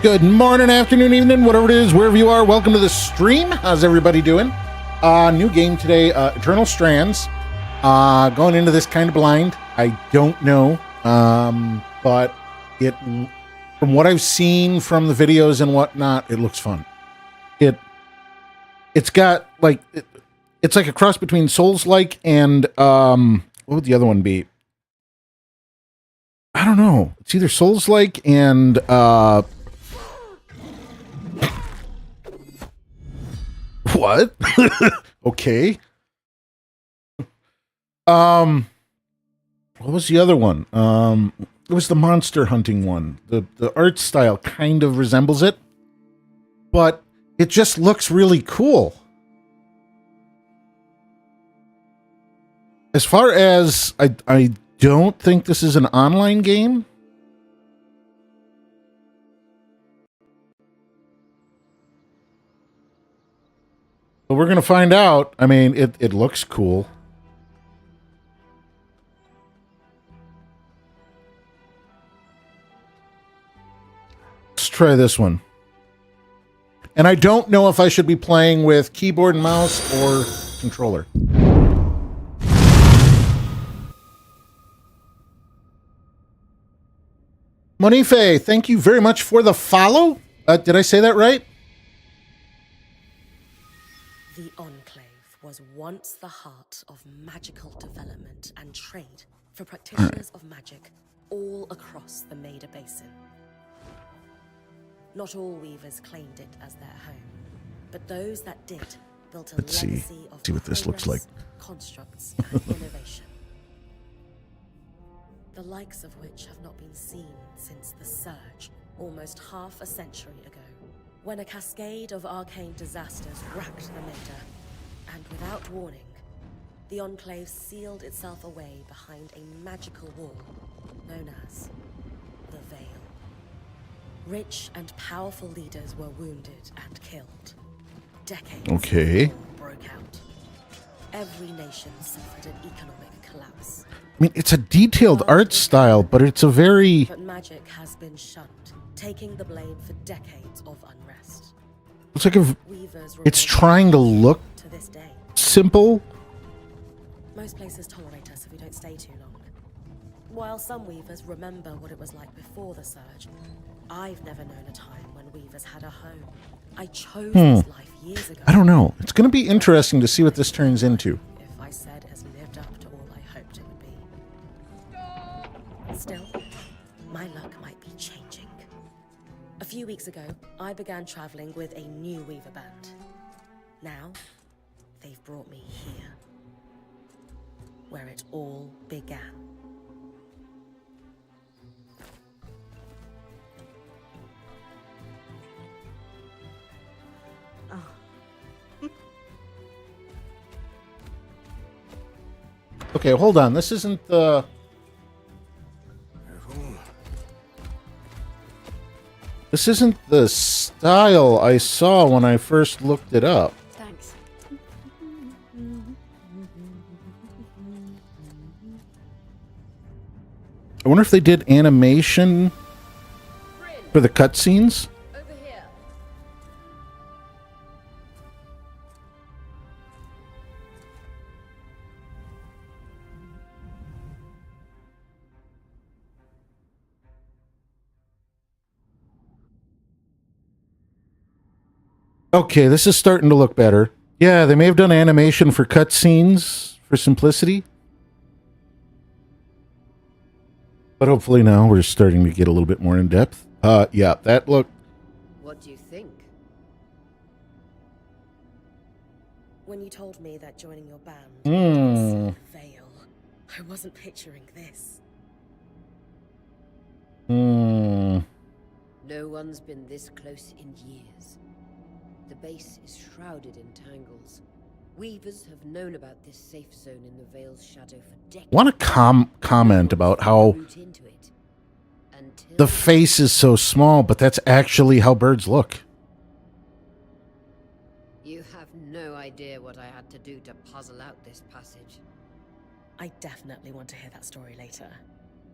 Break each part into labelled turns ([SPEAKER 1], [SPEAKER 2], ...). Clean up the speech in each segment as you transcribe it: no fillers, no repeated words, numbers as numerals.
[SPEAKER 1] Good morning, afternoon, evening, whatever it is, wherever you are. Welcome to the stream. How's everybody doing? New game today, Eternal Strands. Going into this kind of blind. I don't know, but it, from what I've seen from the videos and whatnot, it looks fun. It's got like it's like a cross between Souls-like and what would the other one be? I don't know. It's either Souls-like and what? Okay. What was the other one? It was the monster hunting one. The art style kind of resembles it, but it just looks really cool. As far as I don't think this is an online game. But we're going to find out. I mean, it looks cool. Let's try this one. And I don't know if I should be playing with keyboard and mouse or controller. Monife, thank you very much for the follow. Did I say that right?
[SPEAKER 2] The Enclave was once the heart of magical development and trade for practitioners of magic all across the Maida Basin. Not all weavers claimed it as their home, but those that did built a legacy of
[SPEAKER 1] see what this looks like.
[SPEAKER 2] Constructs and innovation. The likes of which have not been seen since the Surge, almost half a century ago, when a cascade of arcane disasters racked the Maida, and without warning, the Enclave sealed itself away behind a magical wall known as the Veil. Rich and powerful leaders were wounded and killed. Decades of war broke out. Every nation suffered an economic collapse.
[SPEAKER 1] I mean, it's a detailed art style, but it's a very...
[SPEAKER 2] But magic has been shunned, taking the blame for decades of unrest.
[SPEAKER 1] It's like if it's trying to look
[SPEAKER 2] to this day.
[SPEAKER 1] Simple.
[SPEAKER 2] Most places tolerate us if we don't stay too long. While some weavers remember what it was like before the Surge, I've never known a time when weavers had a home. I chose this life years ago.
[SPEAKER 1] I don't know. It's going to be interesting to see what this turns into.
[SPEAKER 2] If I said it has lived up to all I hoped it would be. Still, my luck might be changing. A few weeks ago, I began traveling with a new weaver band. Now, they've brought me here, where it all began.
[SPEAKER 1] Okay, hold on. This isn't the... This isn't the style I saw when I first looked it up.
[SPEAKER 3] Thanks.
[SPEAKER 1] I wonder if they did animation for the cutscenes.
[SPEAKER 3] Over here.
[SPEAKER 1] Okay, this is starting to look better. Yeah, they may have done animation for cutscenes for simplicity. But hopefully now we're starting to get a little bit more in depth. Yeah, that looked...
[SPEAKER 3] What do you think?
[SPEAKER 2] When you told me that joining your band
[SPEAKER 1] Hmm.
[SPEAKER 2] was Veil, I wasn't picturing this.
[SPEAKER 1] Hmm.
[SPEAKER 3] No one's been this close in years. The base is shrouded in tangles. Weavers have known about this safe zone in the Veil's shadow for decades.
[SPEAKER 1] Want to comment about how
[SPEAKER 3] Root into it until
[SPEAKER 1] the face is so small, but that's actually how birds look.
[SPEAKER 3] you have no idea what I had to do to puzzle out this passage.
[SPEAKER 2] I definitely want to hear that story later.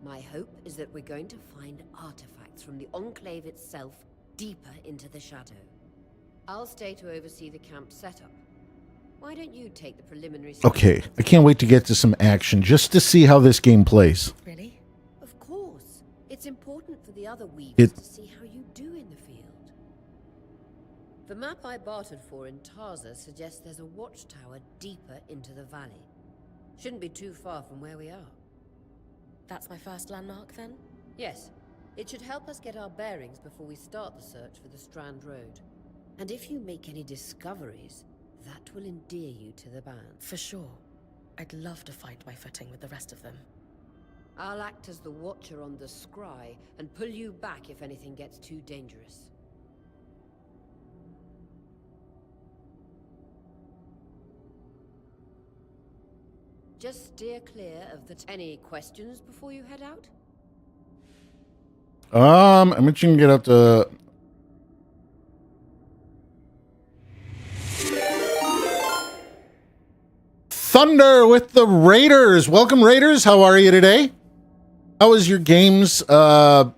[SPEAKER 3] My hope is that we're going to find artifacts from the Enclave itself deeper into the shadow. I'll stay to oversee the camp setup. Why don't you take the preliminary steps?
[SPEAKER 1] Okay, I can't wait to get to some action just to see how this game plays.
[SPEAKER 2] Really?
[SPEAKER 3] Of course. It's important for the other weavers to see how you do in the field. The map I bartered for in Tarza suggests there's a watchtower deeper into the valley. Shouldn't be too far from where we are.
[SPEAKER 2] That's my first landmark, then?
[SPEAKER 3] Yes. It should help us get our bearings before we start the search for the Strand Road. And if you make any discoveries, that will endear you to the band.
[SPEAKER 2] For sure. I'd love to find my footing with the rest of them.
[SPEAKER 3] I'll act as the watcher on the scry and pull you back if anything gets too dangerous. Just steer clear of the... Any questions before you head out?
[SPEAKER 1] I bet you can get up to... Thunder with the Raiders. Welcome, Raiders. How are you today? How was your games? What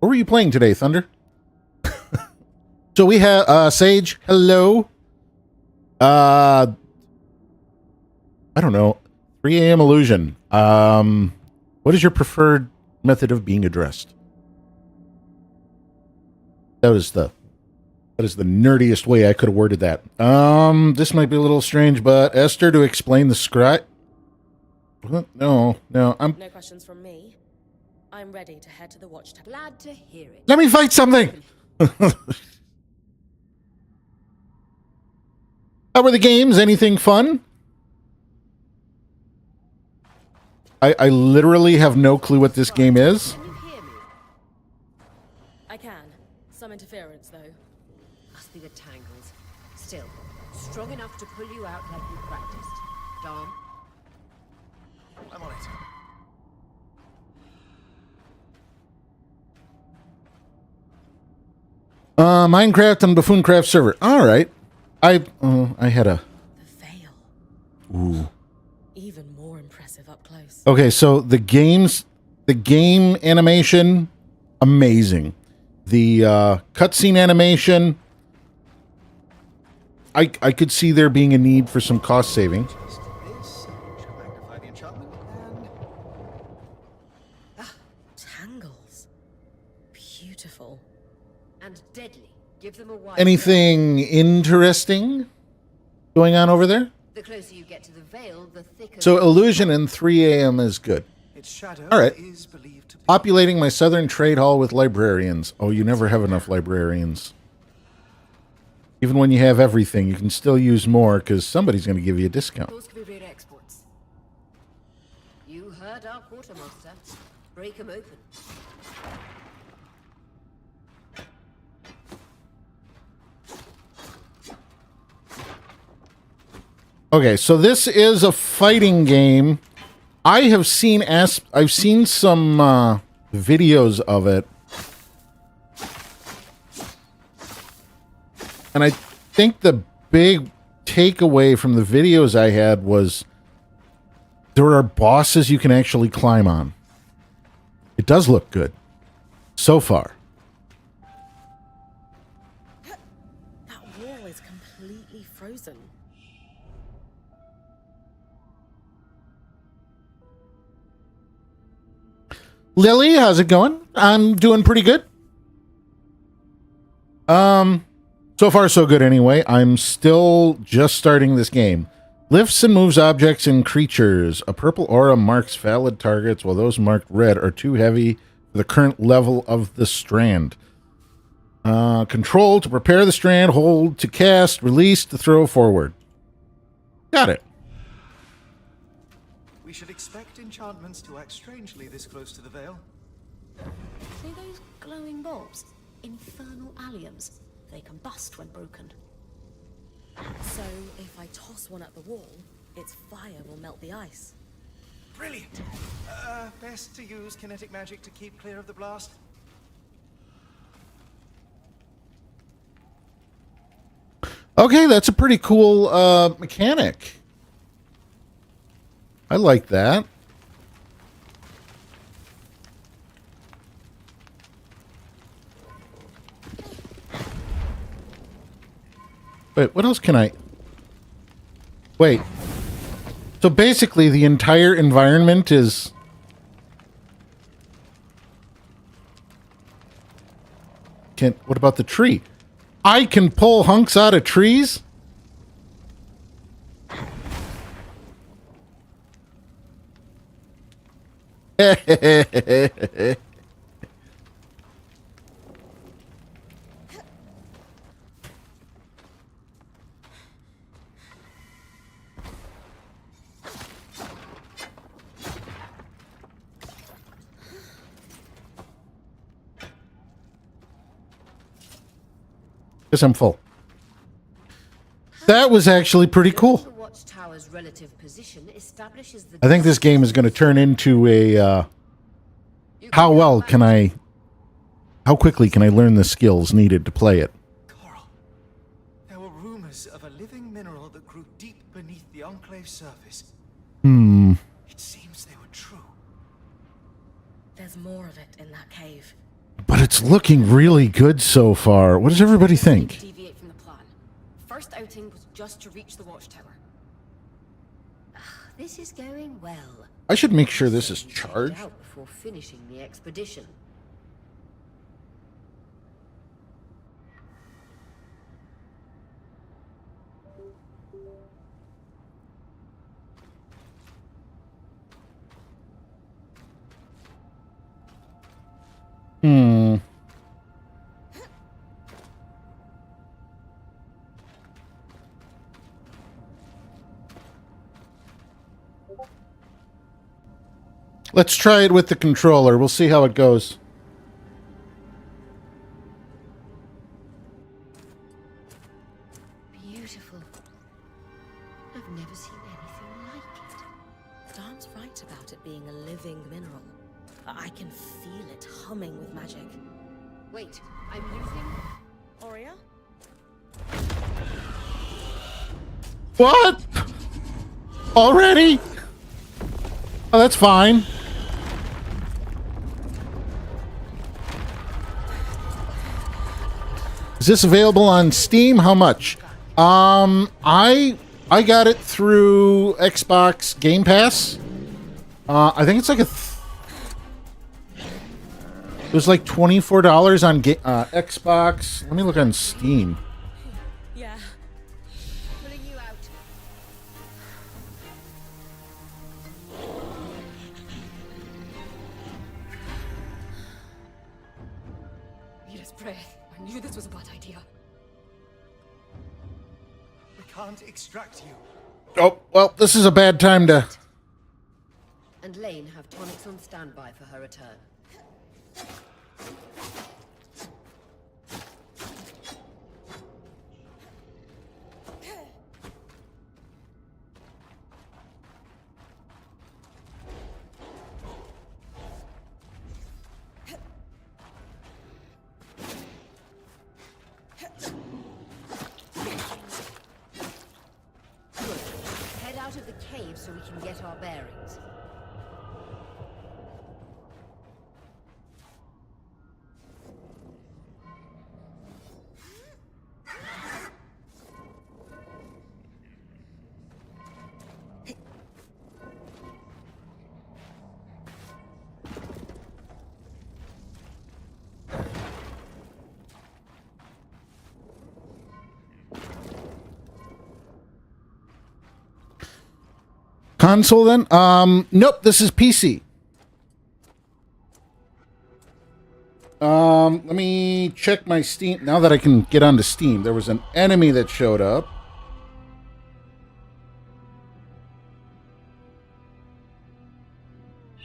[SPEAKER 1] were you playing today, Thunder? So we have Sage. Hello. I don't know. 3 a.m. Illusion. What is your preferred method of being addressed? That is the nerdiest way I could have worded that. This might be a little strange, but Esther, to explain the script. No,
[SPEAKER 2] No questions from me. I'm ready to head to the watchtower.
[SPEAKER 3] Glad to hear it.
[SPEAKER 1] Let me fight something. How were the games? Anything fun? I literally have no clue what this game is.
[SPEAKER 3] Can you hear me?
[SPEAKER 2] I can. Some interference, though.
[SPEAKER 3] Must be the tangles. Still, strong enough to pull you out like you practiced. Dom?
[SPEAKER 4] I'm on it.
[SPEAKER 1] Minecraft and Buffooncraft server. All right. I had a...
[SPEAKER 2] The veil.
[SPEAKER 1] Ooh.
[SPEAKER 2] Even more impressive up close.
[SPEAKER 1] Okay, so the game animation, amazing. The cutscene animation, I could see there being a need for some cost saving.
[SPEAKER 4] Just this should magnify the enchantment and...
[SPEAKER 2] Tangles. Beautiful.
[SPEAKER 3] And deadly. Give them a wide...
[SPEAKER 1] Anything interesting going on over there?
[SPEAKER 3] The closer you get to the veil, the thicker...
[SPEAKER 1] So Illusion and 3 a.m. is good.
[SPEAKER 4] its shadow
[SPEAKER 1] All right.
[SPEAKER 4] is believed to be...
[SPEAKER 1] Populating my southern trade hall with librarians. Oh, you never have enough librarians. Even when you have everything, you can still use more because somebody's going to give you a discount.
[SPEAKER 3] Those could be rare exports. You heard our quartermaster. Break them open.
[SPEAKER 1] Okay, so this is a fighting game. I've seen some videos of it, and I think the big takeaway from the videos I had was there are bosses you can actually climb on. It does look good so far.
[SPEAKER 2] That wall is completely frozen.
[SPEAKER 1] Lily, how's it going? I'm doing pretty good. So far so good anyway. I'm still just starting this game. Lifts and moves objects and creatures. A purple aura marks valid targets, while those marked red are too heavy for the current level of the strand. Control to prepare the strand, hold to cast, release to throw forward. Got it.
[SPEAKER 4] We should expect enchantments to act strangely this close to the veil.
[SPEAKER 5] See those glowing bulbs? Infernal alliums. They combust when broken.
[SPEAKER 2] So, if I toss one at the wall, its fire will melt the ice.
[SPEAKER 4] Brilliant! Best to use kinetic magic to keep clear of the blast.
[SPEAKER 1] Okay, that's a pretty cool mechanic. I like that. Wait, what else can I... Wait. So basically the entire environment is... What about the tree? I can pull hunks out of trees? Guess I'm full. That was actually pretty cool.
[SPEAKER 3] The watchtower's relative position establishes the
[SPEAKER 1] I think this game is going to turn into a, how quickly can I learn the skills needed to play it?
[SPEAKER 4] Coral. There were rumors of a living mineral that grew deep beneath the Enclave's surface. It seems they were true.
[SPEAKER 2] There's more of it in that cave.
[SPEAKER 1] But it's looking really good so far. What does everybody think?
[SPEAKER 5] Deviate from the plan. First outing was just to reach the watchtower.
[SPEAKER 3] This is going well.
[SPEAKER 1] I should make sure this is
[SPEAKER 3] Checked
[SPEAKER 1] charged.
[SPEAKER 3] out before finishing the expedition.
[SPEAKER 1] Let's try it with the controller. We'll see how it goes.
[SPEAKER 3] Beautiful. I've never seen anything like it.
[SPEAKER 2] Dan's right about it being a living mineral. I can feel it humming with magic.
[SPEAKER 3] Wait, I'm losing.
[SPEAKER 2] Aurea?
[SPEAKER 1] What? Already? Oh, that's fine. Is this available on Steam? How much? I got it through Xbox Game Pass. I think it's like it was like $24 on Xbox. Let me look on Steam.
[SPEAKER 2] Yeah.
[SPEAKER 3] Pulling you out.
[SPEAKER 5] Mira's breath. I knew this was a bad idea.
[SPEAKER 4] We can't extract you.
[SPEAKER 1] Oh, well, this is a bad time to...
[SPEAKER 3] And Lane have tonics on standby for her return. Good. Head out of the cave so we can get our bearings.
[SPEAKER 1] Console then? Nope, this is PC. Let me check my Steam. Now that I can get onto Steam, there was an enemy that showed up.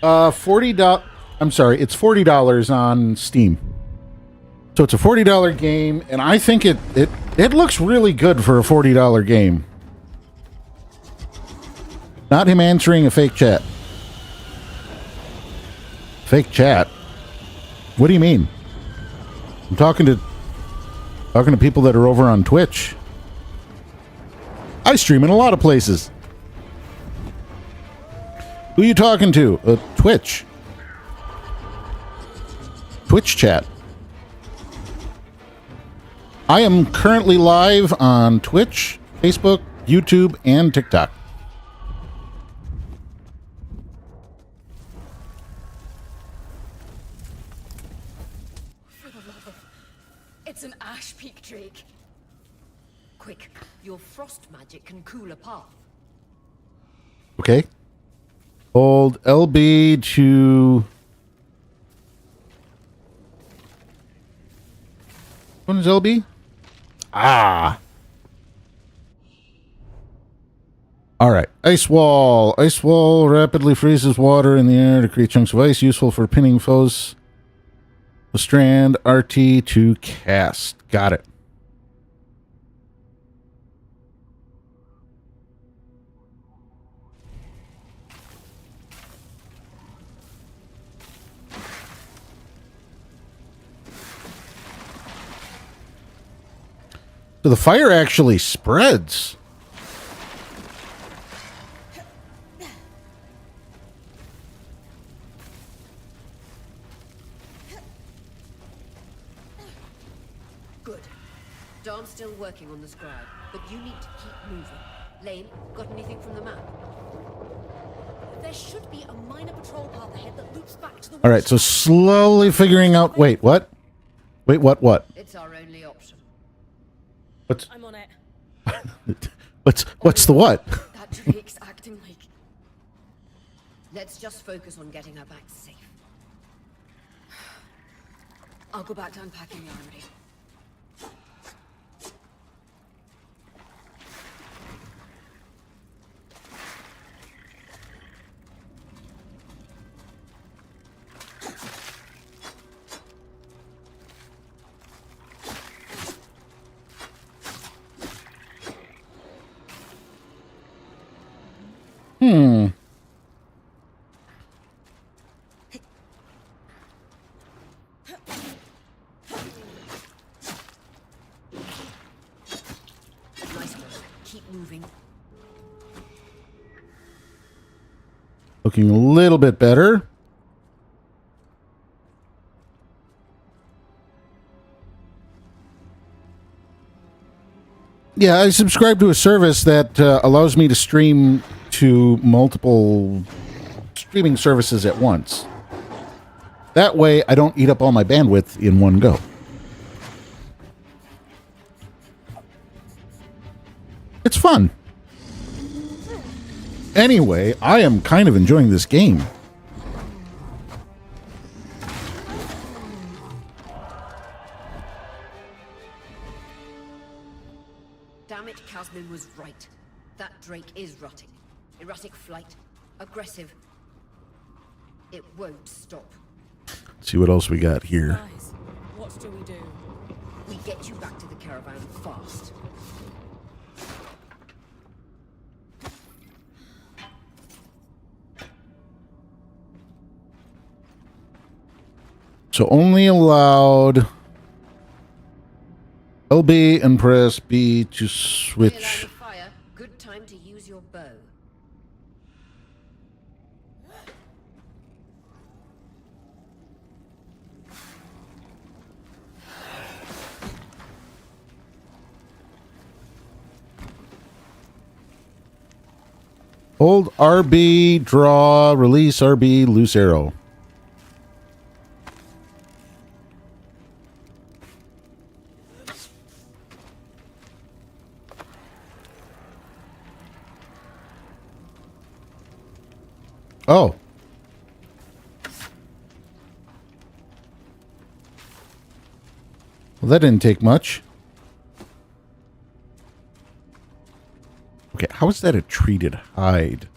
[SPEAKER 1] $40. I'm sorry, it's $40 on Steam. So it's a $40 game, and I think it looks really good for a $40 game. Not him answering a fake chat. Fake chat? What do you mean? I'm talking to people that are over on Twitch. I stream in a lot of places. Who are you talking to? Twitch. Twitch chat. I am currently live on Twitch, Facebook, YouTube, and TikTok.
[SPEAKER 6] For the love of... It's an ash peak drake.
[SPEAKER 3] Quick, your frost magic can cool a path.
[SPEAKER 1] Okay. Hold LB to... What is LB? Ah. All right. Ice wall. Ice wall rapidly freezes water in the air to create chunks of ice, useful for pinning foes. The strand RT to cast. Got it. So the fire actually spreads.
[SPEAKER 3] Good. Darm's still working on the scribe, but you need to keep moving. Lane, got anything from the map?
[SPEAKER 2] There should be a minor patrol path ahead that loops back to the...
[SPEAKER 1] All right, so slowly figuring out... Wait, what?
[SPEAKER 3] It's our only option.
[SPEAKER 1] What's...
[SPEAKER 2] I'm on it.
[SPEAKER 1] What's the what?
[SPEAKER 6] That drake's acting like...
[SPEAKER 3] Let's just focus on getting her back safe.
[SPEAKER 6] I'll go back to unpacking the armory.
[SPEAKER 3] Nice work. Keep moving.
[SPEAKER 1] Looking a little bit better. Yeah, I subscribe to a service that allows me to stream to multiple streaming services at once. That way, I don't eat up all my bandwidth in one go. It's fun. Anyway, I am kind of enjoying this game.
[SPEAKER 3] Damn it, Casmin was right. That drake is rotting. Erratic flight. Aggressive. It won't stop.
[SPEAKER 1] Let's see what else we got here.
[SPEAKER 2] Guys, what do we do?
[SPEAKER 3] We get you back to the caravan fast.
[SPEAKER 1] So only allowed LB and press B to switch.
[SPEAKER 3] Clear line of fire. Good time to use your bow.
[SPEAKER 1] Hold RB, draw, release RB, loose arrow. Oh. Well, that didn't take much. Okay, how is that a treated hide?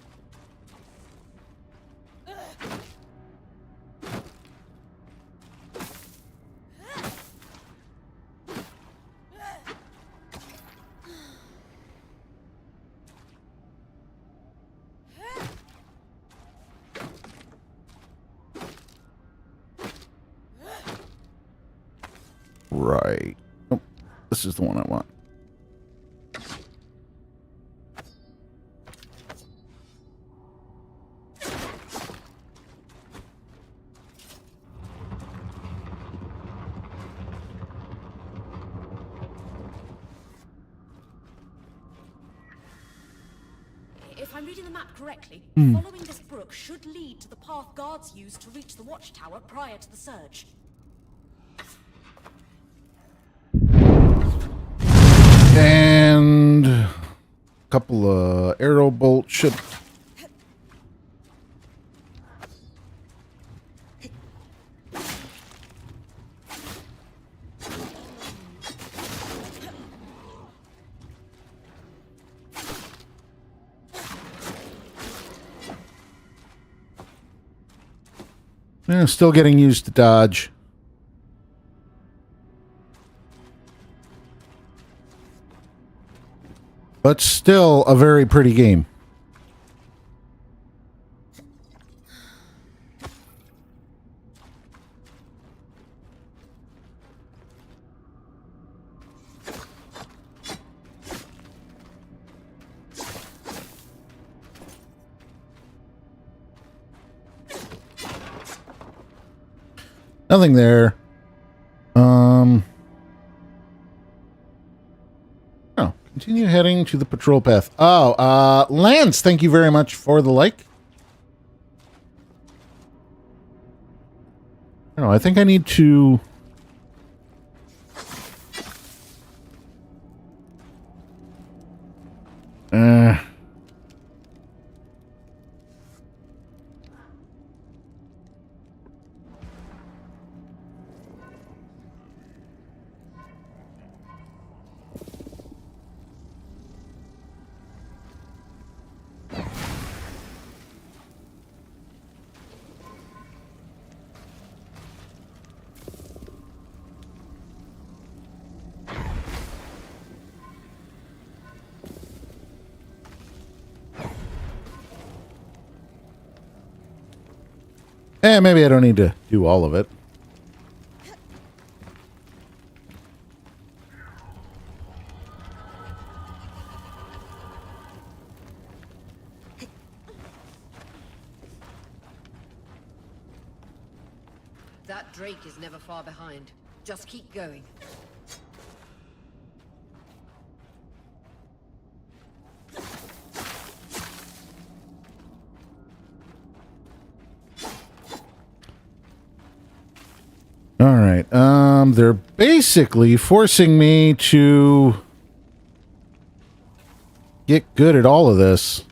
[SPEAKER 1] Right. Oh, this is the one I want.
[SPEAKER 5] If I'm reading the map correctly, following this brook should lead to the path guards used to reach the watchtower prior to the surge.
[SPEAKER 1] And a couple of arrow bolts should. Yeah, still getting used to dodge. But still a very pretty game. Nothing there. Oh, continue heading to the patrol path. Oh, Lance, thank you very much for the like. I don't know, I think I need to... maybe I don't need to do all of it.
[SPEAKER 3] That Drake is never far behind. Just keep going.
[SPEAKER 1] All right. They're basically forcing me to get good at all of this.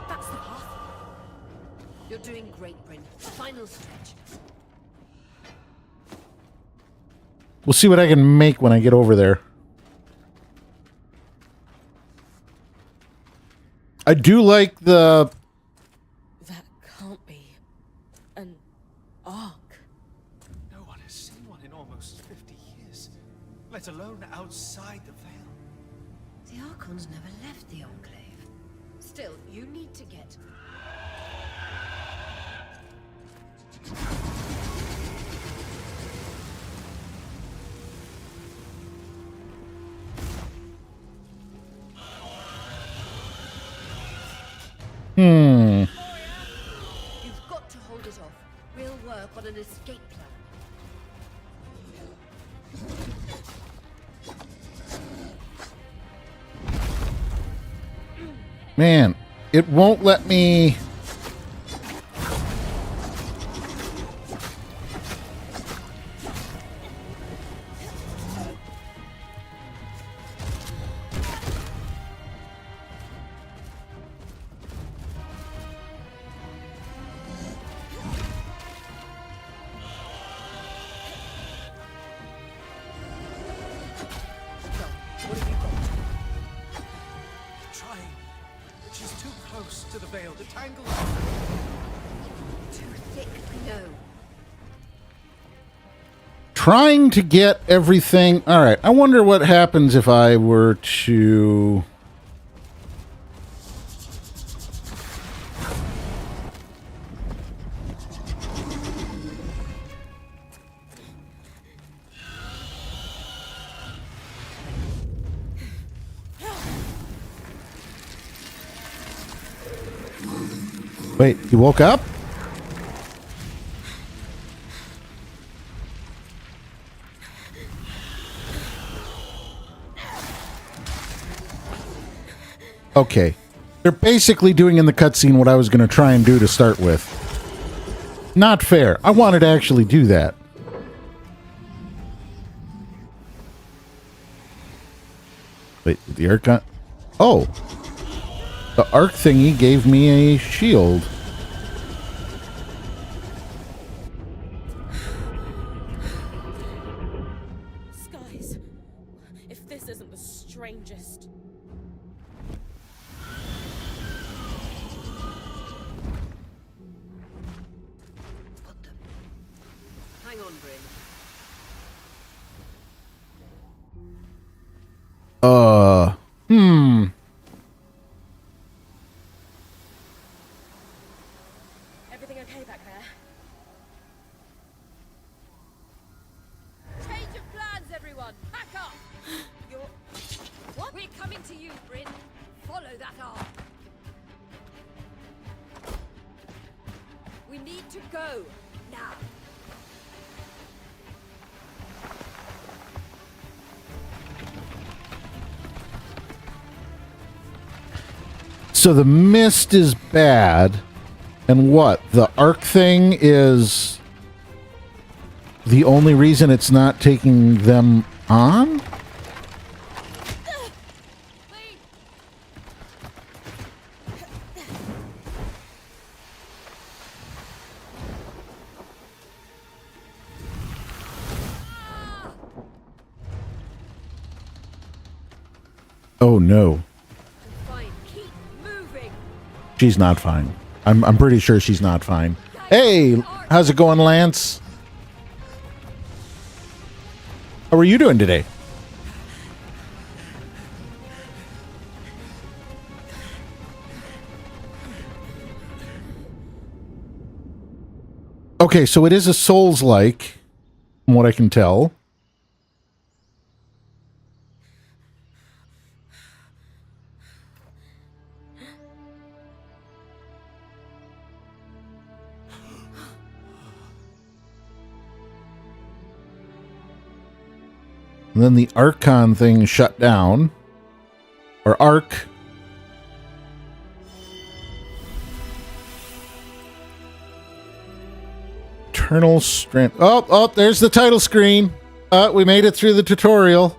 [SPEAKER 5] That's the path.
[SPEAKER 3] You're doing great, Bryn. Final stretch.
[SPEAKER 1] We'll see what I can make when I get over there. I do like the...
[SPEAKER 2] That can't be an ark.
[SPEAKER 4] No one has seen one in almost 50 years, let alone outside the Veil.
[SPEAKER 3] The Archons never left the Enclave. Still, you need to get... You've got to hold it off. We'll work on an escape plan.
[SPEAKER 1] Man, it won't let me...
[SPEAKER 3] What have you got?
[SPEAKER 4] Trying. She's too close to the Veil to tangle.
[SPEAKER 3] Too thick, I know.
[SPEAKER 1] Trying to get everything... All right, I wonder what happens if I were to... Wait, you woke up? Okay. They're basically doing in the cutscene what I was going to try and do to start with. Not fair. I wanted to actually do that. Wait, the Archon... Oh! The arc thingy gave me a shield.
[SPEAKER 2] Skies, if this isn't the strangest.
[SPEAKER 3] Got them. Hang on, Bryn.
[SPEAKER 2] Everything okay back there?
[SPEAKER 3] Change of plans, everyone! Back up! You're... What? We're coming to you, Bryn. Follow that arc. We need to go. Now.
[SPEAKER 1] So the mist is bad, and what? The arc thing is the only reason it's not taking them on? Oh no.
[SPEAKER 3] Fine. Keep moving.
[SPEAKER 1] She's not fine. I'm pretty sure she's not fine. Hey, how's it going, Lance? How are you doing today? Okay, so it is a Souls-like, from what I can tell. And then the Archon thing shut down. Or Arc. Eternal Strength. Oh, there's the title screen. We made it through the tutorial.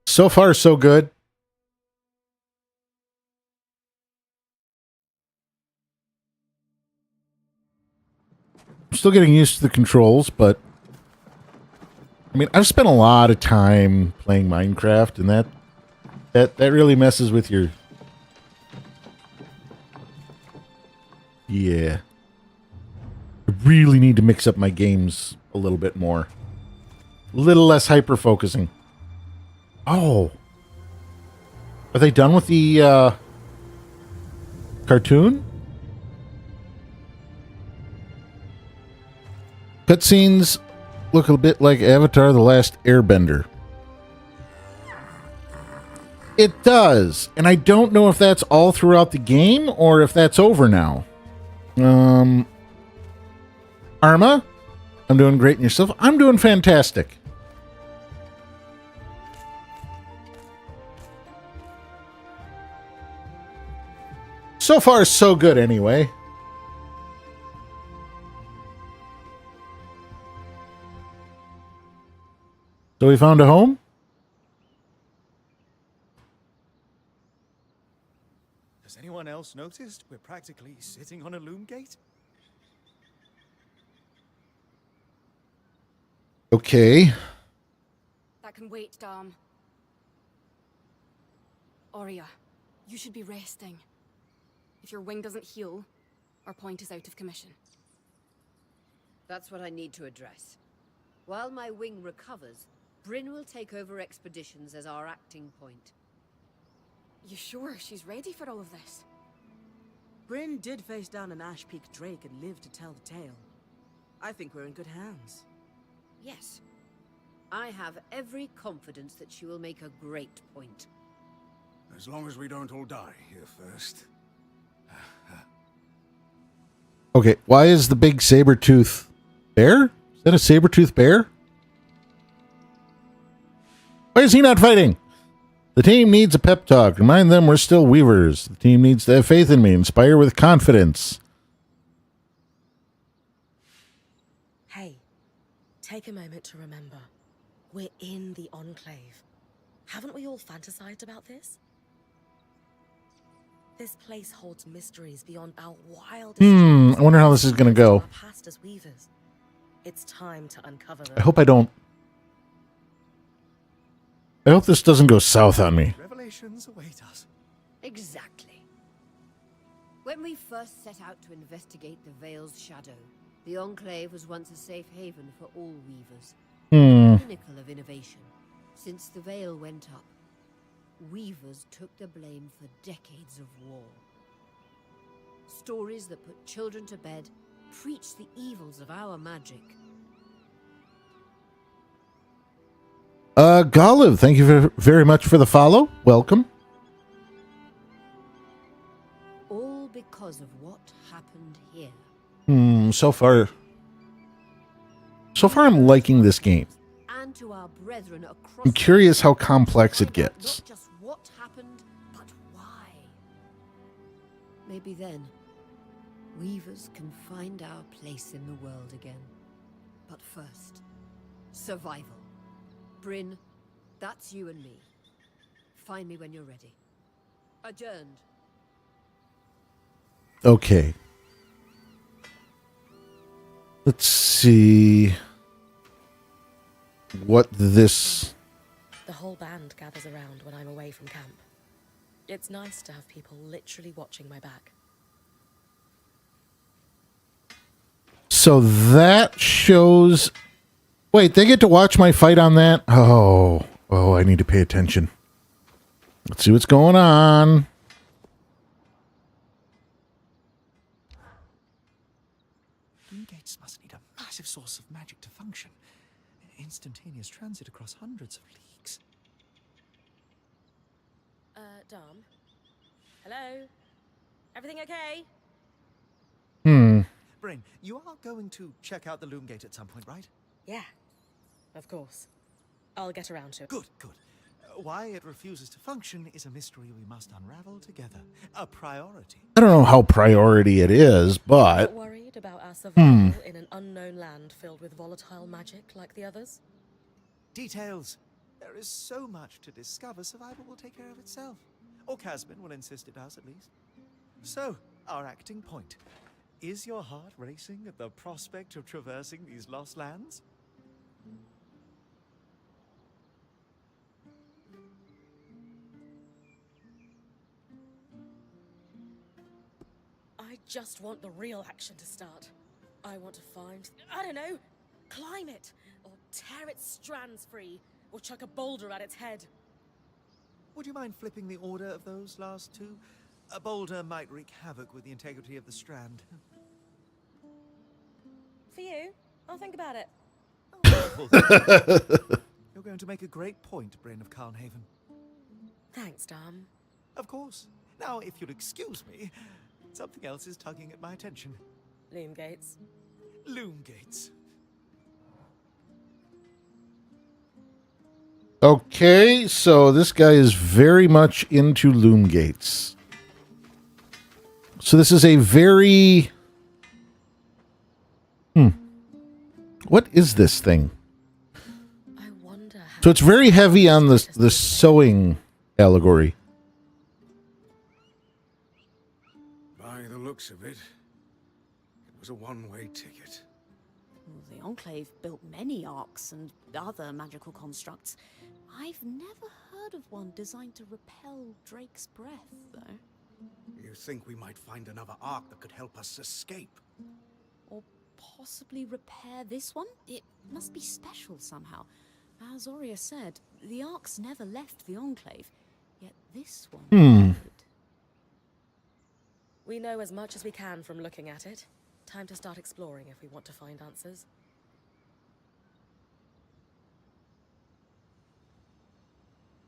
[SPEAKER 1] So far, so good. I'm still getting used to the controls, but I mean, I've spent a lot of time playing Minecraft, and that really messes with your... Yeah. I really need to mix up my games a little bit more. A little less hyper-focusing. Oh. Are they done with the, cartoon? Cutscenes look a bit like Avatar: The Last Airbender. It does, and I don't know if that's all throughout the game or if that's over now. Arma, I'm doing great, and yourself? I'm doing fantastic. So far, so good, anyway. So we found a home?
[SPEAKER 4] Has anyone else noticed we're practically sitting on a loom gate?
[SPEAKER 1] Okay.
[SPEAKER 6] That can wait, Dom. Aurea, you should be resting. If your wing doesn't heal, our point is out of commission.
[SPEAKER 3] That's what I need to address. While my wing recovers, Bryn will take over expeditions as our acting point.
[SPEAKER 6] You sure she's ready for all of this?
[SPEAKER 7] Bryn did face down an Ash Peak Drake and lived to tell the tale. I think we're in good hands.
[SPEAKER 3] Yes. I have every confidence that she will make a great point.
[SPEAKER 8] As long as we don't all die here first.
[SPEAKER 1] Okay, why is the big saber-tooth bear? Is that a saber-tooth bear? Why is he not fighting? The team needs a pep talk. Remind them we're still Weavers. The team needs to have faith in me. Inspire with confidence.
[SPEAKER 2] Hey, take a moment to remember. We're in the Enclave. Haven't we all fantasized about this? This place holds mysteries beyond our wildest dreams.
[SPEAKER 1] I wonder how this is going to go.
[SPEAKER 2] Our past as Weavers. It's time to uncover them.
[SPEAKER 1] I hope this doesn't go south on me.
[SPEAKER 4] Revelations await us.
[SPEAKER 3] Exactly. When we first set out to investigate the Veil's shadow, the Enclave was once a safe haven for all Weavers. The pinnacle of innovation. Since the Veil went up, Weavers took the blame for decades of war. Stories that put children to bed preach the evils of our magic.
[SPEAKER 1] Goliv, thank you very much for the follow. Welcome.
[SPEAKER 3] All because of what happened here.
[SPEAKER 1] So far I'm liking this game.
[SPEAKER 3] And to our brethren across
[SPEAKER 1] I'm curious how complex it gets.
[SPEAKER 3] Not just what happened, but why. Maybe then, Weavers can find our place in the world again. But first, survival. Bryn, that's you and me. Find me when you're ready. Adjourned.
[SPEAKER 1] Okay. Let's see what this...
[SPEAKER 2] The whole band gathers around when I'm away from camp. It's nice to have people literally watching my back.
[SPEAKER 1] So that shows... Wait, they get to watch my fight on that? Oh, I need to pay attention. Let's see what's going on.
[SPEAKER 4] Gates must need a massive source of magic to function. Instantaneous transit across hundreds of leagues.
[SPEAKER 2] Dom? Hello? Everything okay?
[SPEAKER 4] Bryn, you are going to check out the Loom Gate at some point, right?
[SPEAKER 2] Yeah, of course. I'll get around to it.
[SPEAKER 4] Good. Why it refuses to function is a mystery we must unravel together. A priority.
[SPEAKER 1] I don't know how priority it is,
[SPEAKER 2] Not
[SPEAKER 1] but...
[SPEAKER 2] worried about our survival in an unknown land filled with volatile magic like the others?
[SPEAKER 4] Details. There is so much to discover, survival will take care of itself. Or Casbin will insist it does, at least. So, our acting point. Is your heart racing at the prospect of traversing these lost lands?
[SPEAKER 2] I just want the real action to start. I want to find, I don't know, climb it, or tear its strands free, or chuck a boulder at its head.
[SPEAKER 4] Would you mind flipping the order of those last two? A boulder might wreak havoc with the integrity of the strand.
[SPEAKER 2] For you, I'll think about it.
[SPEAKER 4] You're going to make a great point, Bryn of Carnhaven.
[SPEAKER 2] Thanks, Dom.
[SPEAKER 4] Of course. Now, if you'll excuse me, something else is tugging at my attention.
[SPEAKER 2] Loom Gates.
[SPEAKER 4] Loom Gates.
[SPEAKER 1] Okay, so this guy is very much into Loom Gates. So this is a very... What is this thing?
[SPEAKER 2] I wonder how...
[SPEAKER 1] So it's very heavy on the sewing allegory.
[SPEAKER 8] By the looks of it, it was a one-way ticket.
[SPEAKER 5] The Enclave built many arcs and other magical constructs. I've never heard of one designed to repel Drake's breath, though.
[SPEAKER 8] You think we might find another arc that could help us escape?
[SPEAKER 5] Or possibly repair this one? It must be special somehow. As Aurea said, the arcs never left the Enclave, yet this one did.
[SPEAKER 2] We know as much as we can from looking at it. Time to start exploring if we want to find answers.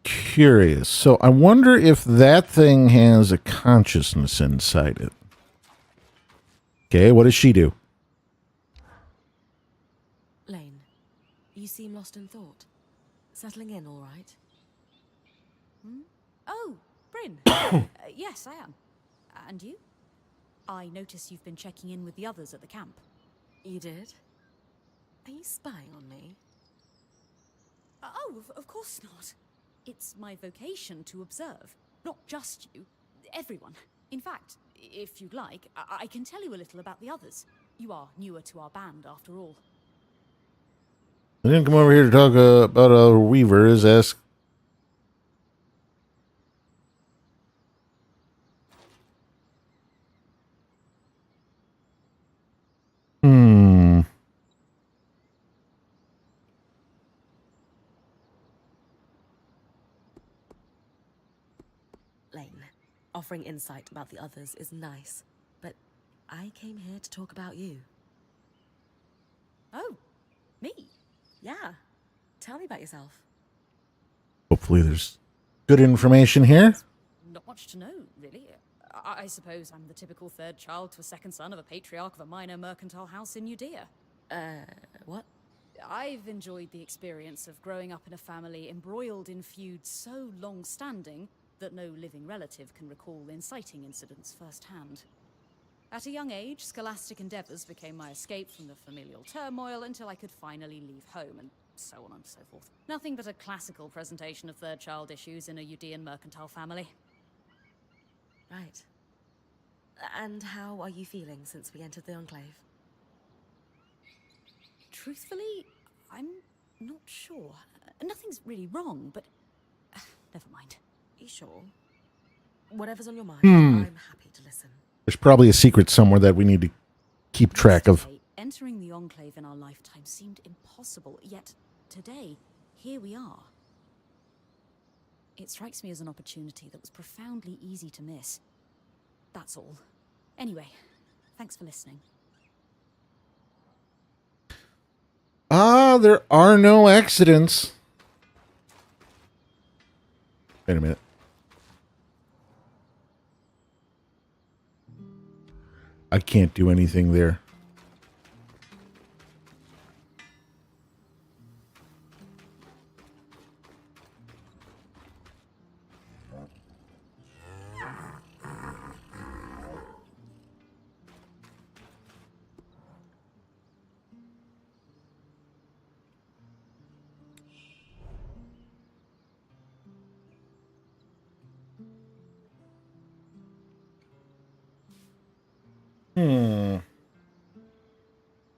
[SPEAKER 1] Curious. So I wonder if that thing has a consciousness inside it. Okay, what does she do?
[SPEAKER 2] Lane, you seem lost in thought. Settling in all right?
[SPEAKER 5] Oh, Bryn. Yes, I am. And you? I notice you've been checking in with the others at the camp.
[SPEAKER 2] You did? Are you spying on me?
[SPEAKER 5] Oh, of course not. It's my vocation to observe. Not just you. Everyone. In fact, if you'd like, I can tell you a little about the others. You are newer to our band, after all.
[SPEAKER 1] I didn't come over here to talk about our weavers. Ask.
[SPEAKER 2] Lane, offering insight about the others is nice, but I came here to talk about you.
[SPEAKER 5] Oh, me?
[SPEAKER 2] Yeah. Tell me about yourself.
[SPEAKER 1] Hopefully there's good information here.
[SPEAKER 5] Not much to know, really. I suppose I'm the typical third child to a second son of a patriarch of a minor mercantile house in Judea.
[SPEAKER 2] What?
[SPEAKER 5] I've enjoyed the experience of growing up in a family embroiled in feuds so long-standing that no living relative can recall inciting incidents firsthand. At a young age, scholastic endeavors became my escape from the familial turmoil until I could finally leave home, and so on and so forth. Nothing but a classical presentation of third child issues in a Judean mercantile family.
[SPEAKER 2] Right. And how are you feeling since we entered the Enclave?
[SPEAKER 5] Truthfully, I'm not sure. Nothing's really wrong, but never mind.
[SPEAKER 2] You sure? Whatever's on your mind, I'm happy to listen.
[SPEAKER 1] There's probably a secret somewhere that we need to keep track of.
[SPEAKER 5] Yesterday, entering the Enclave in our lifetime seemed impossible, yet today, here we are. It strikes me as an opportunity that was profoundly easy to miss. That's all. Anyway, thanks for listening.
[SPEAKER 1] There are no accidents. Wait a minute. I can't do anything there.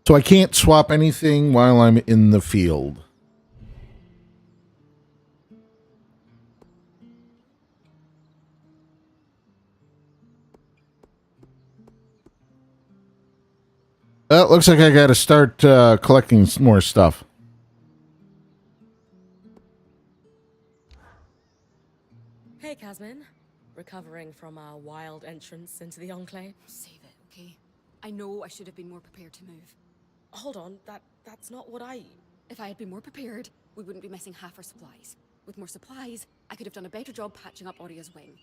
[SPEAKER 1] So I can't swap anything while I'm in the field. Looks like I got to start collecting some more stuff.
[SPEAKER 2] Hey, Casmin. Recovering from our wild entrance into the Enclave.
[SPEAKER 6] Save it, okay? I know I should have been more prepared to move.
[SPEAKER 2] Hold on, that's not what I...
[SPEAKER 6] If I had been more prepared, we wouldn't be missing half our supplies. With more supplies, I could have done a better job patching up Oria's wing.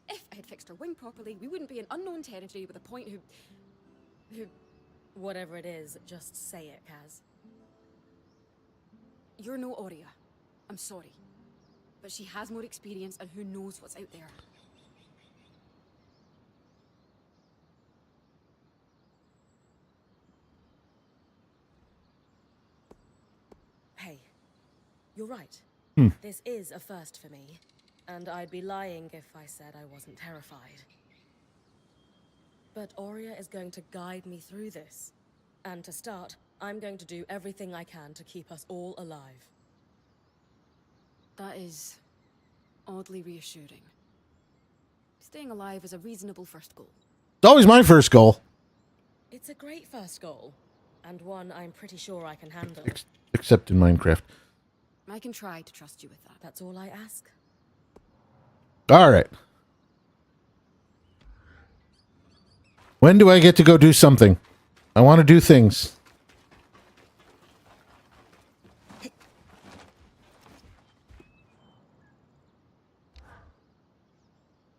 [SPEAKER 6] If I had fixed her wing properly, we wouldn't be in unknown territory with a point who...
[SPEAKER 2] Whatever it is, just say it, Kaz.
[SPEAKER 6] You're no Oria. I'm sorry. But she has more experience, and who knows what's out there.
[SPEAKER 2] Hey, you're right. This is a first for me, and I'd be lying if I said I wasn't terrified. But Oria is going to guide me through this. And to start, I'm going to do everything I can to keep us all alive.
[SPEAKER 6] That is oddly reassuring. Staying alive is a reasonable first goal.
[SPEAKER 1] It's always my first goal.
[SPEAKER 2] It's a great first goal, and one I'm pretty sure I can handle.
[SPEAKER 1] Except in Minecraft.
[SPEAKER 6] I can try to trust you with that.
[SPEAKER 2] That's all I ask.
[SPEAKER 1] All right. When do I get to go do something? I want to do things.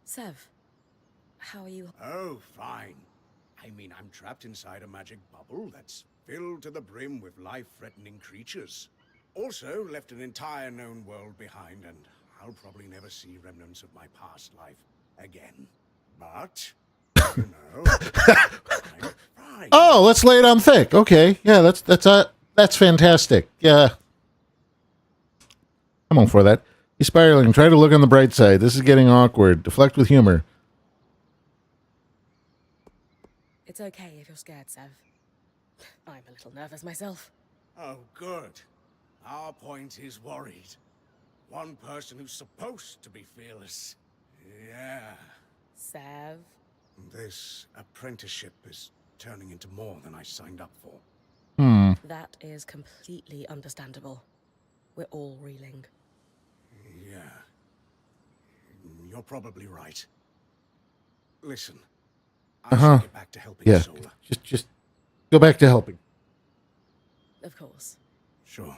[SPEAKER 2] Sev, how are you?
[SPEAKER 8] Oh, fine. I mean, I'm trapped inside a magic bubble that's filled to the brim with life-threatening creatures. Also, left an entire known world behind, and I'll probably never see remnants of my past life again. But, you know, I'm fine.
[SPEAKER 1] Oh, let's lay it on thick. Okay, yeah, that's fantastic. Yeah, I'm on for that. He's spiraling. Try to look on the bright side. This is getting awkward. Deflect with humor.
[SPEAKER 2] It's okay if you're scared, Sev. I'm a little nervous myself.
[SPEAKER 8] Oh, good. Our point is worried. One person who's supposed to be fearless. Yeah.
[SPEAKER 2] Sev?
[SPEAKER 8] This apprenticeship is turning into more than I signed up for.
[SPEAKER 2] That is completely understandable. We're all reeling.
[SPEAKER 8] Yeah. You're probably right. Listen. I should get back to helping
[SPEAKER 1] Yeah,
[SPEAKER 8] Sola.
[SPEAKER 1] just go back to helping.
[SPEAKER 2] Of course.
[SPEAKER 8] Sure.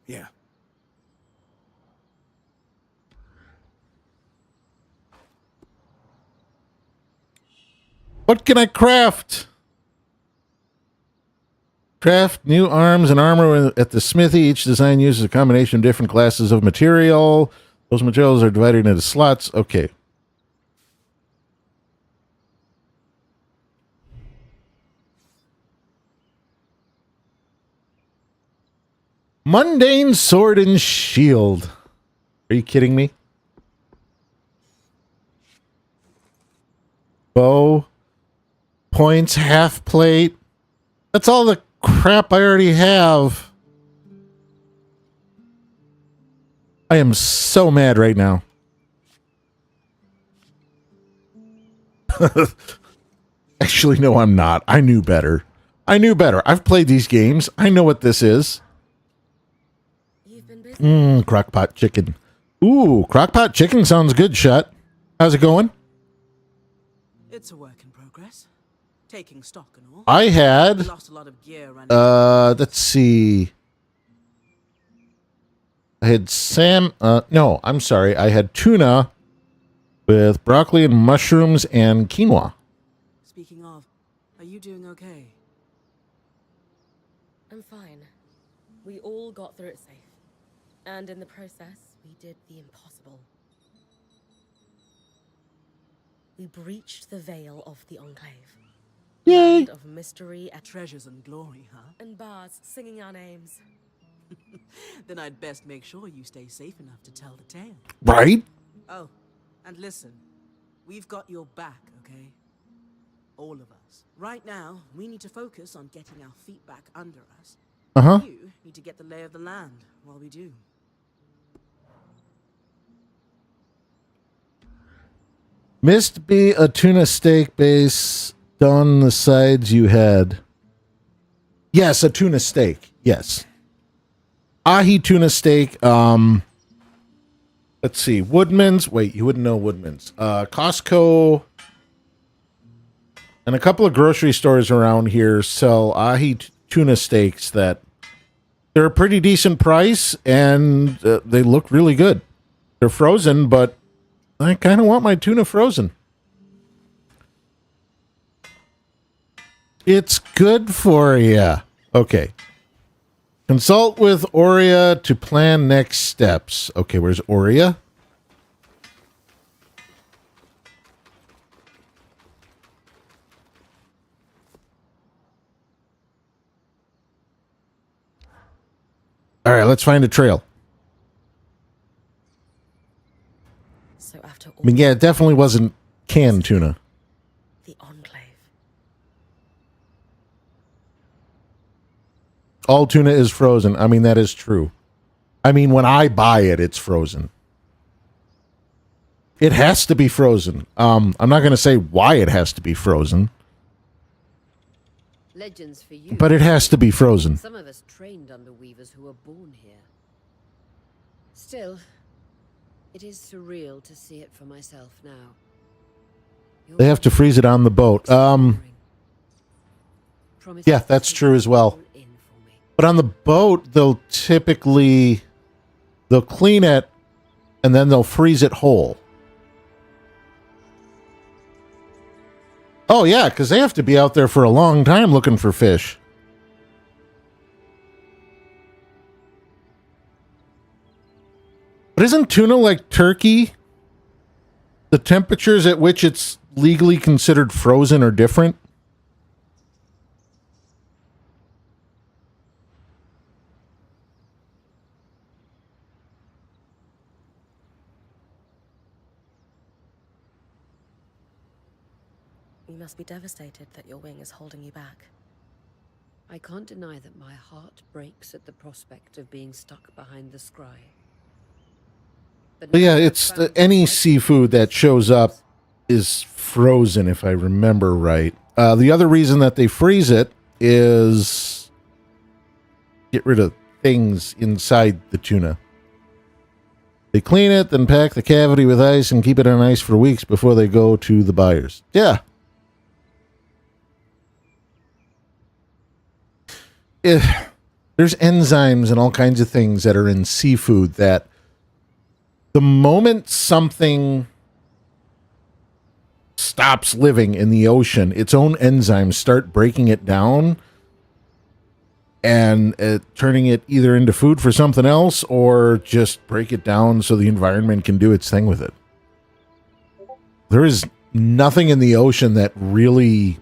[SPEAKER 8] Yeah.
[SPEAKER 1] What can I craft? Craft new arms and armor at the smithy. Each design uses a combination of different classes of material. Those materials are divided into slots. Okay. Mundane sword and shield. Are you kidding me? Bow. Points, half plate. That's all the crap I already have. I am so mad right now. Actually, no, I'm not. I knew better. I've played these games. I know what this is.
[SPEAKER 2] You've been busy.
[SPEAKER 1] Crock-pot chicken. Ooh, crock-pot chicken sounds good, Shut. How's it going?
[SPEAKER 7] It's a work in progress. Taking stock and all.
[SPEAKER 1] I had,
[SPEAKER 7] Lost a lot of gear and
[SPEAKER 1] let's see. I had no, I'm sorry. I had tuna with broccoli and mushrooms and quinoa.
[SPEAKER 7] Speaking of, are you doing okay?
[SPEAKER 2] I'm fine. We all got through it safe. And in the process, we did the impossible. We breached the veil of the Enclave.
[SPEAKER 1] Yay!
[SPEAKER 2] Land of mystery and
[SPEAKER 7] Treasures and glory, huh?
[SPEAKER 2] and bards singing our names.
[SPEAKER 7] Then I'd best make sure you stay safe enough to tell the tale.
[SPEAKER 1] Right?
[SPEAKER 7] Oh, and listen, we've got your back, okay? All of us. Right now, we need to focus on getting our feet back under us.
[SPEAKER 1] Uh-huh.
[SPEAKER 7] You need to get the lay of the land while we do.
[SPEAKER 1] Missed be a tuna steak base on the sides you had. Yes, a tuna steak. Yes. Ahi tuna steak. Let's see. Woodman's. Wait, you wouldn't know Woodman's. Costco and a couple of grocery stores around here sell ahi tuna steaks that they're a pretty decent price and they look really good. They're frozen, but I kind of want my tuna frozen. It's good for you. Okay. Consult with Aurea to plan next steps. Okay, where's Aurea? All right, let's find a trail.
[SPEAKER 2] So after all,
[SPEAKER 1] I mean, yeah, it definitely wasn't canned tuna.
[SPEAKER 2] the Enclave.
[SPEAKER 1] All tuna is frozen. I mean, that is true. I mean, when I buy it, it's frozen. It has to be frozen. I'm not going to say why it has to be frozen,
[SPEAKER 3] Legends for you.
[SPEAKER 1] but it has to be frozen.
[SPEAKER 3] Some of us trained under weavers who were born here. Still, it is surreal to see it for myself now.
[SPEAKER 1] They have to freeze it on the boat.
[SPEAKER 3] promise
[SPEAKER 1] Yeah,
[SPEAKER 3] to
[SPEAKER 1] that's
[SPEAKER 3] keep
[SPEAKER 1] true
[SPEAKER 3] it
[SPEAKER 1] as well.
[SPEAKER 3] all in for me.
[SPEAKER 1] But on the boat, they'll clean it and then they'll freeze it whole. Oh yeah, because they have to be out there for a long time looking for fish. But isn't tuna like turkey? The temperatures at which it's legally considered frozen are different.
[SPEAKER 2] You must be devastated that your wing is holding you back.
[SPEAKER 3] I can't deny that my heart breaks at the prospect of being stuck behind the scry.
[SPEAKER 1] But yeah,
[SPEAKER 3] now I've
[SPEAKER 1] it's
[SPEAKER 3] found
[SPEAKER 1] any
[SPEAKER 3] right
[SPEAKER 1] seafood that shows up is frozen, if I remember right. The other reason that they freeze it is get rid of things inside the tuna. They clean it, then pack the cavity with ice and keep it on ice for weeks before they go to the buyers. Yeah. There's enzymes and all kinds of things that are in seafood that the moment something stops living in the ocean, its own enzymes start breaking it down and turning it either into food for something else or just break it down so the environment can do its thing with it. There is nothing in the ocean that really...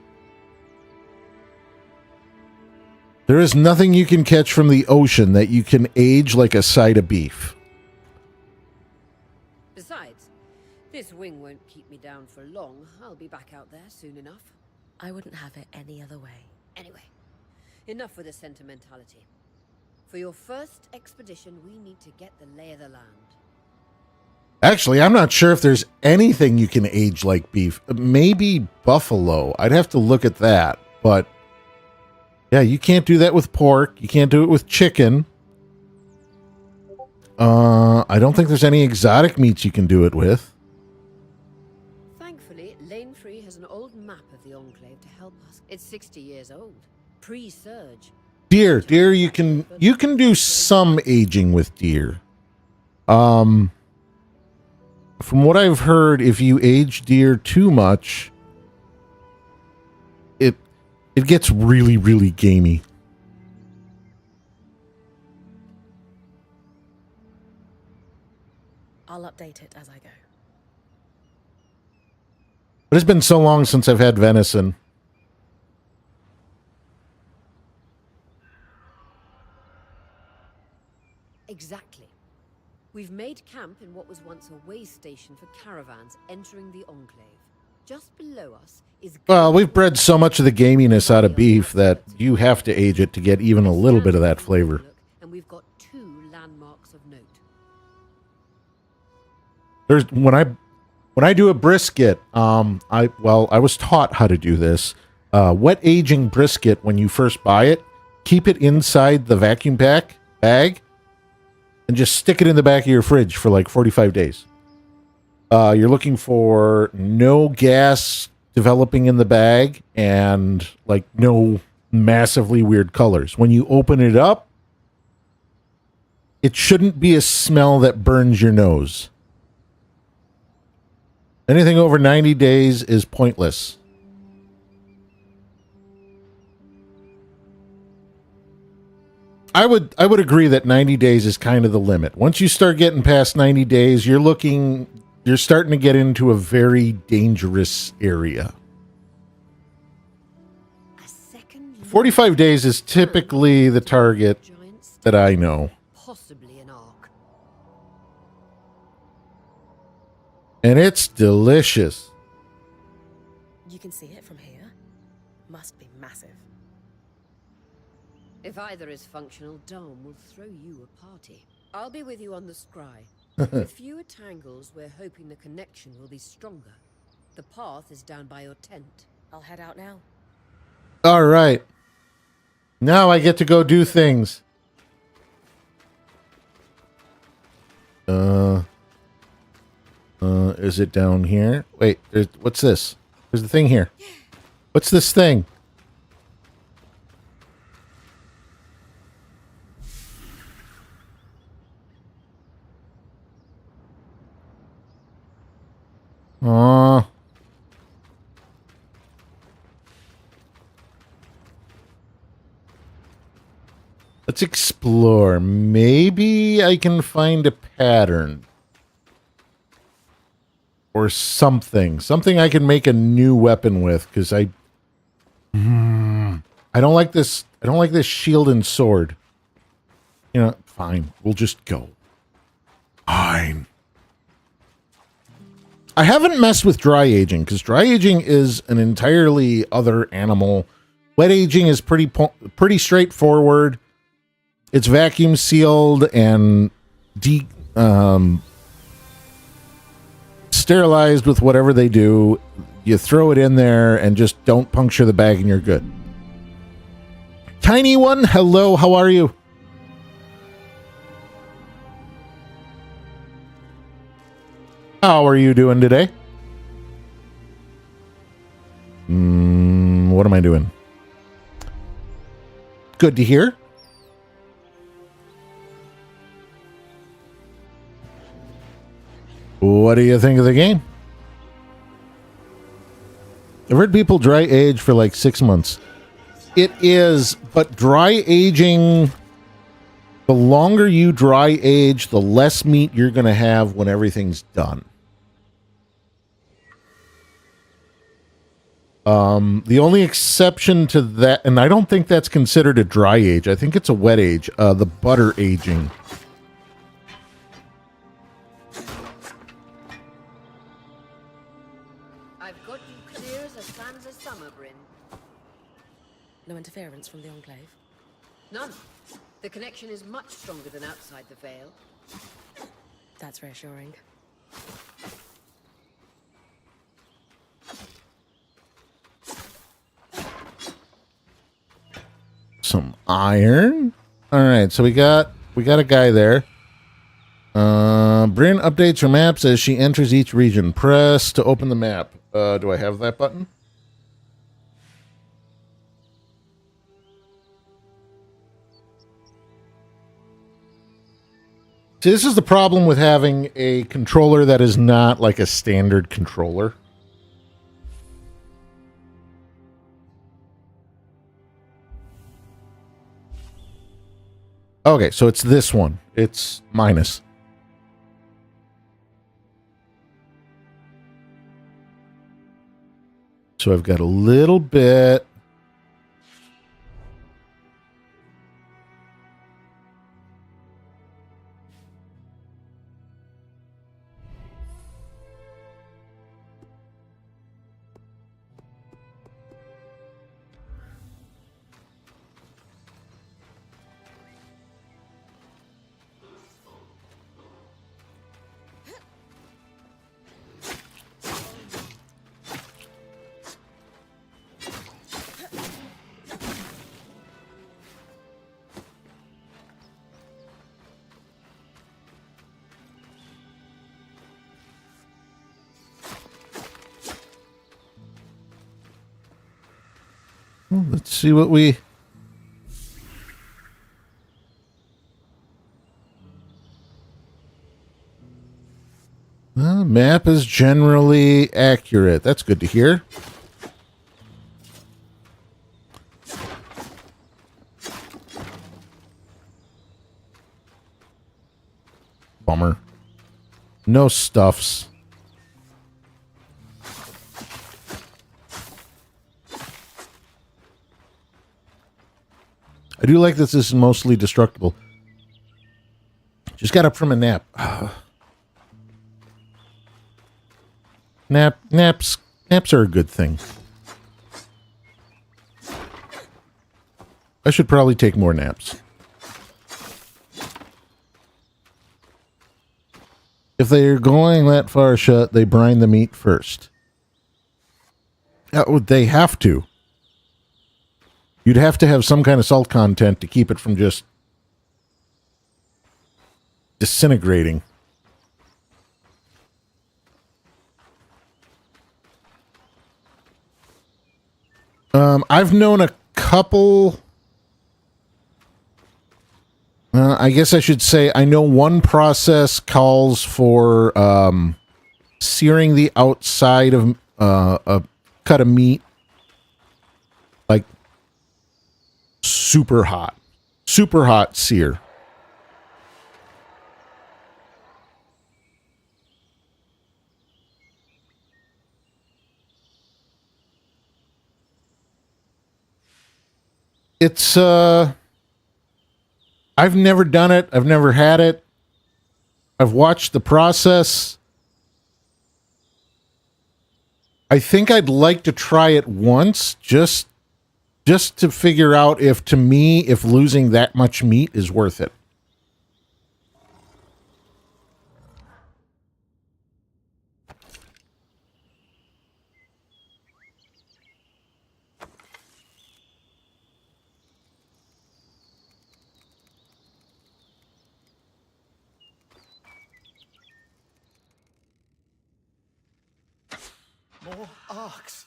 [SPEAKER 1] There is nothing you can catch from the ocean that you can age like a side of beef.
[SPEAKER 3] Besides, this wing won't keep me down for long. I'll be back out there soon enough.
[SPEAKER 2] I wouldn't have it any other way.
[SPEAKER 3] Anyway, enough with the sentimentality. For your first expedition, we need to get the lay of the land.
[SPEAKER 1] Actually, I'm not sure if there's anything you can age like beef. Maybe buffalo. I'd have to look at that. But yeah, you can't do that with pork. You can't do it with chicken. I don't think there's any exotic meats you can do it with.
[SPEAKER 3] Thankfully, Lane Free has an old map of the Enclave to help us. It's 60 years old, pre-surge.
[SPEAKER 1] Deer, you can do some aging with deer. From what I've heard, if you age deer too much, it gets really, really gamey.
[SPEAKER 2] I'll update it as I go.
[SPEAKER 1] But it's been so long since I've had venison.
[SPEAKER 3] Exactly. We've made camp in what was once a way station for caravans entering the Enclave. Just below us is...
[SPEAKER 1] Well, we've bred so much of the gaminess out of beef that you have to age it to get even a little bit of that flavor.
[SPEAKER 3] And we've got 2 landmarks of note.
[SPEAKER 1] There's when I do a brisket, I was taught how to do this. Wet aging brisket when you first buy it, keep it inside the vacuum pack bag and just stick it in the back of your fridge for like 45 days. You're looking for no gas developing in the bag and like no massively weird colors. When you open it up, it shouldn't be a smell that burns your nose. Anything over 90 days is pointless. I would agree that 90 days is kind of the limit. Once you start getting past 90 days, you're starting to get into a very dangerous area. 45 days is typically the target that I know.
[SPEAKER 3] Possibly an arc.
[SPEAKER 1] And it's delicious.
[SPEAKER 2] You can see it from here. Must be massive.
[SPEAKER 3] If either is functional, Dom will throw you a party. I'll be with you on the scry. With fewer tangles, we're hoping the connection will be stronger. The path is down by your tent.
[SPEAKER 2] I'll head out now.
[SPEAKER 1] All right. Now I get to go do things. Is it down here? Wait, what's this? There's the thing here. What's this thing? Let's explore. Maybe I can find a pattern. Or something. Something I can make a new weapon with, because I don't like this. I don't like this shield and sword. You know, fine. We'll just go. Fine. I haven't messed with dry aging, because dry aging is an entirely other animal. Wet aging is pretty straightforward. It's vacuum sealed and sterilized with whatever they do. You throw it in there and just don't puncture the bag and you're good. Tiny one, hello, how are you? How are you doing today? What am I doing? Good to hear. What do you think of the game? I've heard people dry age for like 6 months. It is, but dry aging, the longer you dry age, the less meat you're going to have when everything's done. The only exception to that, and I don't think that's considered a dry age. I think it's a wet age, the butter aging.
[SPEAKER 2] No interference from the Enclave?
[SPEAKER 3] None. The connection is much stronger than outside the Vale.
[SPEAKER 2] That's reassuring.
[SPEAKER 1] Some iron. All right, so we got a guy there. Bryn updates her maps as she enters each region. Press to open the map. Do I have that button? See, this is the problem with having a controller that is not like a standard controller. Okay, so it's this one. It's minus. So I've got a little bit. Let's see what we... Well, map is generally accurate. That's good to hear. Bummer. No stuffs. I do like that this is mostly destructible. Just got up from a nap. Naps are a good thing. I should probably take more naps. If they're going that far shut, they brine the meat first. They have to. You'd have to have some kind of salt content to keep it from just disintegrating. I've known a couple... I guess I should say I know one process calls for searing the outside of a cut of meat, like super hot sear. It's I've never done it. I've never had it. I've watched the process. I think I'd like to try it once just to figure out if losing that much meat is worth it.
[SPEAKER 4] More arcs.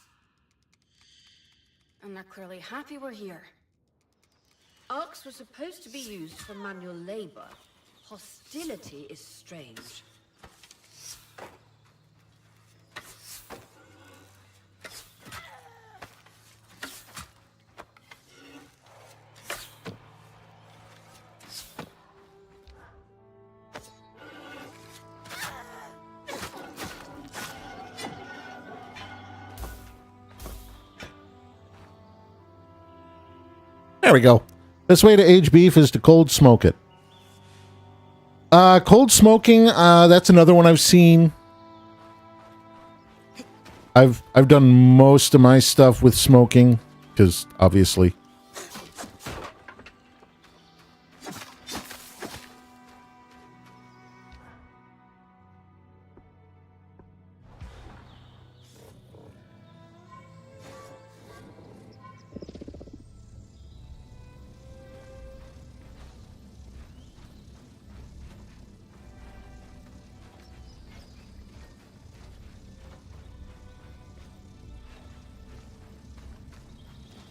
[SPEAKER 3] And they're clearly happy we're here. Arcs were supposed to be used for manual labor. Hostility is strange.
[SPEAKER 1] There we go. This way to age beef is to cold smoke it. Cold smoking, that's another one I've seen. I've done most of my stuff with smoking, because obviously.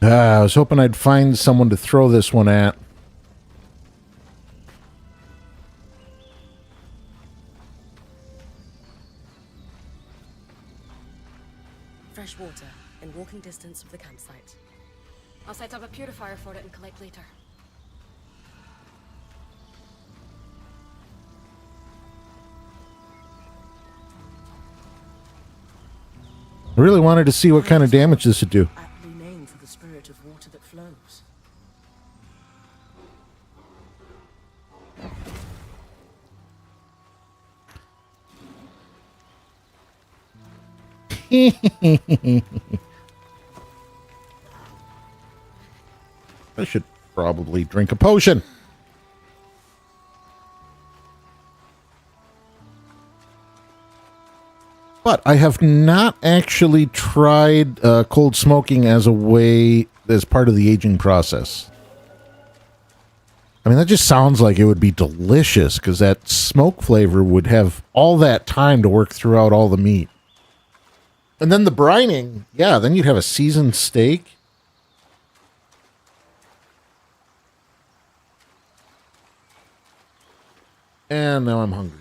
[SPEAKER 1] I was hoping I'd find someone to throw this one at.
[SPEAKER 2] Fresh water in walking distance of the campsite.
[SPEAKER 6] I'll set up a purifier for it and collect later.
[SPEAKER 1] I really wanted to see what kind of damage this would do.
[SPEAKER 7] Aptly named for the spirit of water that flows.
[SPEAKER 1] I should probably drink a potion. But I have not actually tried cold smoking as part of the aging process. I mean, that just sounds like it would be delicious because that smoke flavor would have all that time to work throughout all the meat. And then the brining, yeah, then you'd have a seasoned steak. And now I'm hungry.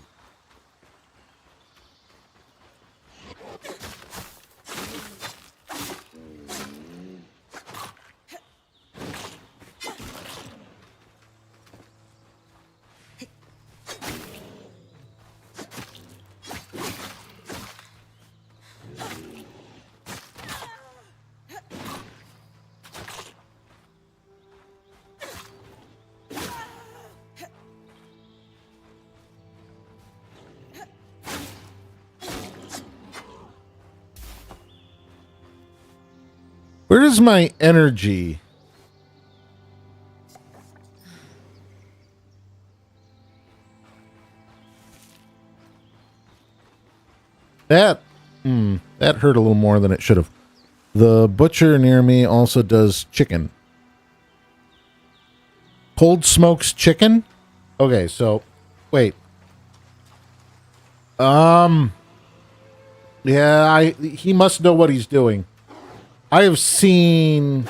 [SPEAKER 1] Where is my energy? That hurt a little more than it should have. The butcher near me also does chicken. Cold smokes chicken? Okay, so wait. Yeah, he must know what he's doing. I have seen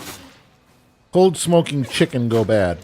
[SPEAKER 1] cold smoking chicken go bad.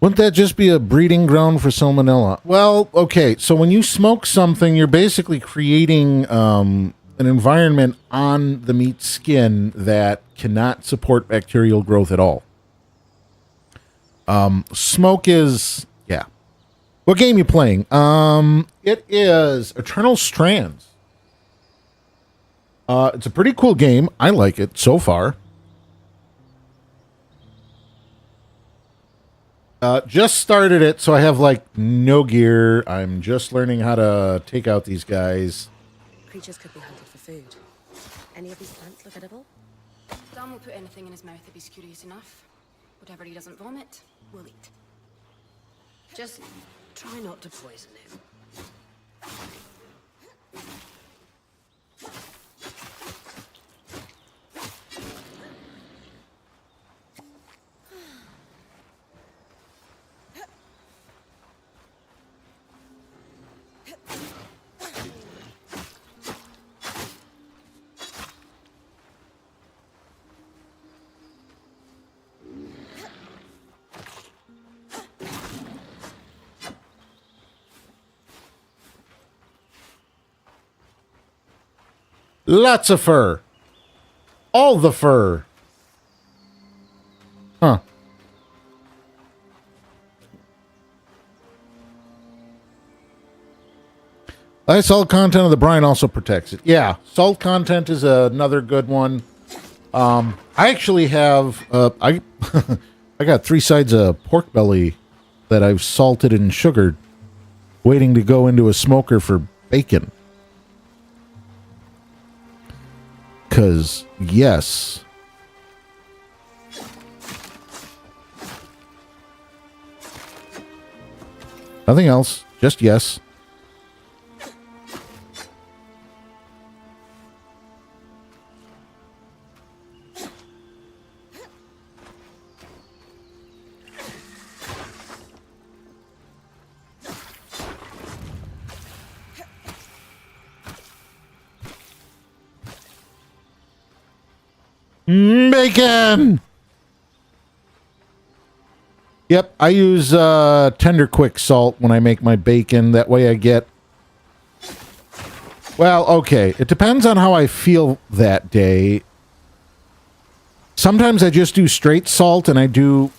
[SPEAKER 1] Wouldn't that just be a breeding ground for salmonella? Well, okay. So when you smoke something, you're basically creating an environment on the meat skin that cannot support bacterial growth at all. Smoke is, yeah. What game you playing? It is Eternal Strands. It's a pretty cool game. I like it so far. Just started it, so I have like no gear. I'm just learning how to take out these guys.
[SPEAKER 2] Creatures could be hunted for food. Any of these plants look edible?
[SPEAKER 6] Dan will put anything in his mouth if he's curious enough. Whatever he doesn't vomit, we'll eat.
[SPEAKER 3] Just try not to poison him.
[SPEAKER 1] Lots of fur. All the fur. Huh. High salt content of the brine also protects it. Yeah, salt content is another good one. I actually have I I got 3 sides of pork belly that I've salted and sugared, waiting to go into a smoker for bacon. 'Cause yes. Nothing else, just yes. Bacon! Yep, I use tender quick salt when I make my bacon. That way I get... Well, okay. It depends on how I feel that day. Sometimes I just do straight salt and I do...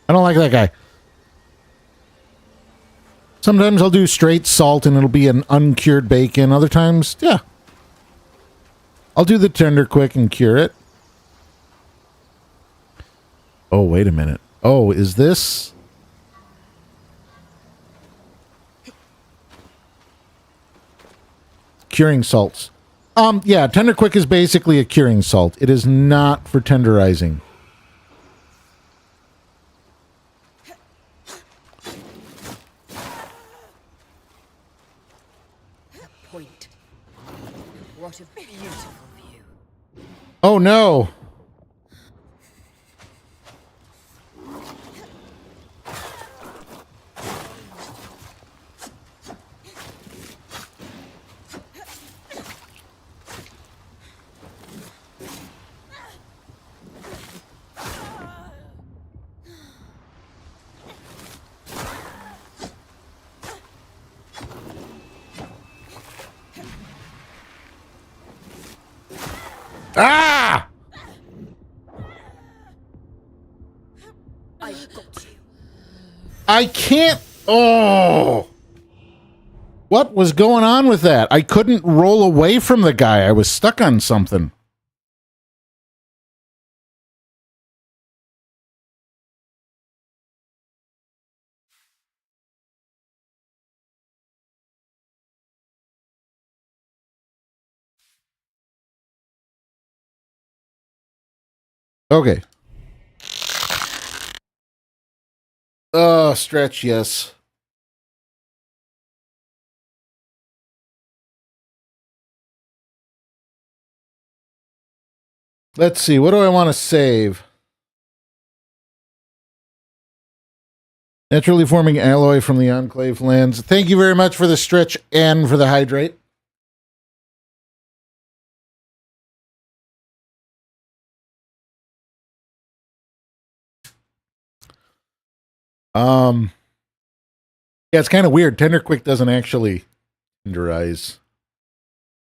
[SPEAKER 1] I don't like that guy. Sometimes I'll do straight salt and it'll be an uncured bacon. Other times, yeah. I'll do the tender quick and cure it. Oh, wait a minute. Oh, is this... Curing salts. Yeah, tender quick is basically a curing salt. It is not for tenderizing.
[SPEAKER 3] Point. What a beautiful view.
[SPEAKER 1] Oh, no. Ah!
[SPEAKER 3] I've got you.
[SPEAKER 1] I can't... Oh! What was going on with that? I couldn't roll away from the guy. I was stuck on something. Okay. Stretch, yes. Let's see. What do I want to save? Naturally forming alloy from the Enclave lands. Thank you very much for the stretch and for the hydrate. Yeah, it's kind of weird. Tender Quick doesn't actually tenderize.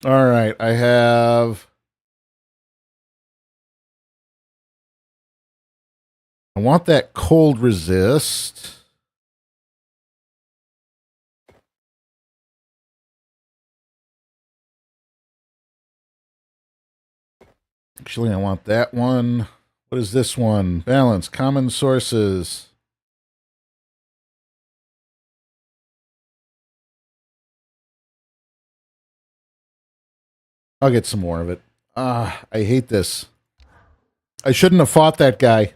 [SPEAKER 1] All right, I want that cold resist. Actually, I want that one. What is this one? Balance, common sources. I'll get some more of it. I hate this. I shouldn't have fought that guy.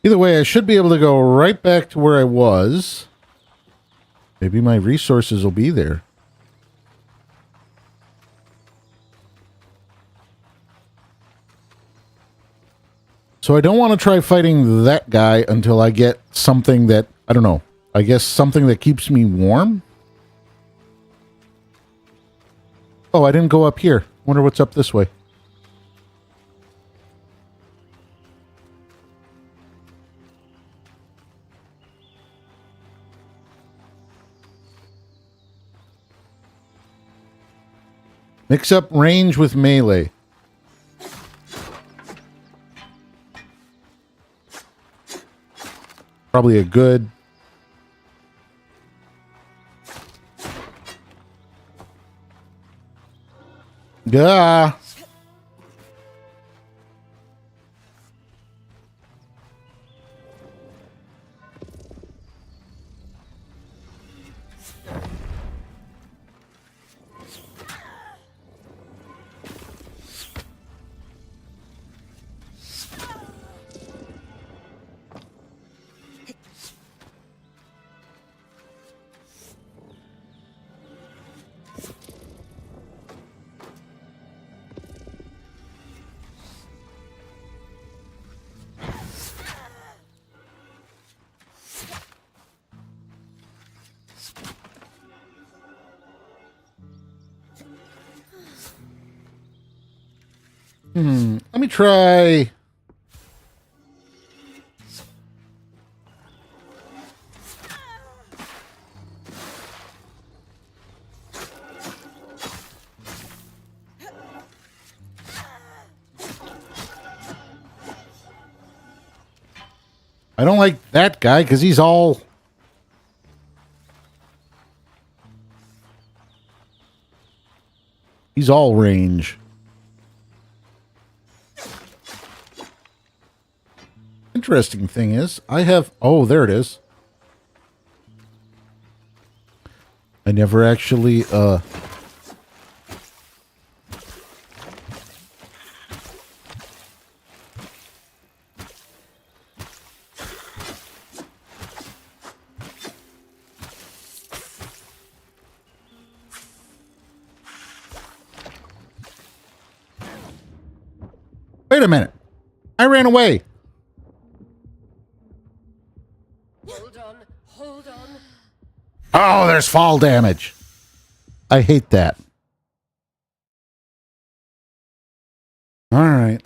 [SPEAKER 1] Either way, I should be able to go right back to where I was. Maybe my resources will be there. So I don't want to try fighting that guy until I get something that, I don't know, I guess something that keeps me warm? Oh, I didn't go up here. Wonder what's up this way. Mix up range with melee. Probably a good... Yeah. Let me try... I don't like that guy because he's all... He's all range. Interesting thing is, I have... Oh, there it is. I never actually, Wait a minute. I ran away.
[SPEAKER 3] Hold on, hold on.
[SPEAKER 1] Oh, there's fall damage. I hate that. All right.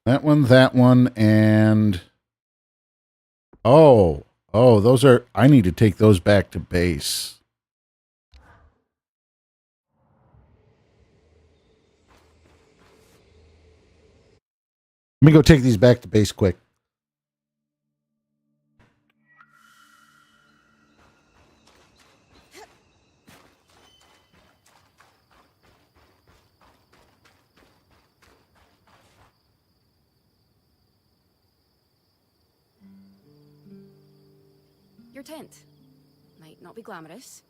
[SPEAKER 1] That one, and... Oh, those are... I need to take those back to base. Let me go take these back to base quick.
[SPEAKER 6] Your tent. Might not be glamorous,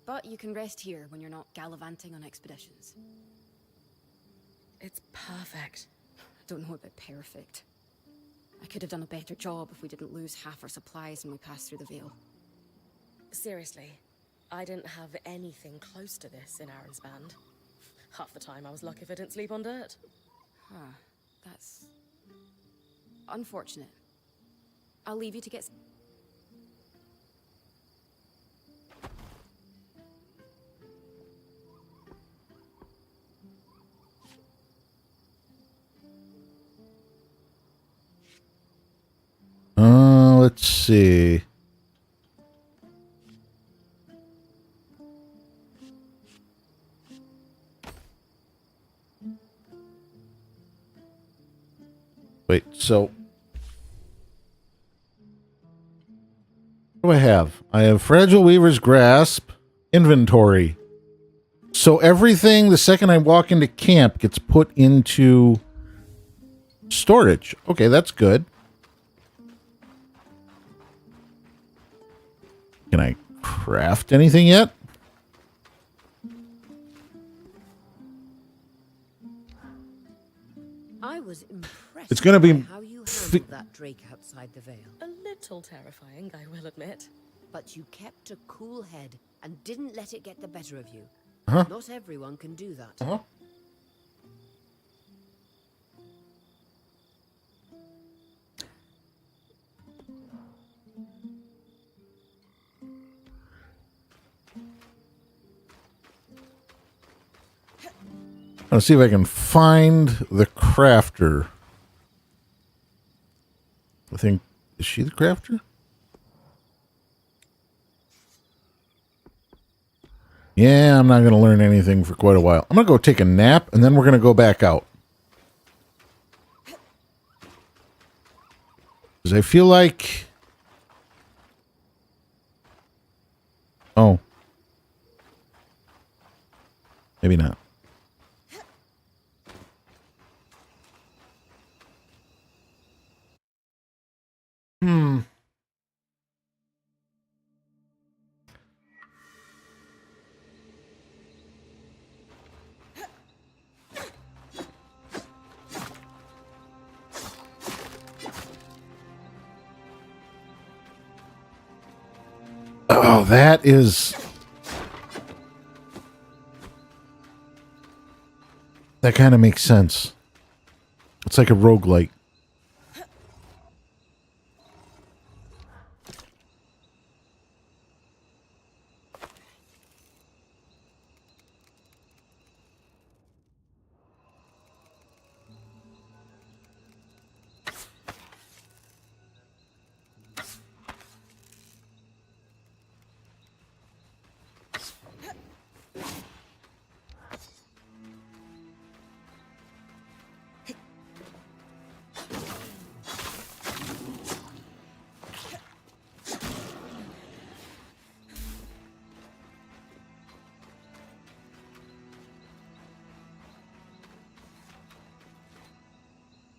[SPEAKER 6] but you can rest here when you're not gallivanting on expeditions.
[SPEAKER 2] It's perfect.
[SPEAKER 6] I don't know about perfect. I could have done a better job if we didn't lose half our supplies when we passed through the Veil.
[SPEAKER 2] Seriously, I didn't have anything close to this in Aaron's band. Half the time I was lucky if I didn't sleep on dirt.
[SPEAKER 6] Huh. That's... unfortunate. I'll leave you to get...
[SPEAKER 1] Let's see. Wait, so what do I have? I have Fragile Weaver's Grasp, inventory. So everything, the second I walk into camp, gets put into storage. Okay, that's good. Can I craft anything yet?
[SPEAKER 3] I was impressed
[SPEAKER 1] It's gonna be
[SPEAKER 3] by how you handled that Drake outside the Veil.
[SPEAKER 2] A little terrifying, I will admit.
[SPEAKER 3] But you kept a cool head and didn't let it get the better of you.
[SPEAKER 1] Uh-huh.
[SPEAKER 3] Not everyone can do that.
[SPEAKER 1] Uh-huh. Let's see if I can find the crafter. I think, is she the crafter? Yeah, I'm not going to learn anything for quite a while. I'm going to go take a nap, and then we're going to go back out. Because I feel like... Oh. Maybe not. Oh, that is... That kind of makes sense. It's like a roguelike.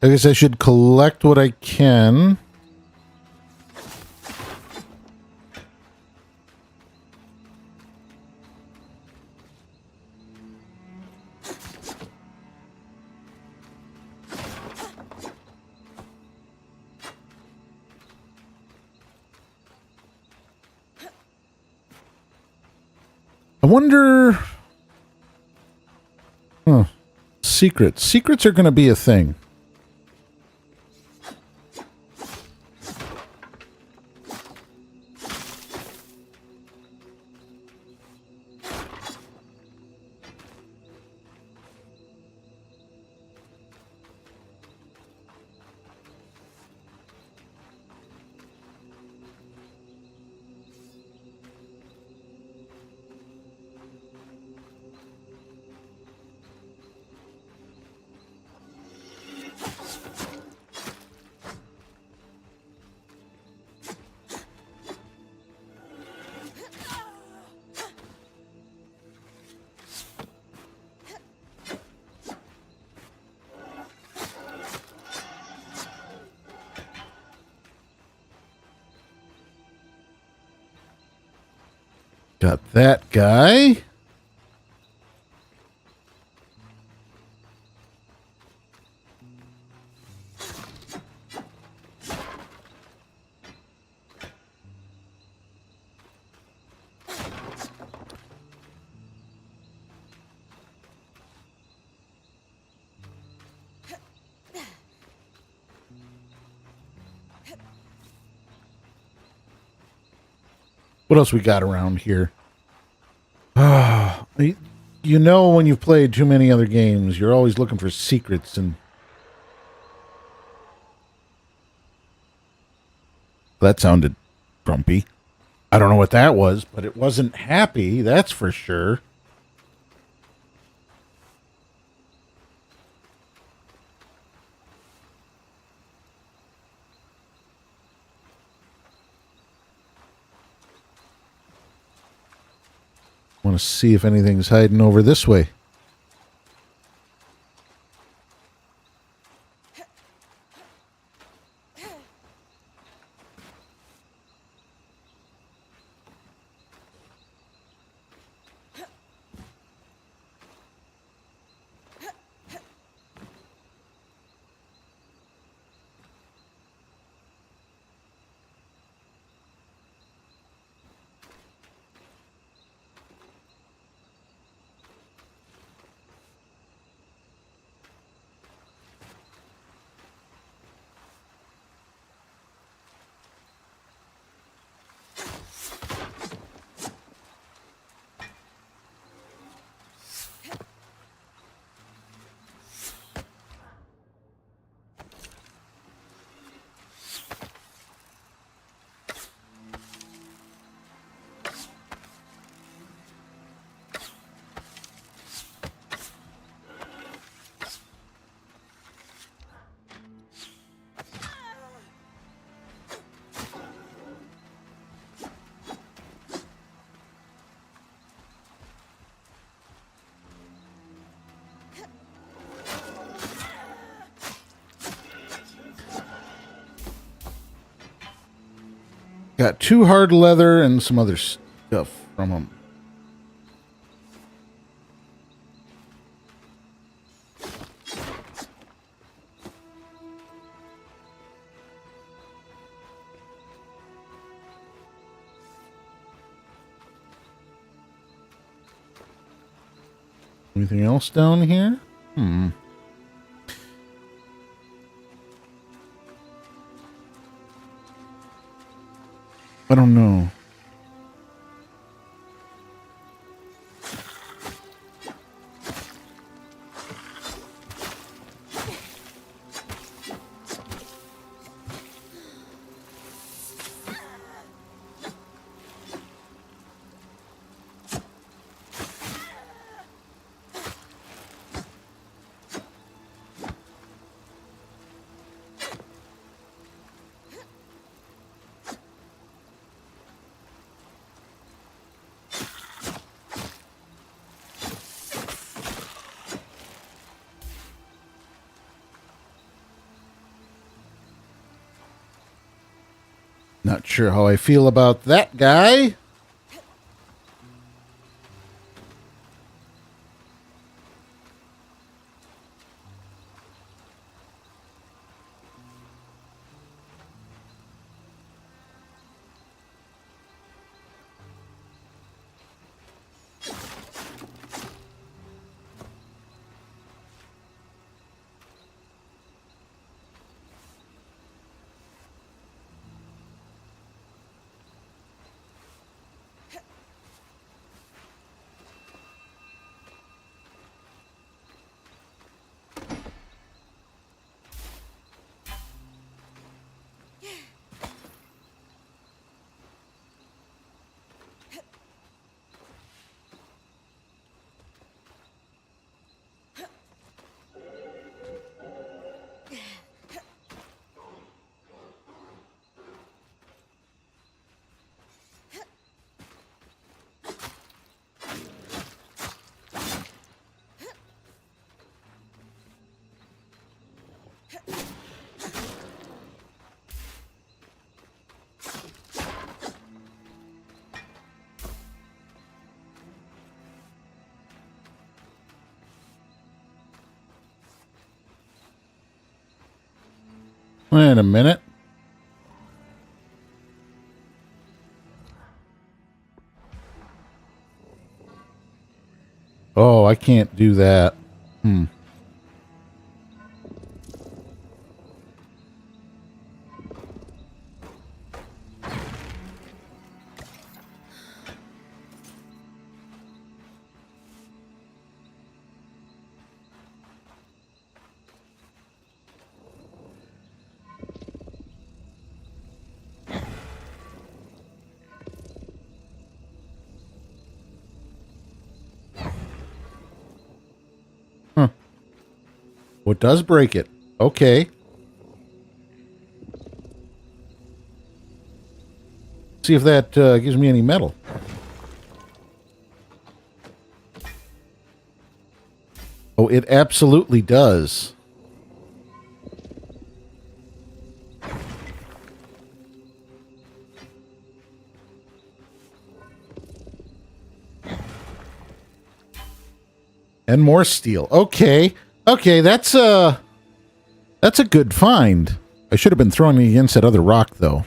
[SPEAKER 1] I guess I should collect what I can. I wonder... Huh. Secrets. Secrets are going to be a thing. Got that guy. What else we got around here? You know, when you've played too many other games, you're always looking for secrets, and that sounded grumpy. I don't know what that was, but it wasn't happy, that's for sure. Want to see if anything's hiding over this way. Got 2 hard leather and some other stuff from them. Anything else down here? I don't know. Not sure how I feel about that guy. Wait a minute. Oh, I can't do that. What does break it? Okay. See if that gives me any metal. Oh, it absolutely does. And more steel. Okay. Okay, that's a good find. I should have been throwing it against that other rock, though.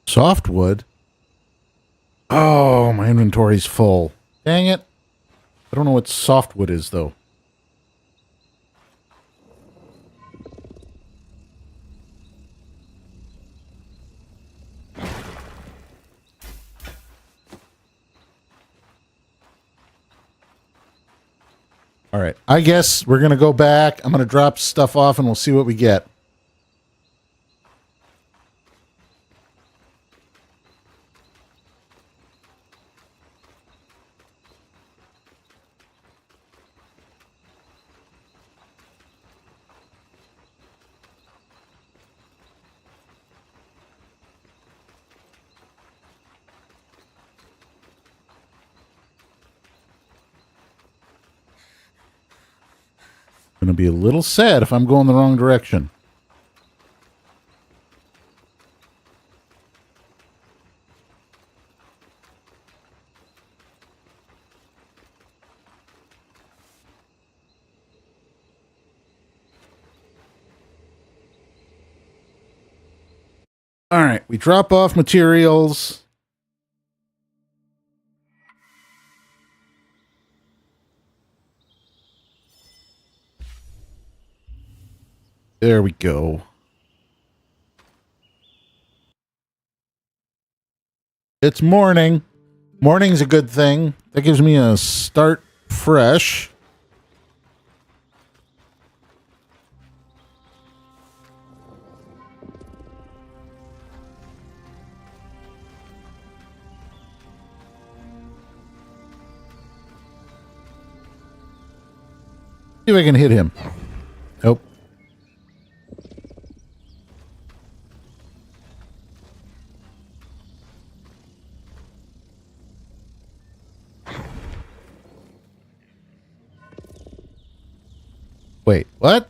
[SPEAKER 1] Softwood? Oh, my inventory's full. Dang it. I don't know what softwood is, though. All right. I guess we're going to go back. I'm going to drop stuff off and we'll see what we get. Going to be a little sad if I'm going the wrong direction. All right, we drop off materials. There we go. It's morning. Morning's a good thing. That gives me a start fresh. See if I can hit him. Nope. Wait, what?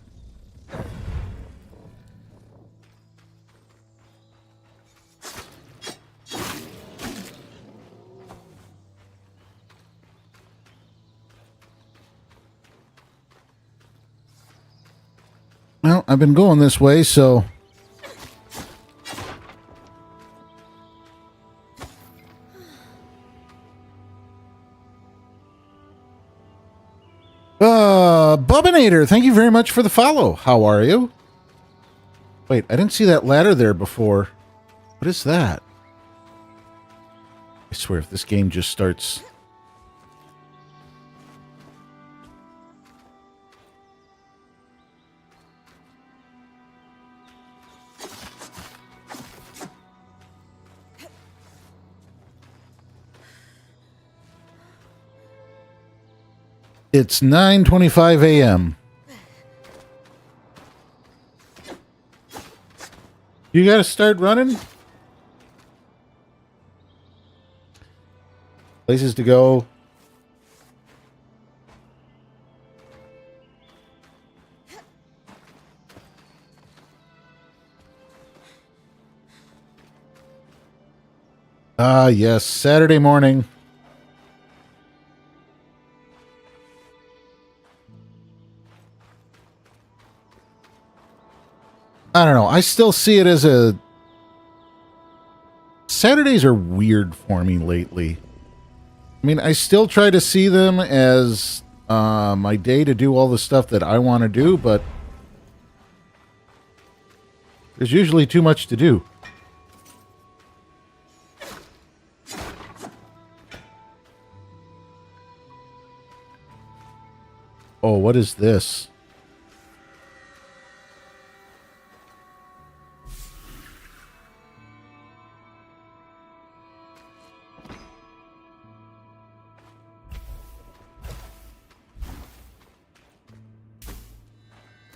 [SPEAKER 1] Well, I've been going this way, so... Bubbinator, thank you very much for the follow. How are you? Wait, I didn't see that ladder there before. What is that? I swear, if this game just starts... It's 9:25 a.m. You gotta start running? Places to go. Ah, yes, Saturday morning. I don't know. I still see it as a... Saturdays are weird for me lately. I mean, I still try to see them as my day to do all the stuff that I want to do, but there's usually too much to do. Oh, what is this?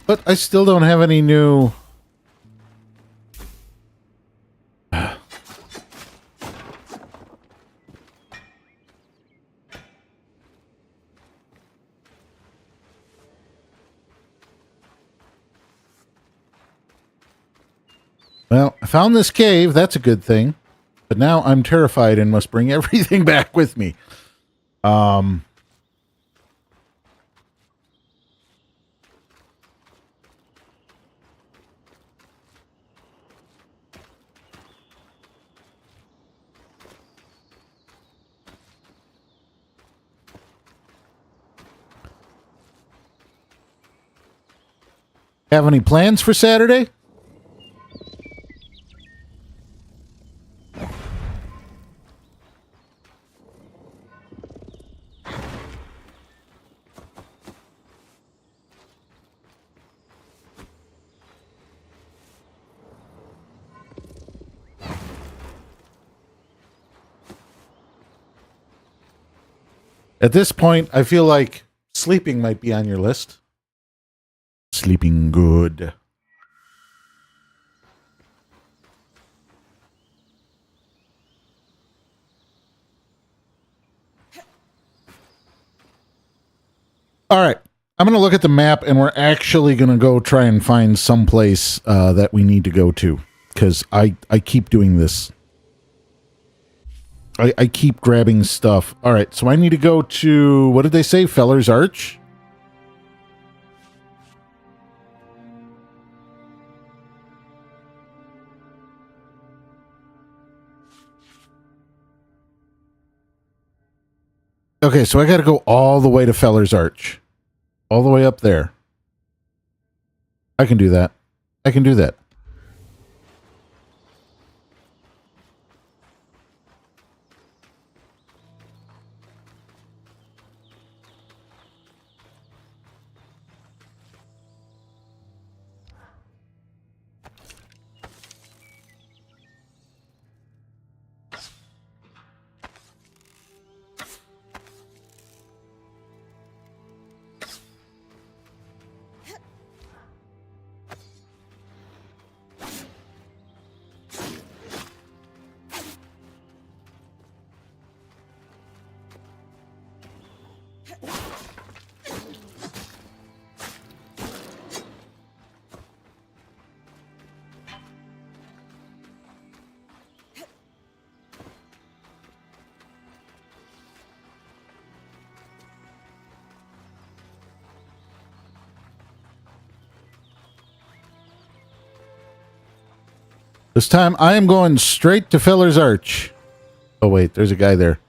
[SPEAKER 1] But I still don't have any new... Well, I found this cave. That's a good thing. But now I'm terrified and must bring everything back with me. Have any plans for Saturday? At this point, I feel like sleeping might be on your list. Sleeping good. All right. I'm going to look at the map, and we're actually going to go try and find some place that we need to go to. Because I keep doing this. I keep grabbing stuff. All right. So I need to go to, what did they say? Feller's Arch? Okay, so I got to go all the way to Feller's Arch. All the way up there. I can do that. I can do that. This time I am going straight to Feller's Arch. Oh, wait, there's a guy there.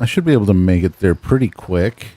[SPEAKER 1] I should be able to make it there pretty quick.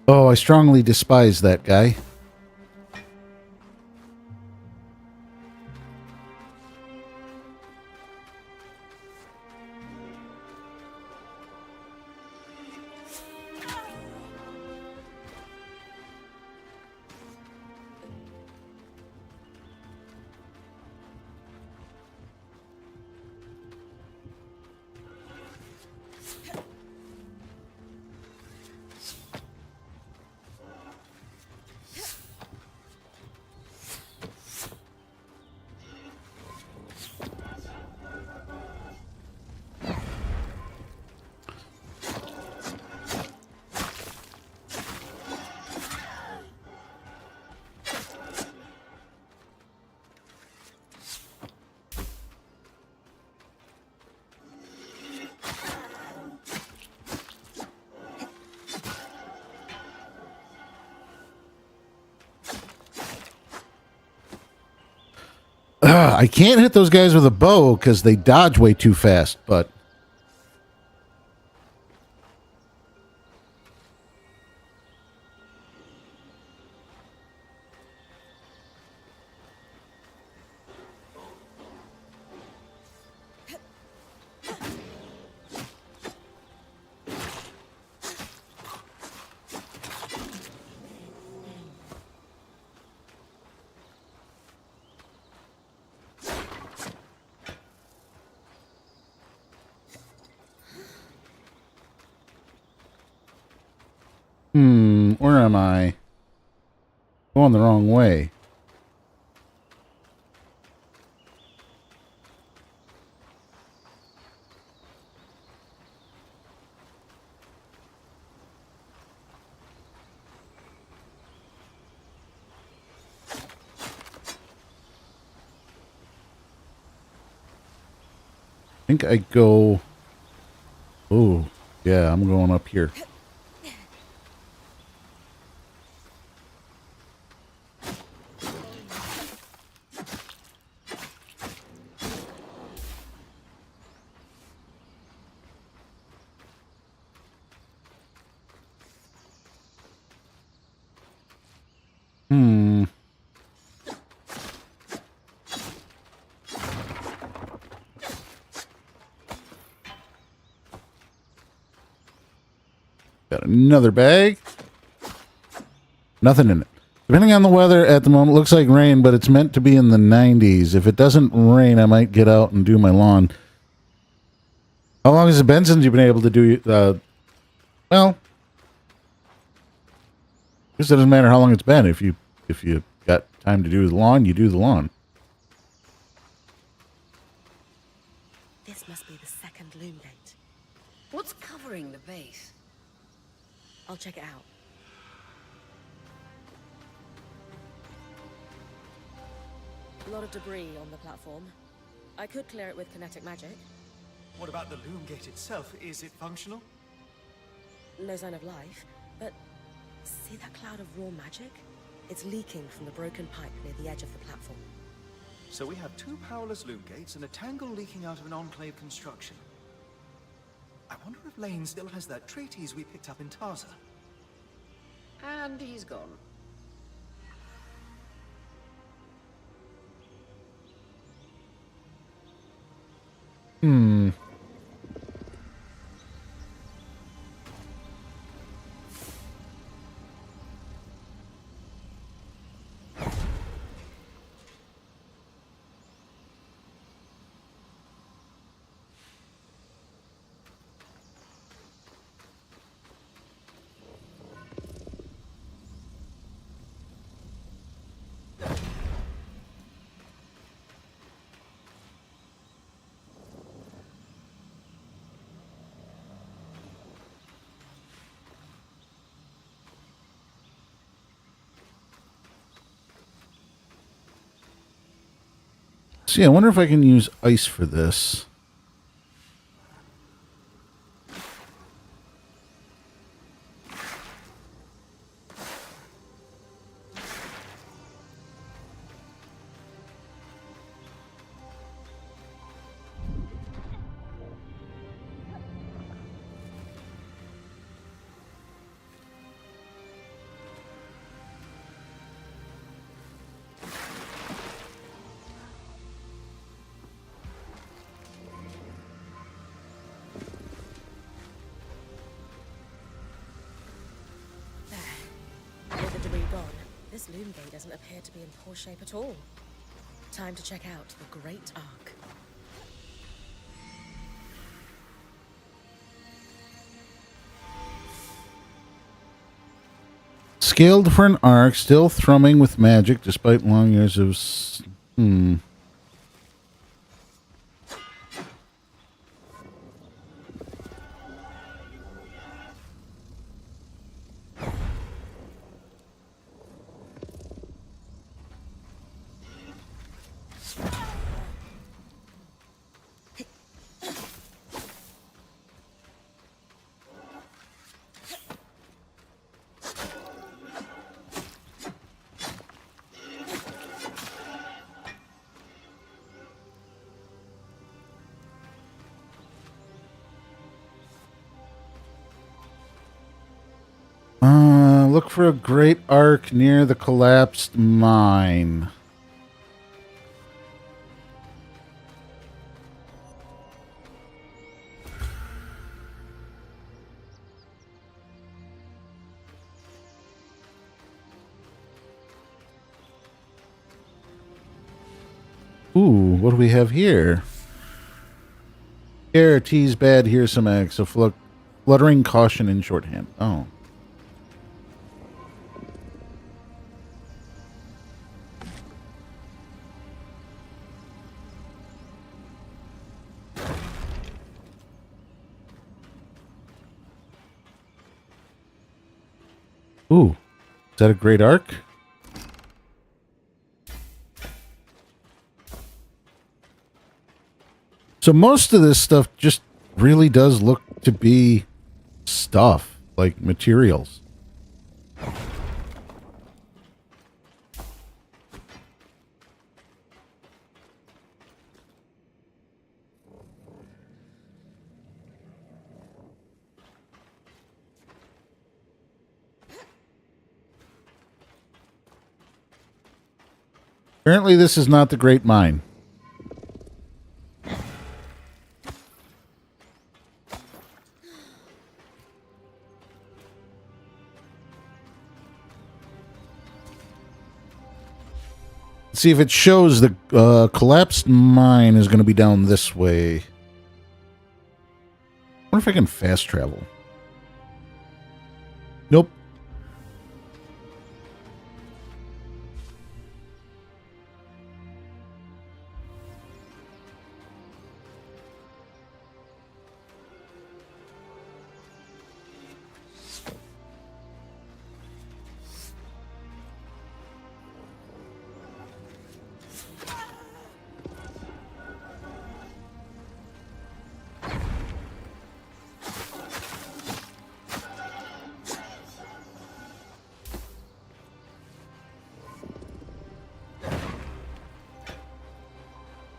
[SPEAKER 1] Oh, I strongly despise that guy. I can't hit those guys with a bow because they dodge way too fast, but... where am I? Going the wrong way. I think I go... Oh, yeah, I'm going up here. Got another bag. Nothing in it. Depending on the weather at the moment, looks like rain, but it's meant to be in the 90s. If it doesn't rain, I might get out and do my lawn. How long has it been since you've been able to do, well, I guess it doesn't matter how long it's been. If you got time to do the lawn, you do the lawn.
[SPEAKER 2] This must be the second loom gate.
[SPEAKER 3] What's covering the base?
[SPEAKER 2] I'll check it out. A lot of debris on the platform. I could clear it with kinetic magic.
[SPEAKER 4] What about the loom gate itself? Is it functional?
[SPEAKER 2] No sign of life, but see that cloud of raw magic? It's leaking from the broken pipe near the edge of the platform.
[SPEAKER 4] So we have 2 powerless loom gates and a tangle leaking out of an enclave construction. I wonder if Lane still has that treatise we picked up in Tarza.
[SPEAKER 3] And he's gone.
[SPEAKER 1] See, I wonder if I can use ice for this.
[SPEAKER 2] With the debris gone, this loom gate doesn't appear to be in poor shape at all. Time to check out the Great Ark.
[SPEAKER 1] Scaled for an arc, still thrumming with magic despite long years of... Look for a great arc near the collapsed mine. Ooh, what do we have here? Here, T's bad, here's some X. So fluttering caution in shorthand. Oh. Ooh, is that a great arc? So most of this stuff just really does look to be stuff, like materials. Apparently this is not the Great Mine. see if it shows the collapsed mine is going to be down this way. I wonder if I can fast travel. Nope.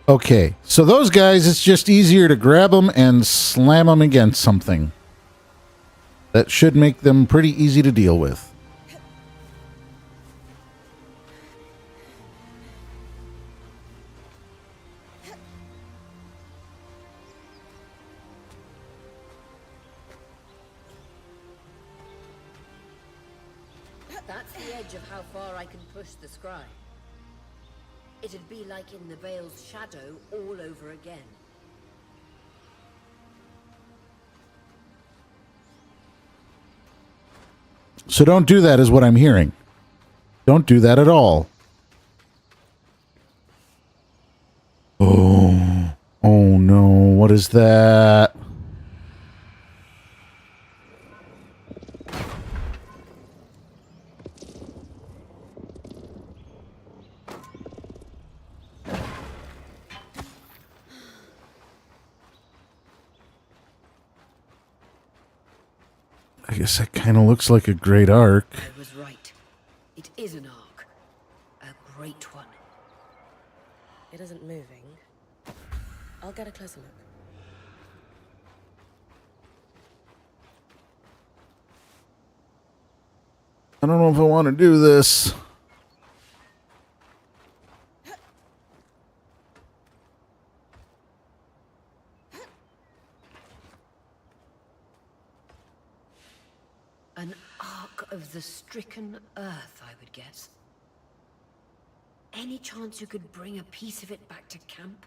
[SPEAKER 1] Okay, so those guys, it's just easier to grab them and slam them against something. That should make them pretty easy to deal with.
[SPEAKER 3] That's the edge of how far I can push the scry. It'd be like in the Veil's shadow all over again.
[SPEAKER 1] So don't do that is what I'm hearing. Don't do that at all. Oh. Oh no, what is that? I guess that kind of looks like a great arc.
[SPEAKER 3] I was right. It is an arc. A great one.
[SPEAKER 2] It isn't moving. I'll get a closer look.
[SPEAKER 1] I don't know if I want to do this.
[SPEAKER 3] An arc of the stricken earth, I would guess. Any chance you could bring a piece of it back to camp?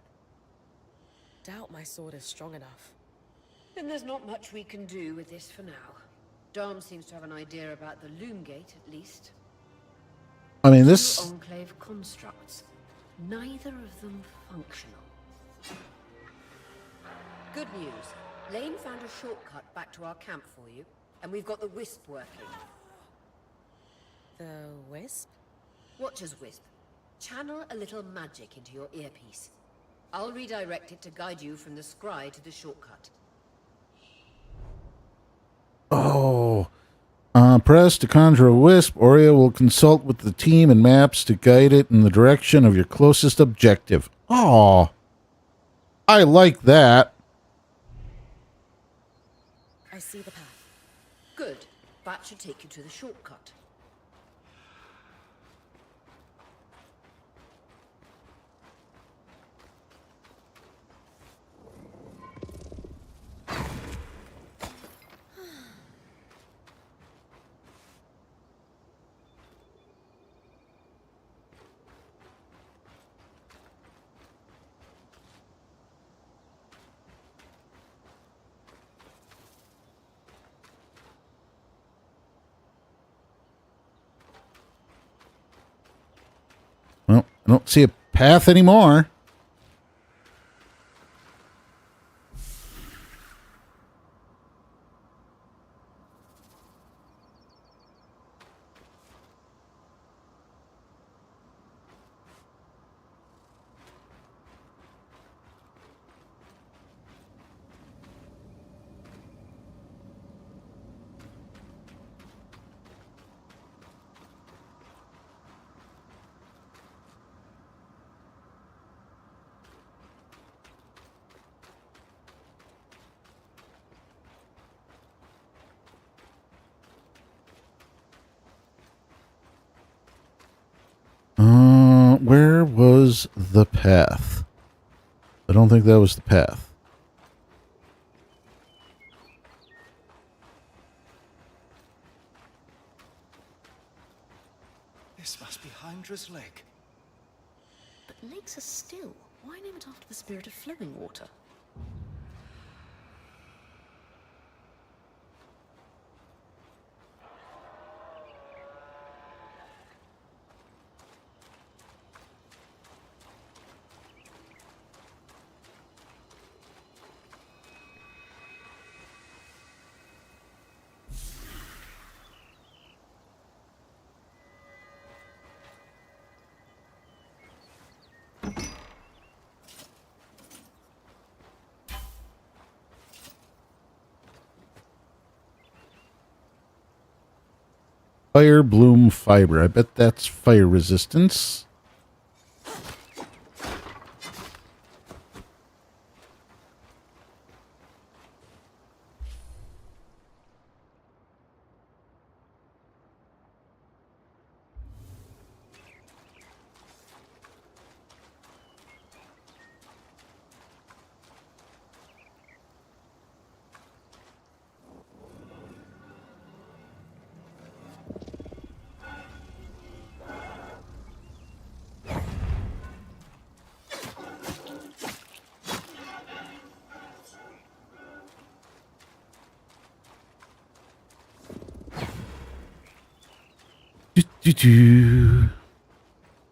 [SPEAKER 2] Doubt my sword is strong enough.
[SPEAKER 3] Then there's not much we can do with this for now. Dom seems to have an idea about the Loom Gate, at least.
[SPEAKER 1] I mean,
[SPEAKER 3] Two
[SPEAKER 1] this...
[SPEAKER 3] Enclave constructs. Neither of them functional. Good news. Lane found a shortcut back to our camp for you, and we've got the Wisp working.
[SPEAKER 2] The Wisp?
[SPEAKER 3] Watcher's Wisp. Channel a little magic into your earpiece. I'll redirect it to guide you from the scry to the shortcut.
[SPEAKER 1] Oh. Press to conjure a wisp. Aurea will consult with the team and maps to guide it in the direction of your closest objective. Oh. I like that.
[SPEAKER 2] I see the path.
[SPEAKER 3] Good. That should take you to the shortcut.
[SPEAKER 1] Well, I don't see a path anymore. Where was the path? I don't think that was the path.
[SPEAKER 4] This must be Hyndra's leg.
[SPEAKER 5] better still, why name it after the spirit of flowing water?
[SPEAKER 1] Fire bloom fiber. I bet that's fire resistance.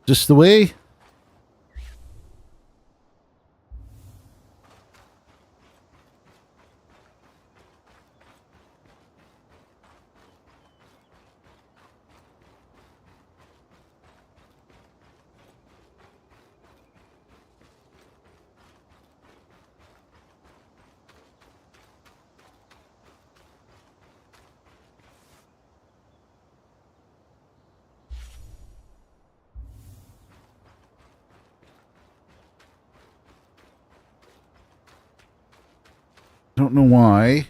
[SPEAKER 1] Just the way? Don't know why.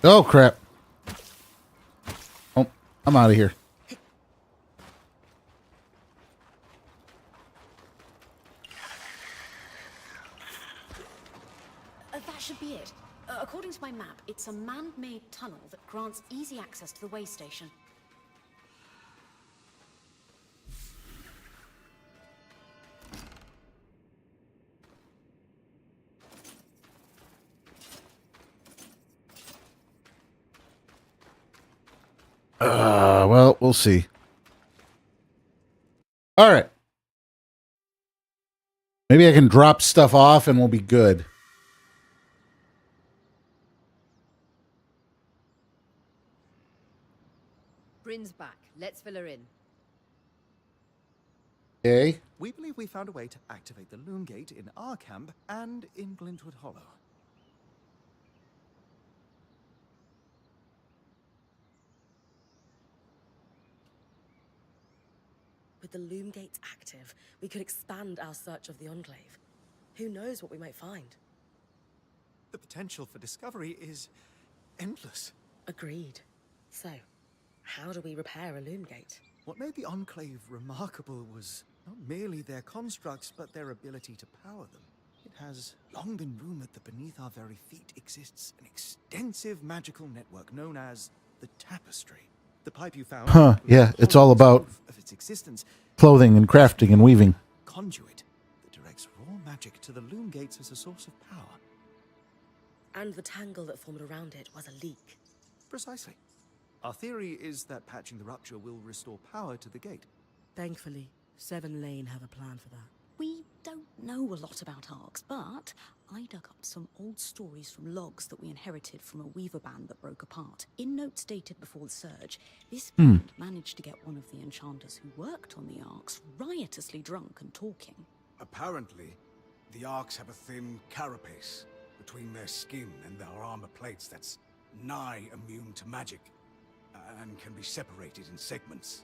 [SPEAKER 1] Oh, crap. Oh, I'm out of here.
[SPEAKER 5] That should be it. According to my map, it's a man-made tunnel that grants easy access to the way station.
[SPEAKER 1] Well, we'll see. All right. Maybe I can drop stuff off and we'll be good.
[SPEAKER 3] Bryn's back. Let's fill her in.
[SPEAKER 1] Okay.
[SPEAKER 4] We believe we found a way to activate the Loom Gate in our camp and in Glintwood Hollow.
[SPEAKER 2] With the Loom Gates active, we could expand our search of the Enclave. Who knows what we might find?
[SPEAKER 4] The potential for discovery is endless.
[SPEAKER 2] Agreed. So, how do we repair a Loom Gate?
[SPEAKER 4] What made the Enclave remarkable was not merely their constructs, but their ability to power them. It has long been rumored that beneath our very feet exists an extensive magical network known as the Tapestry. The pipe you found...
[SPEAKER 1] Huh, yeah, it's all about
[SPEAKER 4] of its existence,
[SPEAKER 1] clothing and crafting and weaving.
[SPEAKER 4] conduit that directs raw magic to the Loom Gates as a source of power.
[SPEAKER 2] And the tangle that formed around it was a leak.
[SPEAKER 4] Precisely. Our theory is that patching the rupture will restore power to the gate.
[SPEAKER 7] Thankfully, Seven Lane have a plan for that.
[SPEAKER 5] We don't know a lot about Arcs, but I dug up some old stories from logs that we inherited from a weaver band that broke apart. In notes dated before the Surge, this band managed to get one of the enchanters who worked on the Arcs riotously drunk and talking.
[SPEAKER 8] Apparently, the Arcs have a thin carapace between their skin and their armor plates that's nigh immune to magic, and can be separated in segments.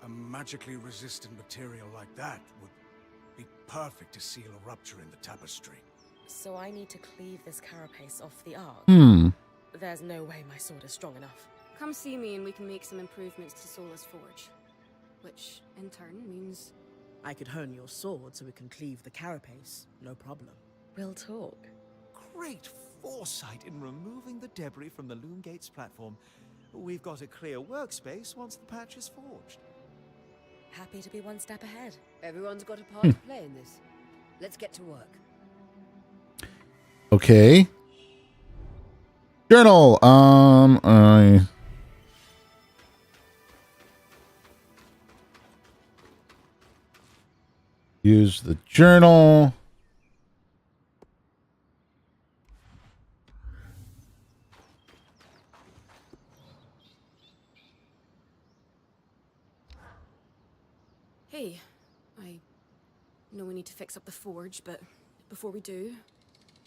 [SPEAKER 8] A magically resistant material like that would be perfect to seal a rupture in the Tapestry.
[SPEAKER 2] So I need to cleave this carapace off the arc. There's no way my sword is strong enough.
[SPEAKER 6] Come see me and we can make some improvements to Sola's forge. Which, in turn, means...
[SPEAKER 7] I could hone your sword so we can cleave the carapace. No problem.
[SPEAKER 2] We'll talk.
[SPEAKER 4] Great foresight in removing the debris from the Loom Gates platform. We've got a clear workspace once the patch is forged.
[SPEAKER 2] Happy to be one step ahead.
[SPEAKER 3] Everyone's got a part to play in this. Let's get to work.
[SPEAKER 1] Okay. Journal. I use the journal.
[SPEAKER 6] Hey, I know we need to fix up the forge, but before we do,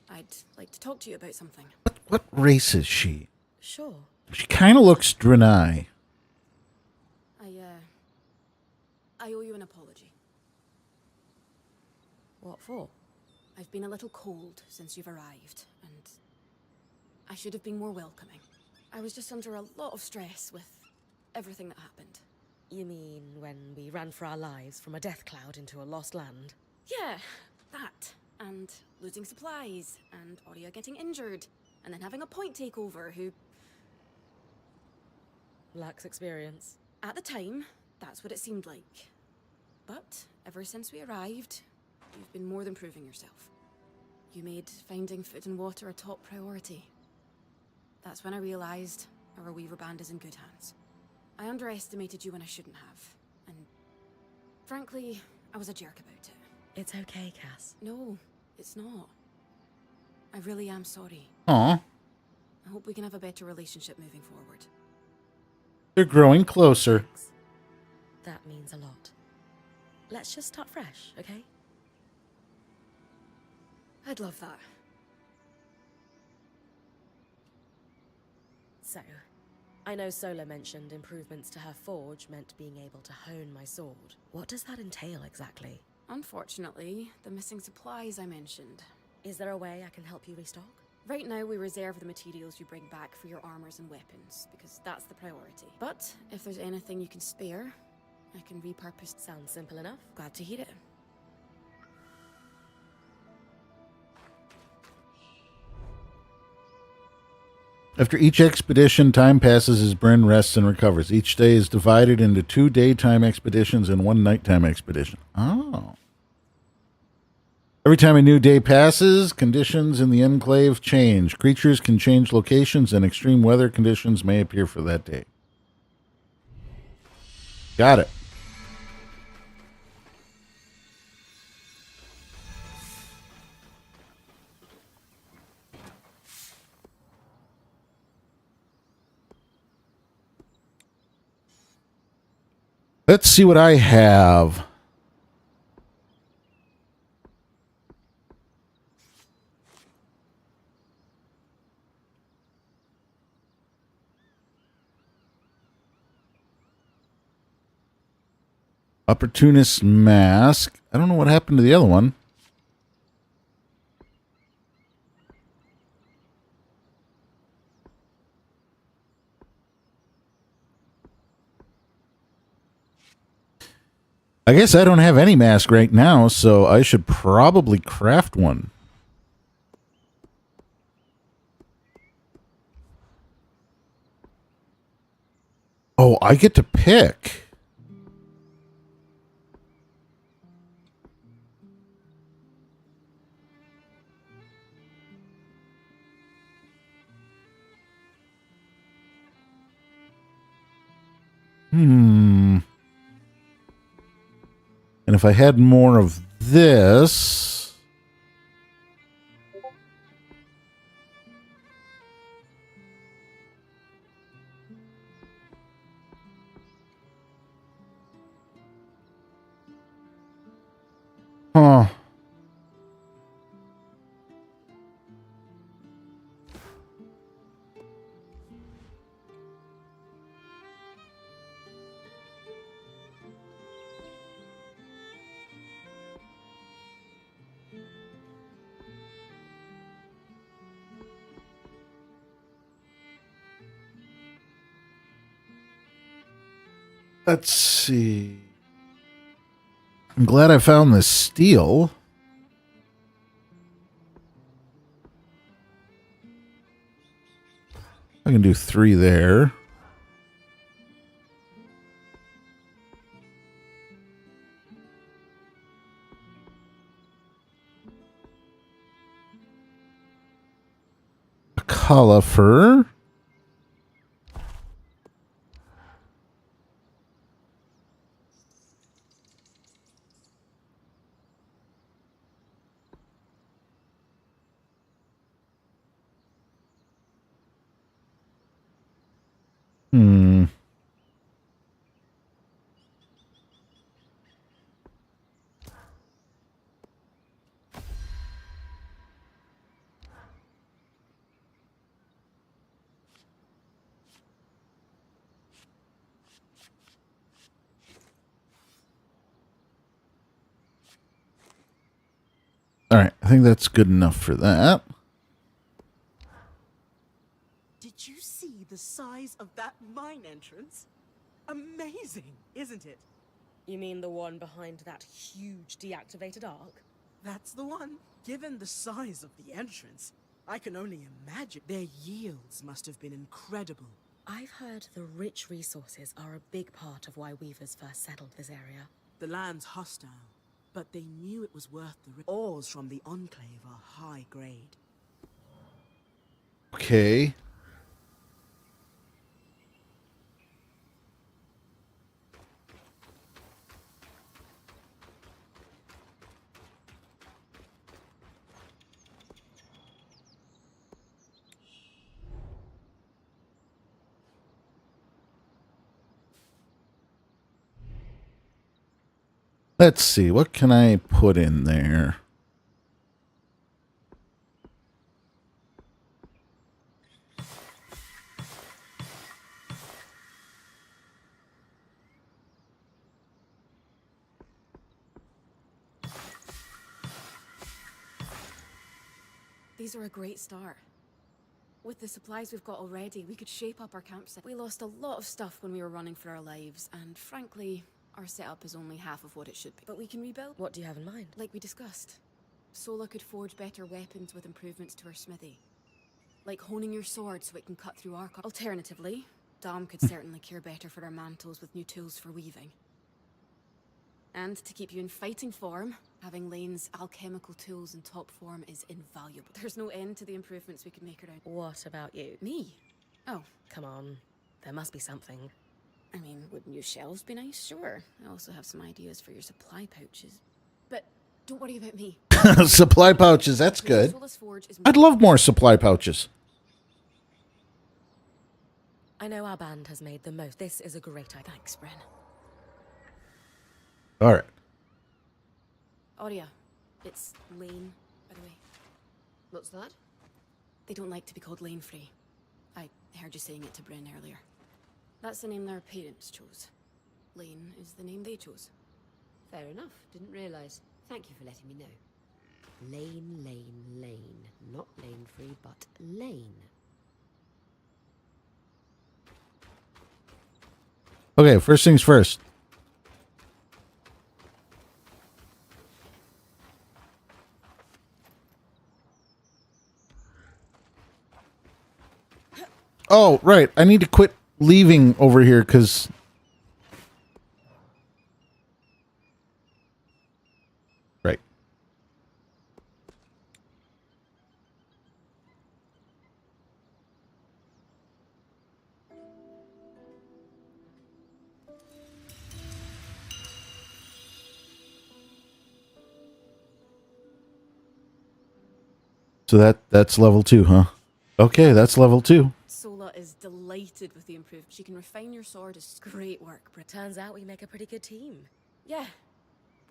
[SPEAKER 6] I'd like to talk to you about something.
[SPEAKER 1] What race is she?
[SPEAKER 2] Sure.
[SPEAKER 1] She kind of looks Draenei.
[SPEAKER 6] I owe you an apology.
[SPEAKER 2] What for?
[SPEAKER 6] I've been a little cold since you've arrived, and I should have been more welcoming. I was just under a lot of stress with everything that happened.
[SPEAKER 2] You mean when we ran for our lives from a death cloud into a lost land?
[SPEAKER 6] Yeah, that. And losing supplies, and Aurea getting injured, and then having a point takeover who...
[SPEAKER 2] Lacks experience.
[SPEAKER 6] At the time, that's what it seemed like. But ever since we arrived, you've been more than proving yourself. You made finding food and water a top priority. That's when I realized our Weaver band is in good hands. I underestimated you when I shouldn't have. And frankly, I was a jerk about it.
[SPEAKER 2] It's okay, Cass.
[SPEAKER 6] No, it's not. I really am sorry.
[SPEAKER 1] Aw.
[SPEAKER 6] I hope we can have a better relationship moving forward.
[SPEAKER 1] They're growing closer.
[SPEAKER 2] That means a lot. Let's just start fresh, okay?
[SPEAKER 6] I'd love that.
[SPEAKER 2] So, I know Sola mentioned improvements to her forge meant being able to hone my sword. What does that entail exactly?
[SPEAKER 6] Unfortunately, the missing supplies I mentioned.
[SPEAKER 2] Is there a way I can help you restock?
[SPEAKER 6] Right now, we reserve the materials you bring back for your armors and weapons, because that's the priority. But if there's anything you can spare, I can repurpose.
[SPEAKER 2] Sounds simple enough.
[SPEAKER 6] Glad to hear it.
[SPEAKER 1] After each expedition, time passes as Bryn rests and recovers. Each day is divided into 2 daytime expeditions and 1 nighttime expedition. Oh. Every time a new day passes, conditions in the enclave change. Creatures can change locations and extreme weather conditions may appear for that day. Got it. Let's see what I have. Opportunist Mask. I don't know what happened to the other one. I guess I don't have any mask right now, so I should probably craft one. Oh, I get to pick. And if I had more of this... Huh. Let's see. I'm glad I found this steel. I can do 3 there. A colifer. Hmm. All right, I think that's good enough for that.
[SPEAKER 7] Did you see the size of that mine entrance? Amazing, isn't it?
[SPEAKER 2] You mean the one behind that huge deactivated arc?
[SPEAKER 7] That's the one. Given the size of the entrance, I can only imagine their yields must have been incredible.
[SPEAKER 2] I've heard the rich resources are a big part of why Weavers first settled this area.
[SPEAKER 7] The land's hostile, but they knew it was worth the risk. Ores from the Enclave are high grade.
[SPEAKER 1] Okay. Let's see, what can I put in there?
[SPEAKER 6] These are a great start. With the supplies we've got already, we could shape up our campsite. We lost a lot of stuff when we were running for our lives, and frankly, our setup is only half of what it should be. But we can rebuild.
[SPEAKER 2] What do you have in mind?
[SPEAKER 6] Like we discussed. Sola could forge better weapons with improvements to her smithy. Like honing your sword so it can cut through arc. Alternatively, Dom could certainly care better for our mantles with new tools for weaving. And to keep you in fighting form, having Lane's alchemical tools in top form is invaluable. There's no end to the improvements we could make around.
[SPEAKER 2] What about you?
[SPEAKER 6] Me? Oh,
[SPEAKER 2] Come on. There must be something.
[SPEAKER 6] I mean, would new shelves be nice? Sure. I also have some ideas for your supply pouches. But don't worry about me.
[SPEAKER 1] Supply pouches, that's good.
[SPEAKER 6] Solace Forge is
[SPEAKER 1] I'd love more supply pouches.
[SPEAKER 2] I know our band has made the most. This is a great idea.
[SPEAKER 6] Thanks, Bren.
[SPEAKER 1] All right.
[SPEAKER 6] Aurea, it's Lane, by the way.
[SPEAKER 3] What's that?
[SPEAKER 6] They don't like to be called Lane Free. I heard you saying it to Bren earlier. That's the name their parents chose. Lane is the name they chose.
[SPEAKER 3] Fair enough. Didn't realize. Thank you for letting me know. Lane, Lane, Lane. Not Lane Free, but Lane.
[SPEAKER 1] Okay, first things first. Oh, right. I need to quit leaving over here because... Right. So that's level 2, huh? Okay, that's level 2.
[SPEAKER 6] Sola is delighted with the improvement. She can refine your sword. It's great work, Bren.
[SPEAKER 2] Turns out we make a pretty good team.
[SPEAKER 6] Yeah.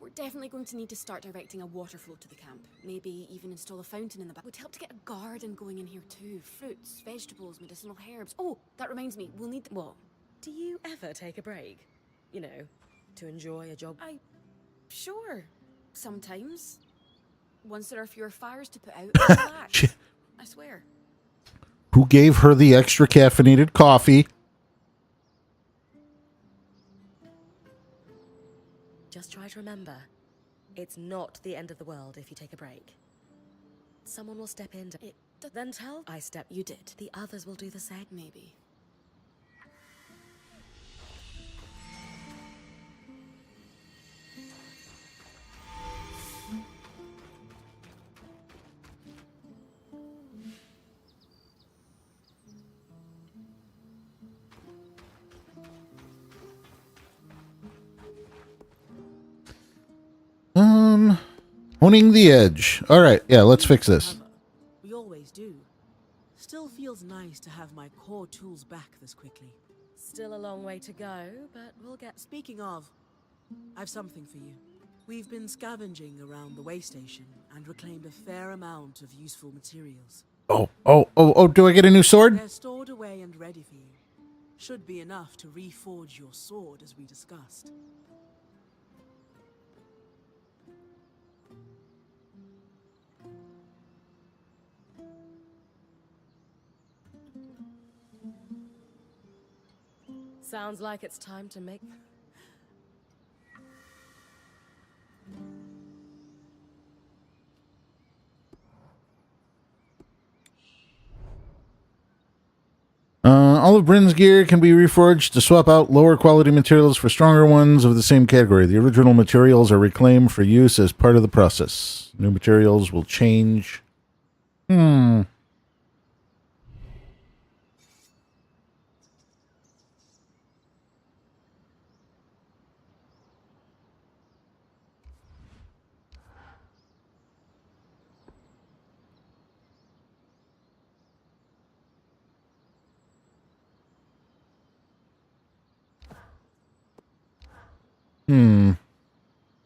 [SPEAKER 6] We're definitely going to need to start directing a water flow to the camp. Maybe even install a fountain in the back. Would help to get a garden going in here too. Fruits, vegetables, medicinal herbs. Oh, that reminds me. We'll need...
[SPEAKER 2] What? Do you ever take a break? You know, to enjoy a job?
[SPEAKER 6] Sure. Sometimes. Once there are fewer fires to put out, relax. I swear.
[SPEAKER 1] Who gave her the extra caffeinated coffee?
[SPEAKER 2] But remember, it's not the end of the world if you take a break. Someone will step in to... Then tell I step you did. The others will do the same.
[SPEAKER 6] Maybe.
[SPEAKER 1] Honing the edge. All right, yeah, let's fix this.
[SPEAKER 7] We always do. Still feels nice to have my core tools back this quickly.
[SPEAKER 2] Still a long way to go, but we'll get...
[SPEAKER 7] Speaking of, I've something for you. We've been scavenging around the way station and reclaimed a fair amount of useful materials.
[SPEAKER 1] Oh, do I get a new sword?
[SPEAKER 7] They're stored away and ready for you. Should be enough to reforge your sword as we discussed.
[SPEAKER 2] Sounds like it's time to make...
[SPEAKER 1] All of Bryn's gear can be reforged to swap out lower quality materials for stronger ones of the same category. The original materials are reclaimed for use as part of the process. New materials will change.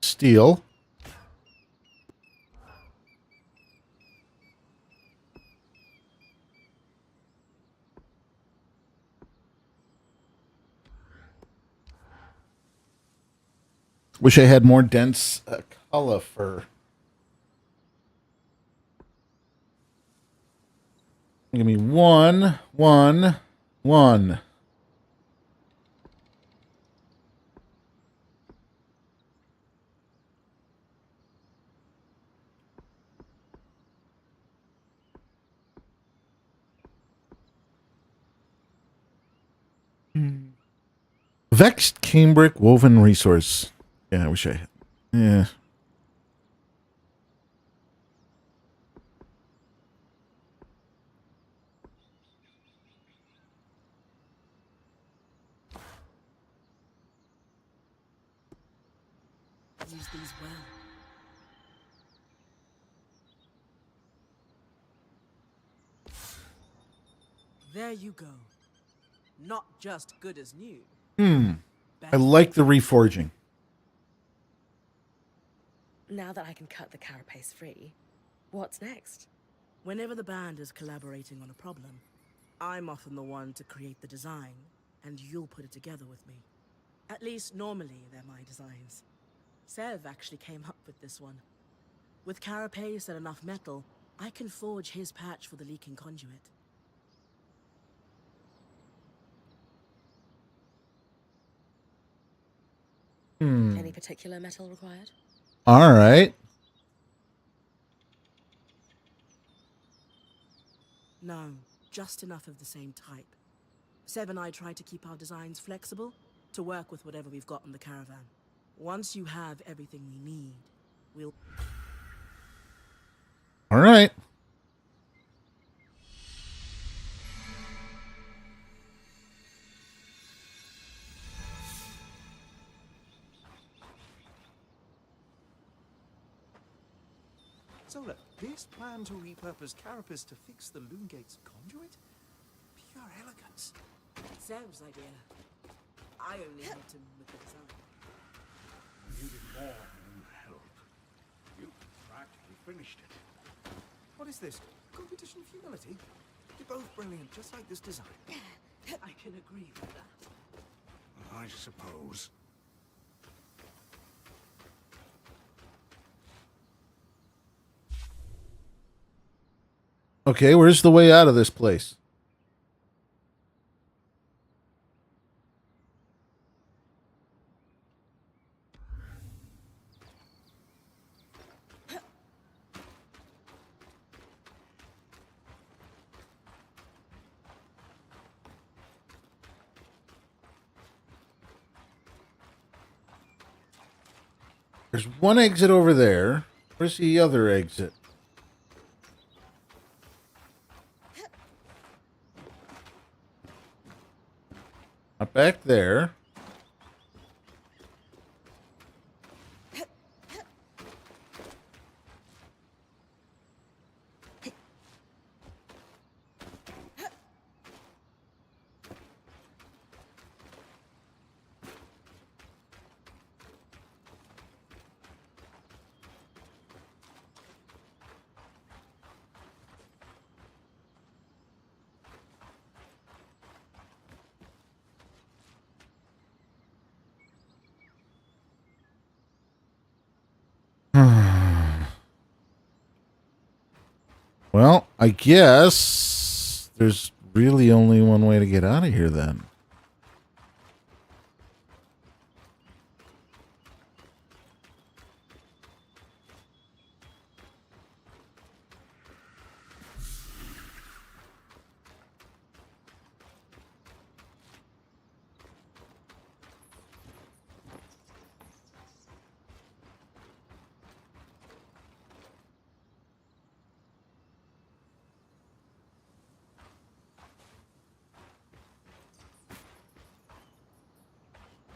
[SPEAKER 1] Steel. Wish I had more dense color fur. Give me one. Vexed cambric woven resource. Yeah, I wish I had. Yeah.
[SPEAKER 7] Use these well. There you go. Not just good as new.
[SPEAKER 1] I like the reforging.
[SPEAKER 2] Now that I can cut the carapace free, what's next?
[SPEAKER 7] Whenever the band is collaborating on a problem, I'm often the one to create the design, and you'll put it together with me. At least normally they're my designs. Sev actually came up with this one. With carapace and enough metal, I can forge his patch for the leaking conduit.
[SPEAKER 2] Any particular metal required?
[SPEAKER 1] All right.
[SPEAKER 7] No, just enough of the same type. Sev and I try to keep our designs flexible to work with whatever we've got in the caravan. Once you have everything we need, we'll...
[SPEAKER 1] All right.
[SPEAKER 4] Zola, this plan to repurpose Carapace to fix the Loongate's conduit? Pure elegance.
[SPEAKER 7] Sev's idea. I only helped him with the design.
[SPEAKER 8] You did more than help. You practically finished it.
[SPEAKER 4] What is this? Competition futility? You're both brilliant, just like this design.
[SPEAKER 7] I can agree with that.
[SPEAKER 8] I suppose.
[SPEAKER 1] Okay, where's the way out of this place? There's one exit over there. Where's the other exit? Not back there. Well, I guess there's really only one way to get out of here then.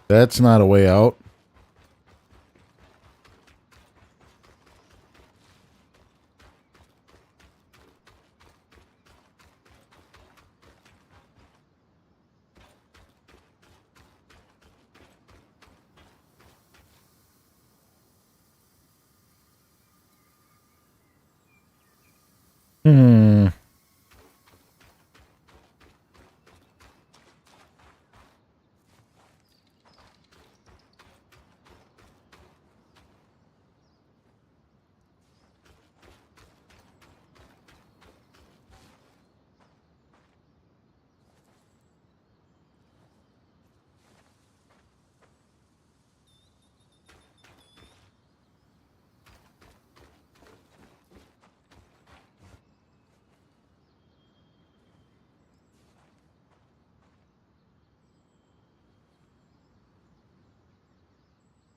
[SPEAKER 1] That's not a way out.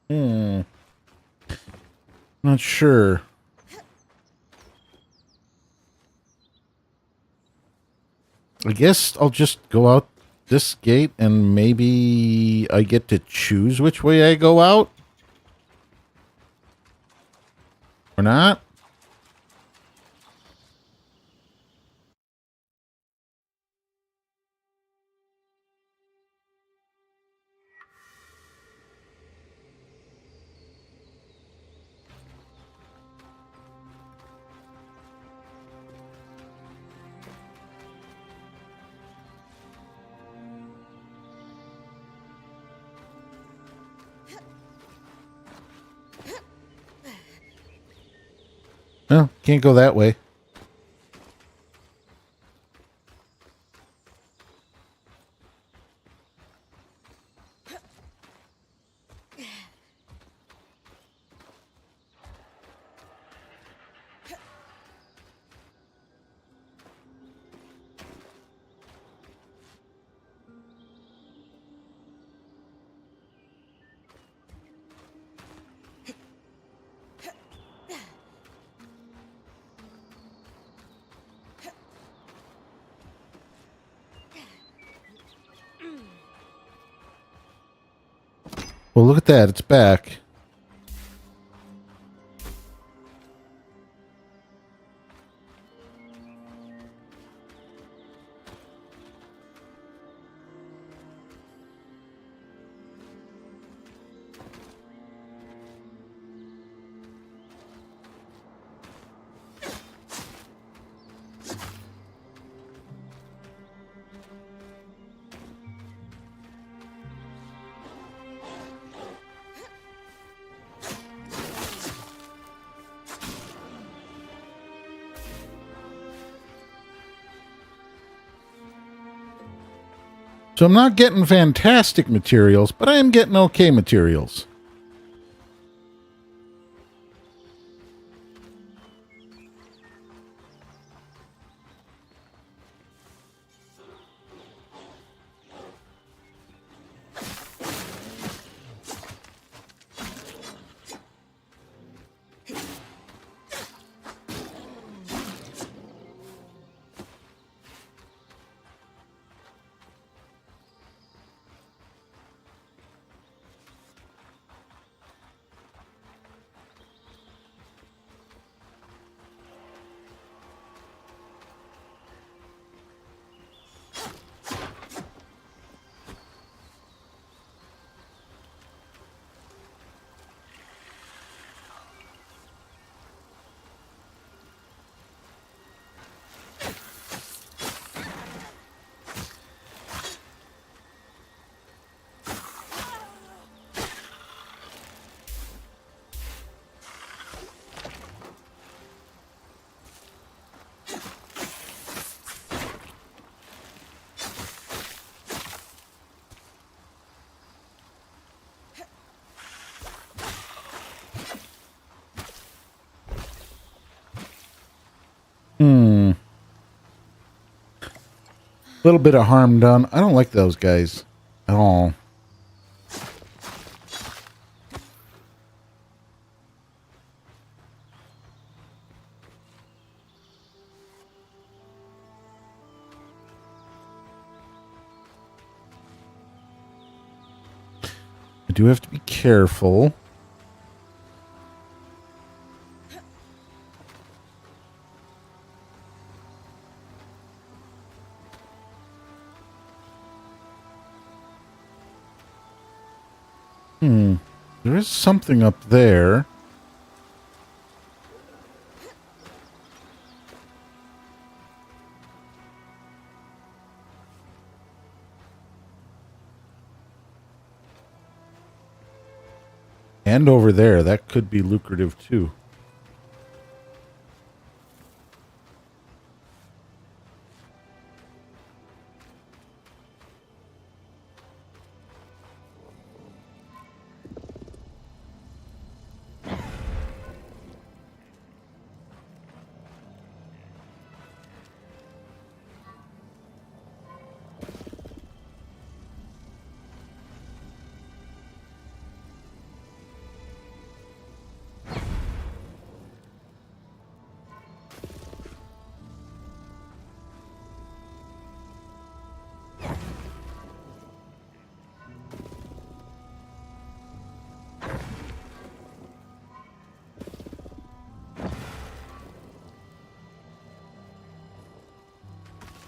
[SPEAKER 1] Hmm. Not sure. I guess I'll just go out this gate and maybe I get to choose which way I go out. Or not. No, can't go that way. Well, look at that. It's back. So I'm not getting fantastic materials, but I am getting okay materials. Little bit of harm done. I don't like those guys at all. I do have to be careful. There is something up there. And over there. That could be lucrative too.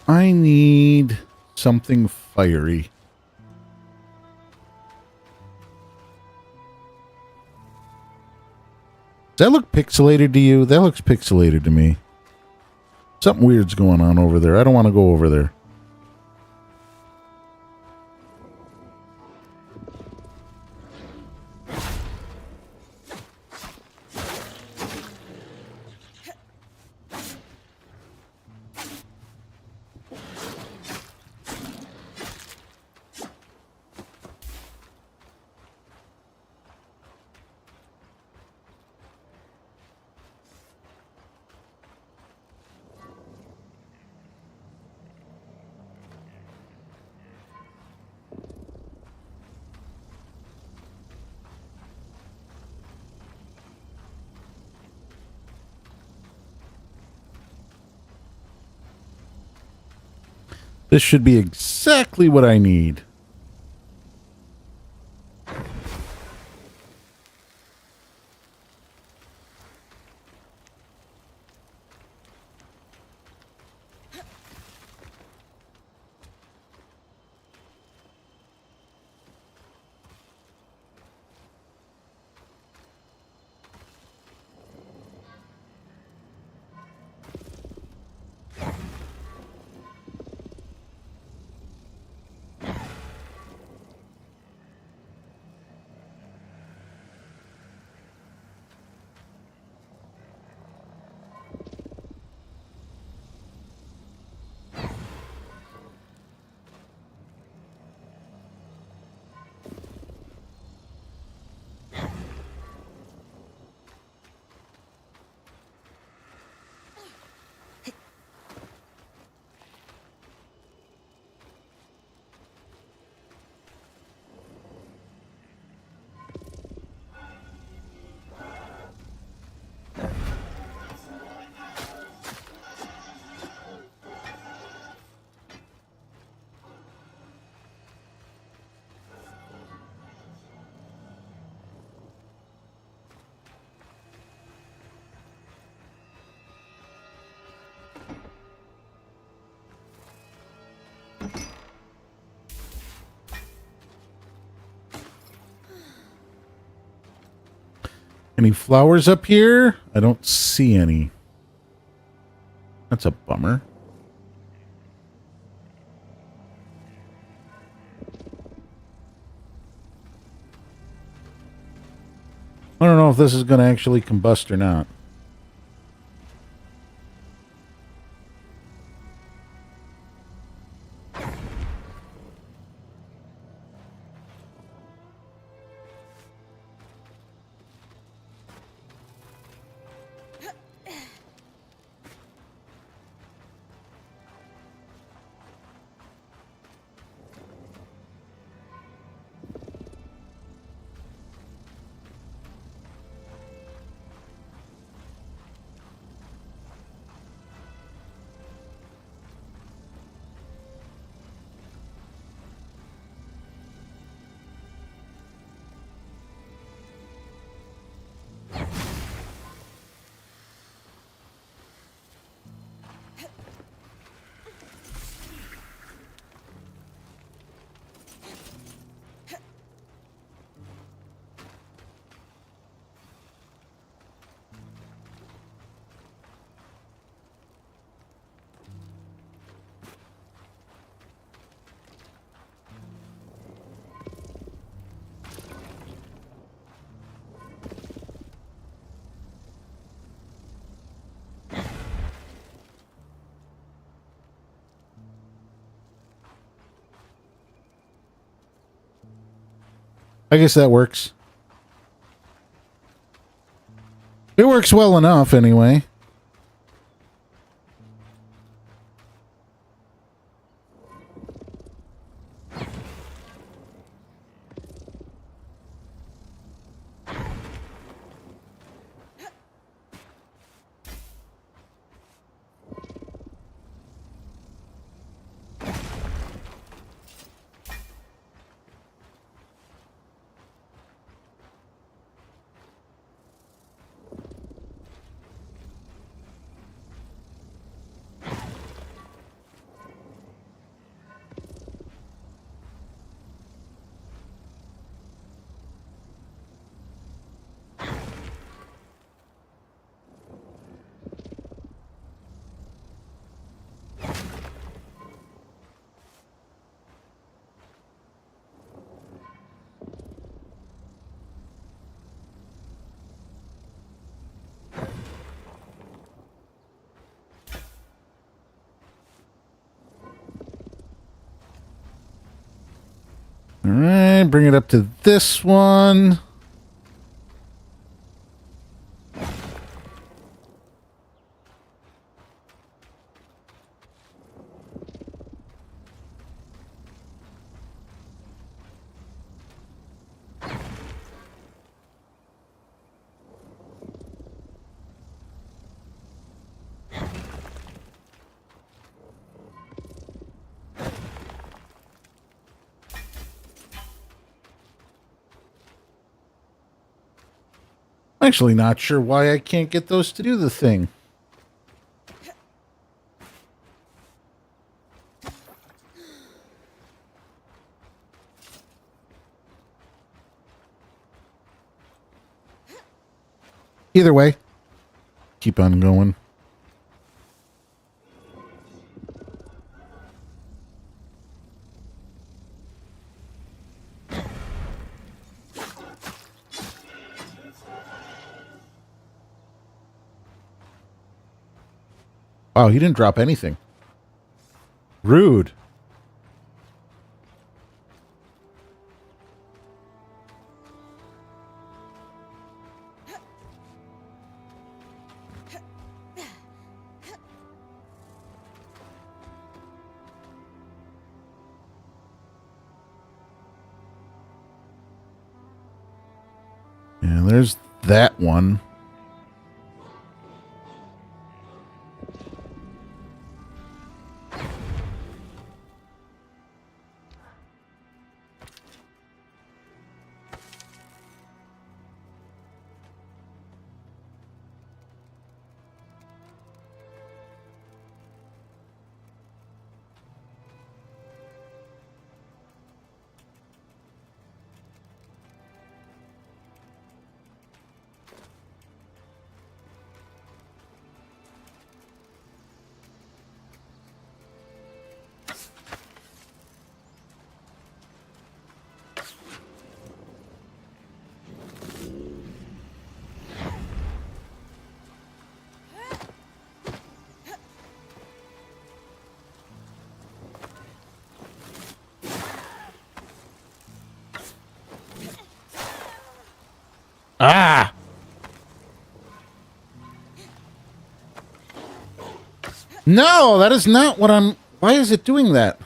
[SPEAKER 1] I need something fiery. Does that look pixelated to you? That looks pixelated to me. Something weird's going on over there. I don't want to go over there. This should be exactly what I need. Any flowers up here? I don't see any. That's a bummer. I don't know if this is going to actually combust or not. I guess that works. It works well enough, anyway. All right, bring it up to this one. I'm actually not sure why I can't get those to do the thing. Either way, keep on going. Wow, he didn't drop anything. Rude. Yeah, there's that one. Ah! No, that is not what I'm... Why is it doing that?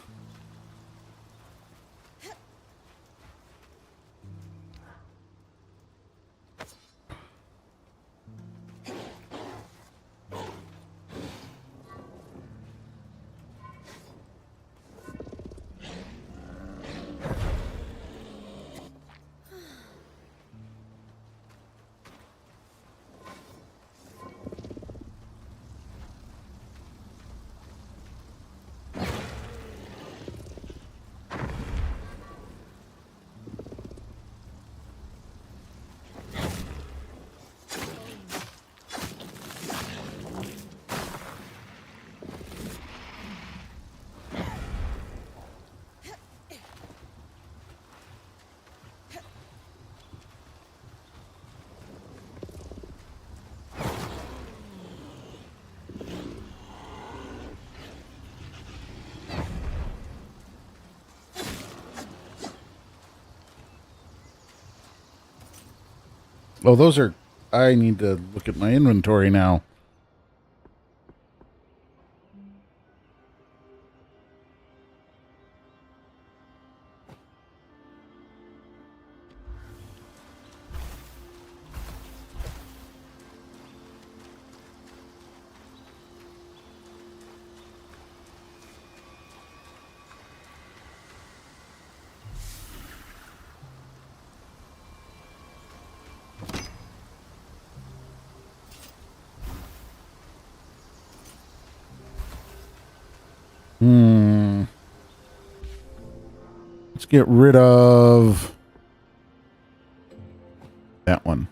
[SPEAKER 1] Oh, those are... I need to look at my inventory now. Let's get rid of that one.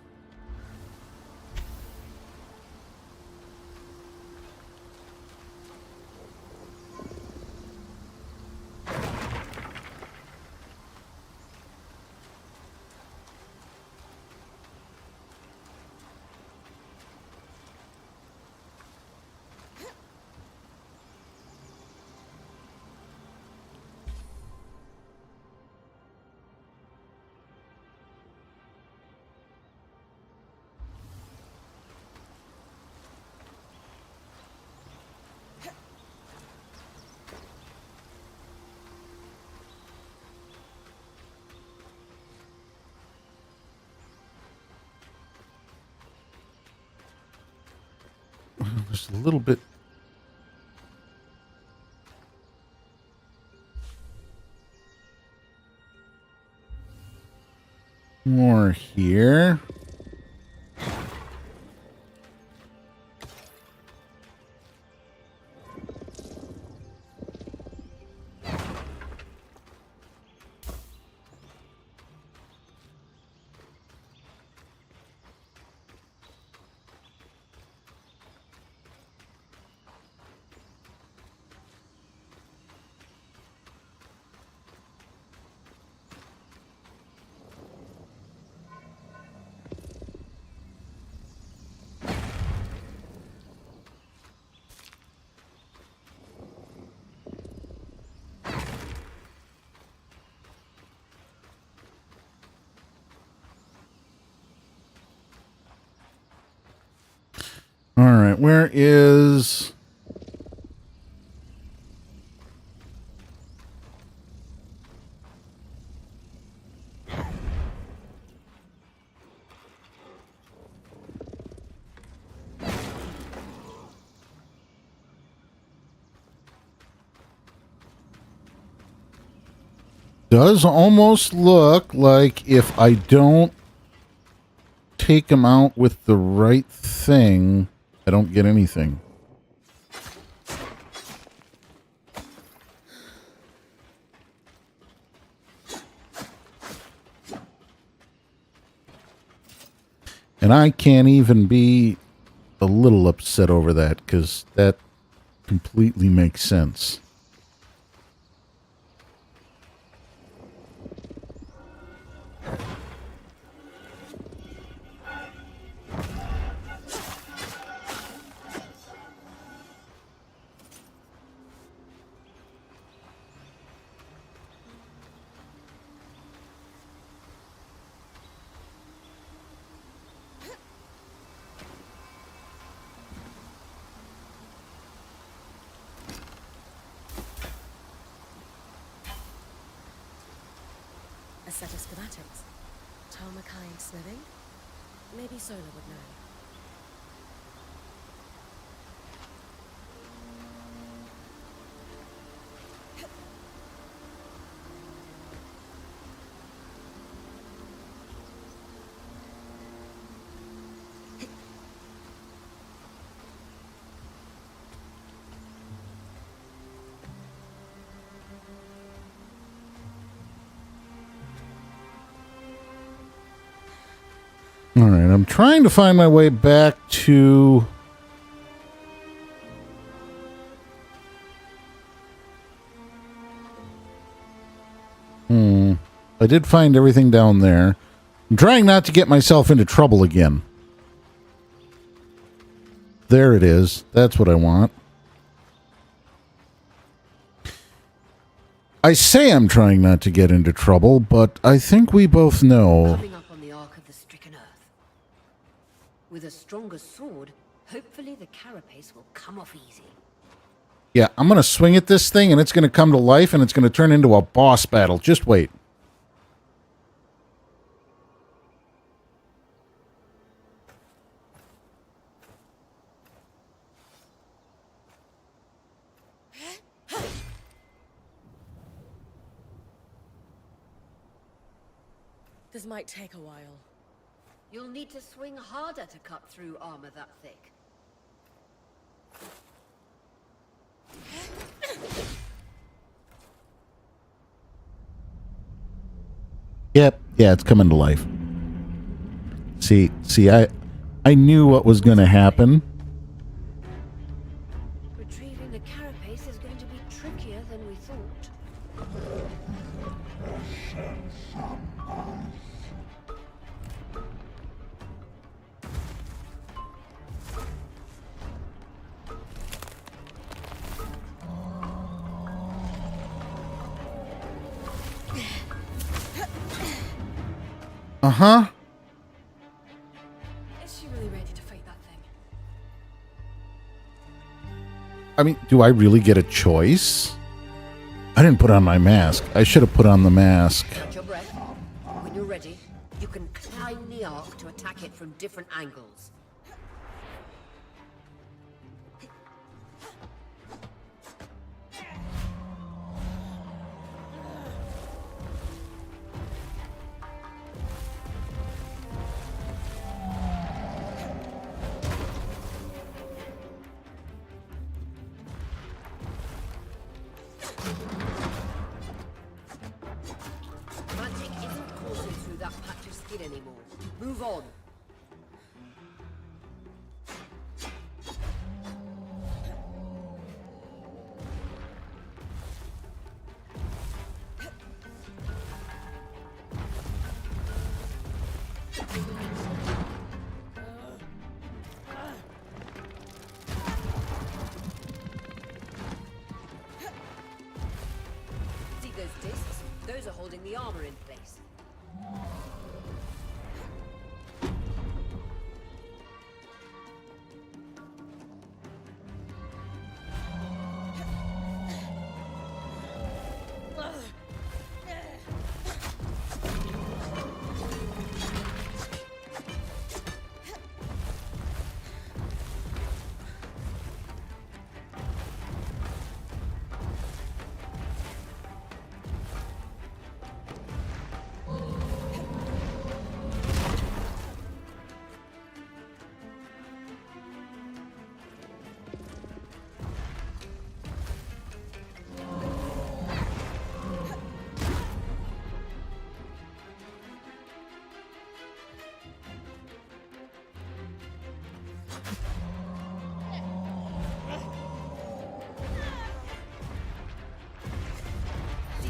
[SPEAKER 1] Just a little bit. More here. All right, where is... Does almost look like if I don't take them out with the right thing, I don't get anything. And I can't even be a little upset over that because that completely makes sense.
[SPEAKER 2] A set of schematics. Talmakine smithing? Maybe Sola would know.
[SPEAKER 1] All right, I'm trying to find my way back to... I did find everything down there. I'm trying not to get myself into trouble again. There it is. That's what I want. I say I'm trying not to get into trouble, but I think we both know...
[SPEAKER 3] Coming up on the Ark of the Stricken Earth. With a stronger sword, hopefully the carapace will come off easy.
[SPEAKER 1] Yeah, I'm going to swing at this thing, and it's going to come to life, and it's going to turn into a boss battle. Just wait.
[SPEAKER 2] This might take a while.
[SPEAKER 3] You'll need to swing harder to cut through armor that thick.
[SPEAKER 1] Yep, yeah, it's coming to life. See, I knew what was going to happen.
[SPEAKER 3] Retrieving the carapace is going to be trickier than we thought.
[SPEAKER 1] Uh-huh.
[SPEAKER 6] Is she really ready to fight that thing?
[SPEAKER 1] I mean, do I really get a choice? I didn't put on my mask. I should have put on the mask.
[SPEAKER 3] Hold your breath. When you're ready, you can climb the arc to attack it from different angles. Magic isn't coursing through that patch of skin anymore. Move on. See those discs? Those are holding the armor in place.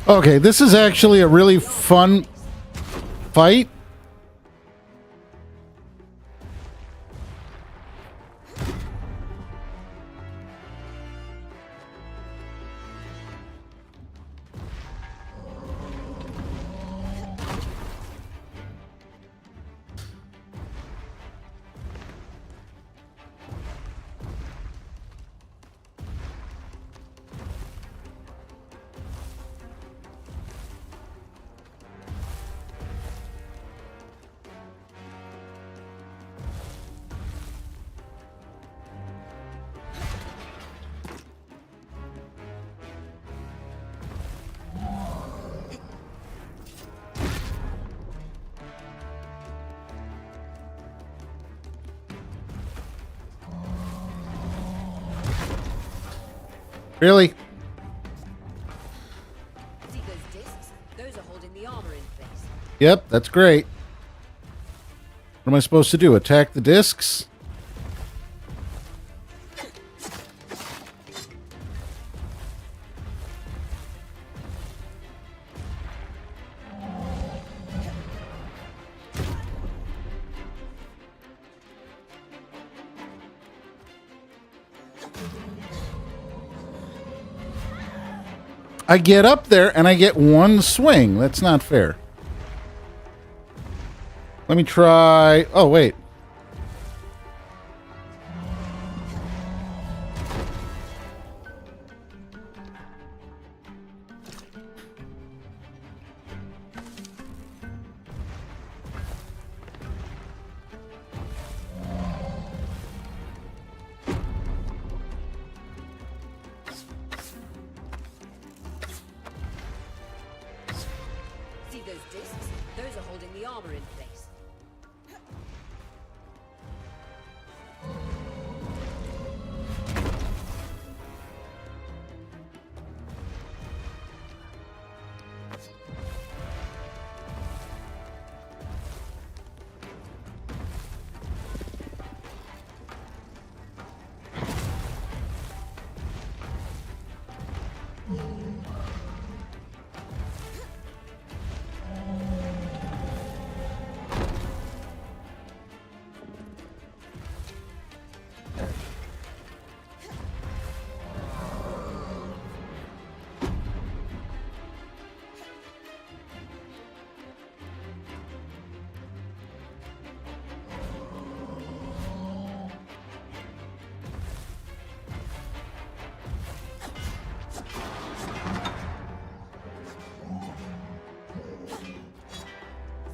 [SPEAKER 1] Okay, this is actually a really fun fight. Really?
[SPEAKER 3] See those discs? Those are holding the armor in place.
[SPEAKER 1] Yep, that's great. What am I supposed to do? Attack the discs? I get up there and I get one swing. That's not fair. Let me try... Oh, wait.
[SPEAKER 3] those discs? Those are holding the armor in place.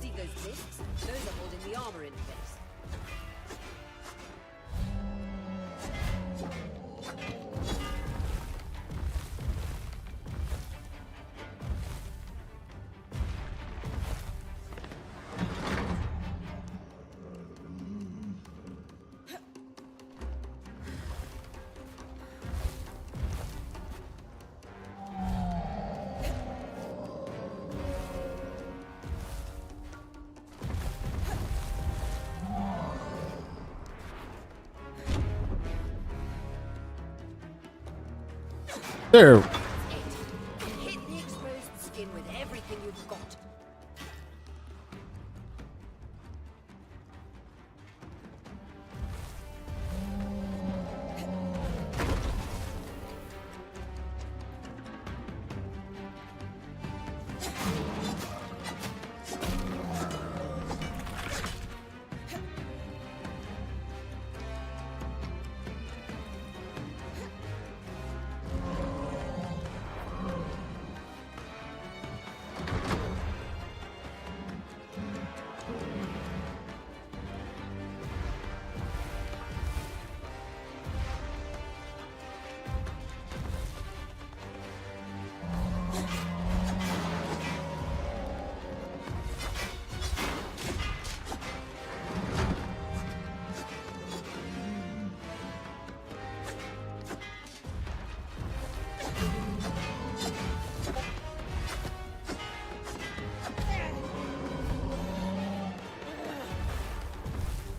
[SPEAKER 3] See those discs? Those are holding the armor in place.
[SPEAKER 1] There.
[SPEAKER 3] Hit the exposed skin with everything you've got.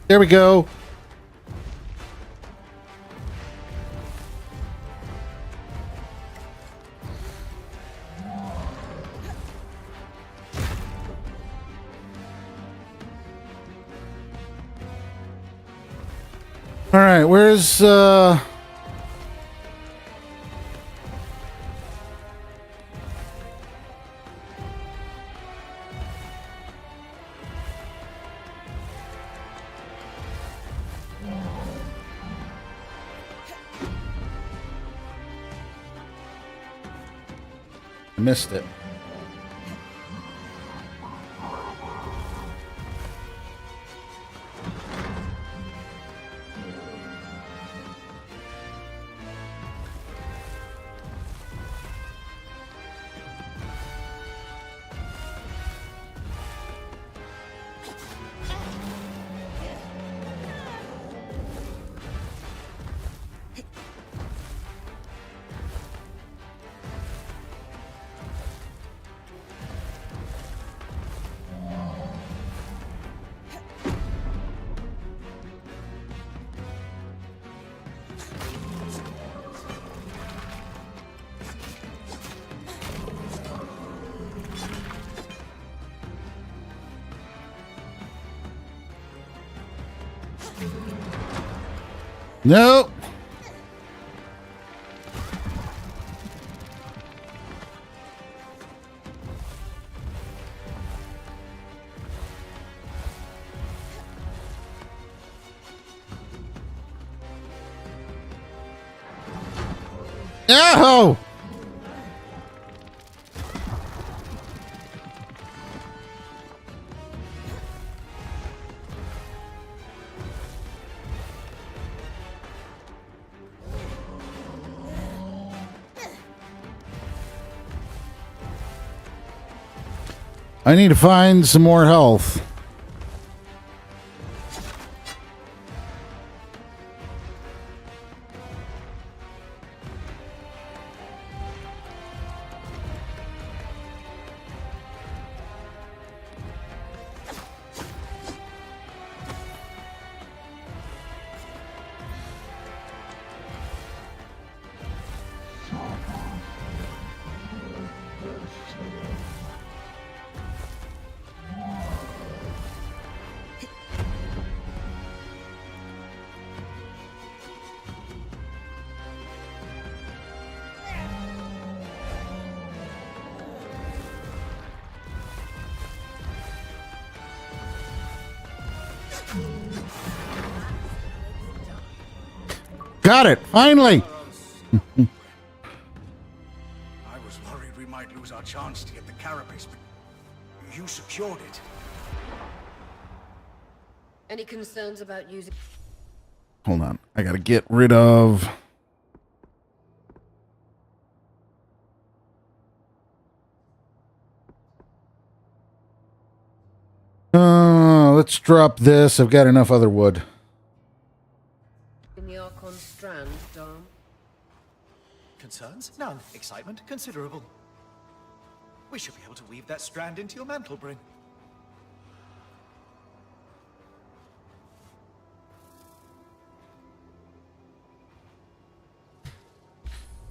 [SPEAKER 1] There we go. All right, where's I missed it. No. No. I need to find some more health. Got it! Finally!
[SPEAKER 8] I was worried we might lose our chance to get the carapace, but you secured it.
[SPEAKER 3] Any concerns about using...
[SPEAKER 1] Hold on. I gotta get rid of... let's drop this. I've got enough other wood.
[SPEAKER 3] in the Archon Strand, Dom?
[SPEAKER 4] Concerns? None. Excitement? Considerable. We should be able to weave that strand into your mantle bring.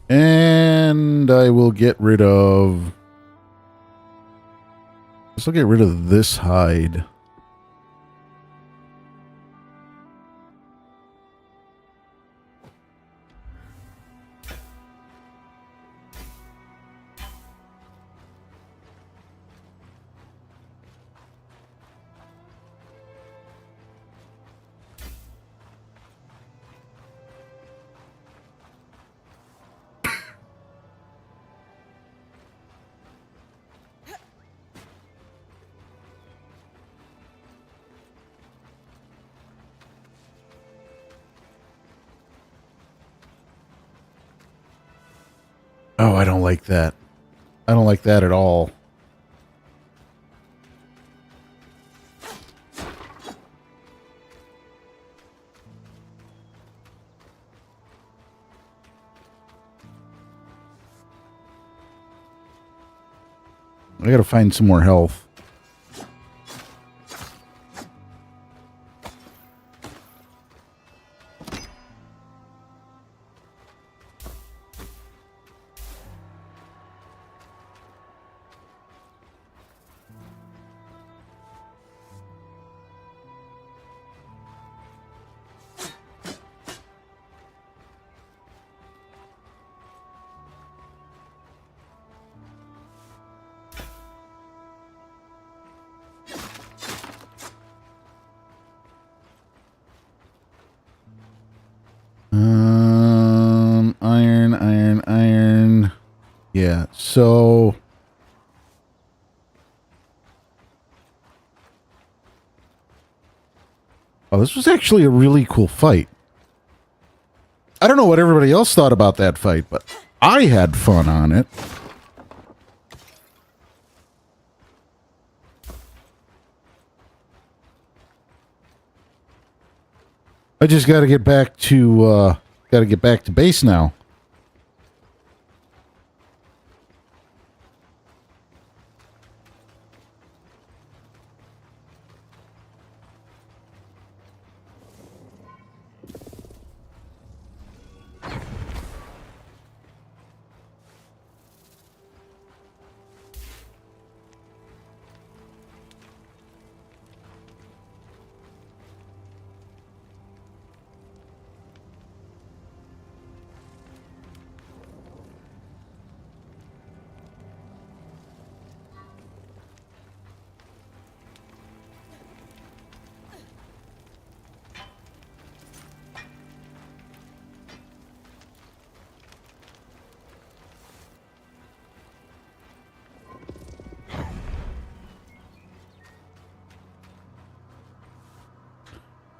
[SPEAKER 1] And I will get rid of... I'll get rid of this hide. Oh, I don't like that. I don't like that at all. I gotta find some more health. Iron. Yeah, so... Oh, this was actually a really cool fight. I don't know what everybody else thought about that fight, but I had fun on it. I just got to get back to base now.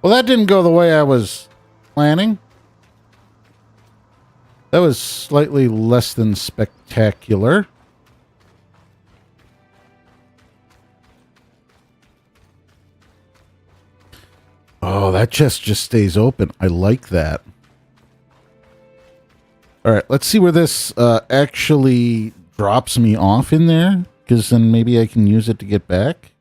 [SPEAKER 1] Well, that didn't go the way I was planning. That was slightly less than spectacular. Oh, that chest just stays open. I like that. All right, let's see where this actually drops me off in there, because then maybe I can use it to get back.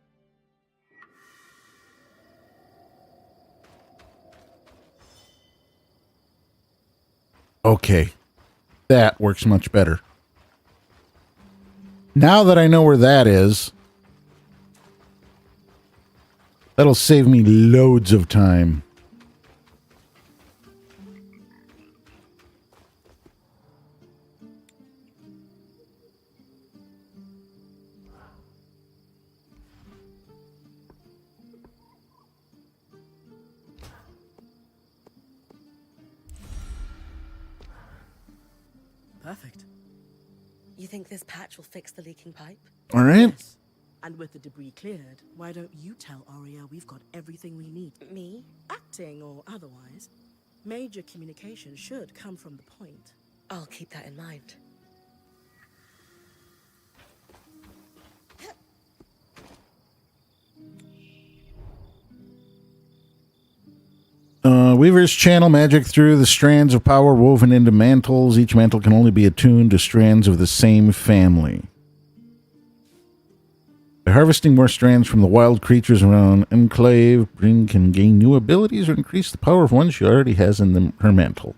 [SPEAKER 1] Okay, that works much better. Now that I know where that is, that'll save me loads of time.
[SPEAKER 7] Perfect.
[SPEAKER 2] You think this patch will fix the leaking pipe?
[SPEAKER 1] All right.
[SPEAKER 7] Yes. And with the debris cleared, why don't you tell Aria we've got everything we need?
[SPEAKER 2] Me?
[SPEAKER 7] Acting or otherwise, major communication should come from the point.
[SPEAKER 2] I'll keep that in mind.
[SPEAKER 1] Weavers channel magic through the strands of power woven into mantles. Each mantle can only be attuned to strands of the same family. By harvesting more strands from the wild creatures around Enclave, Bryn can gain new abilities or increase the power of one she already has in her mantle.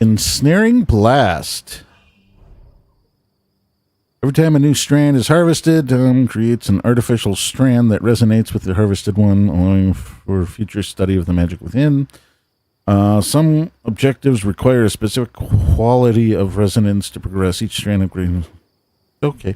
[SPEAKER 1] Ensnaring Blast. Every time a new strand is harvested, creates an artificial strand that resonates with the harvested one, allowing for future study of the magic within. Some objectives require a specific quality of resonance to progress. Each strand upgrades. Okay.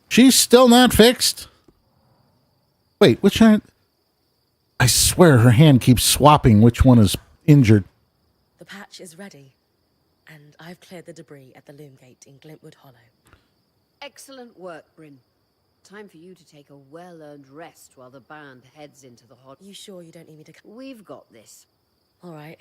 [SPEAKER 1] She's still not fixed? Wait, which one? I swear her hand keeps swapping which one is injured.
[SPEAKER 2] The patch is ready, and I've cleared the debris at the loom gate in Glintwood Hollow.
[SPEAKER 3] Excellent work, Bryn. Time for you to take a well-earned rest while the band heads into the hot...
[SPEAKER 2] You sure you don't need me to...
[SPEAKER 3] We've got this.
[SPEAKER 2] All right.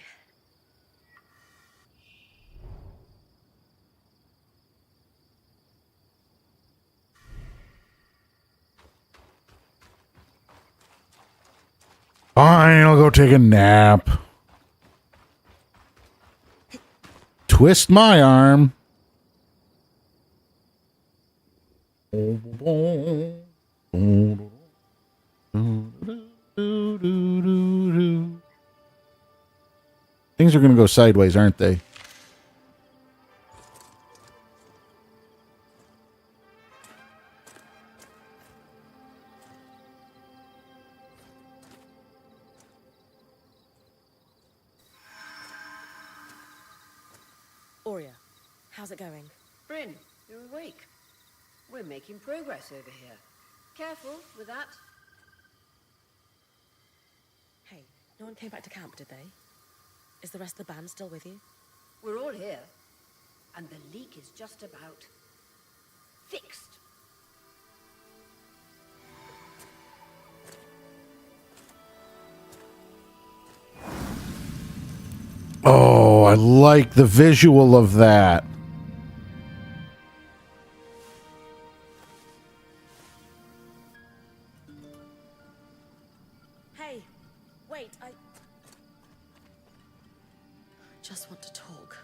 [SPEAKER 1] Fine, I'll go take a nap. Twist my arm. Things are going to go sideways, aren't they?
[SPEAKER 2] Aurea, how's it going?
[SPEAKER 3] Bryn, you're awake. We're making progress over here. Careful with that.
[SPEAKER 2] Hey, no one came back to camp, did they? Is the rest of the band still with you?
[SPEAKER 3] We're all here. And the leak is just about... fixed.
[SPEAKER 1] Oh, I like the visual of that.
[SPEAKER 2] Hey, wait, I just want to talk.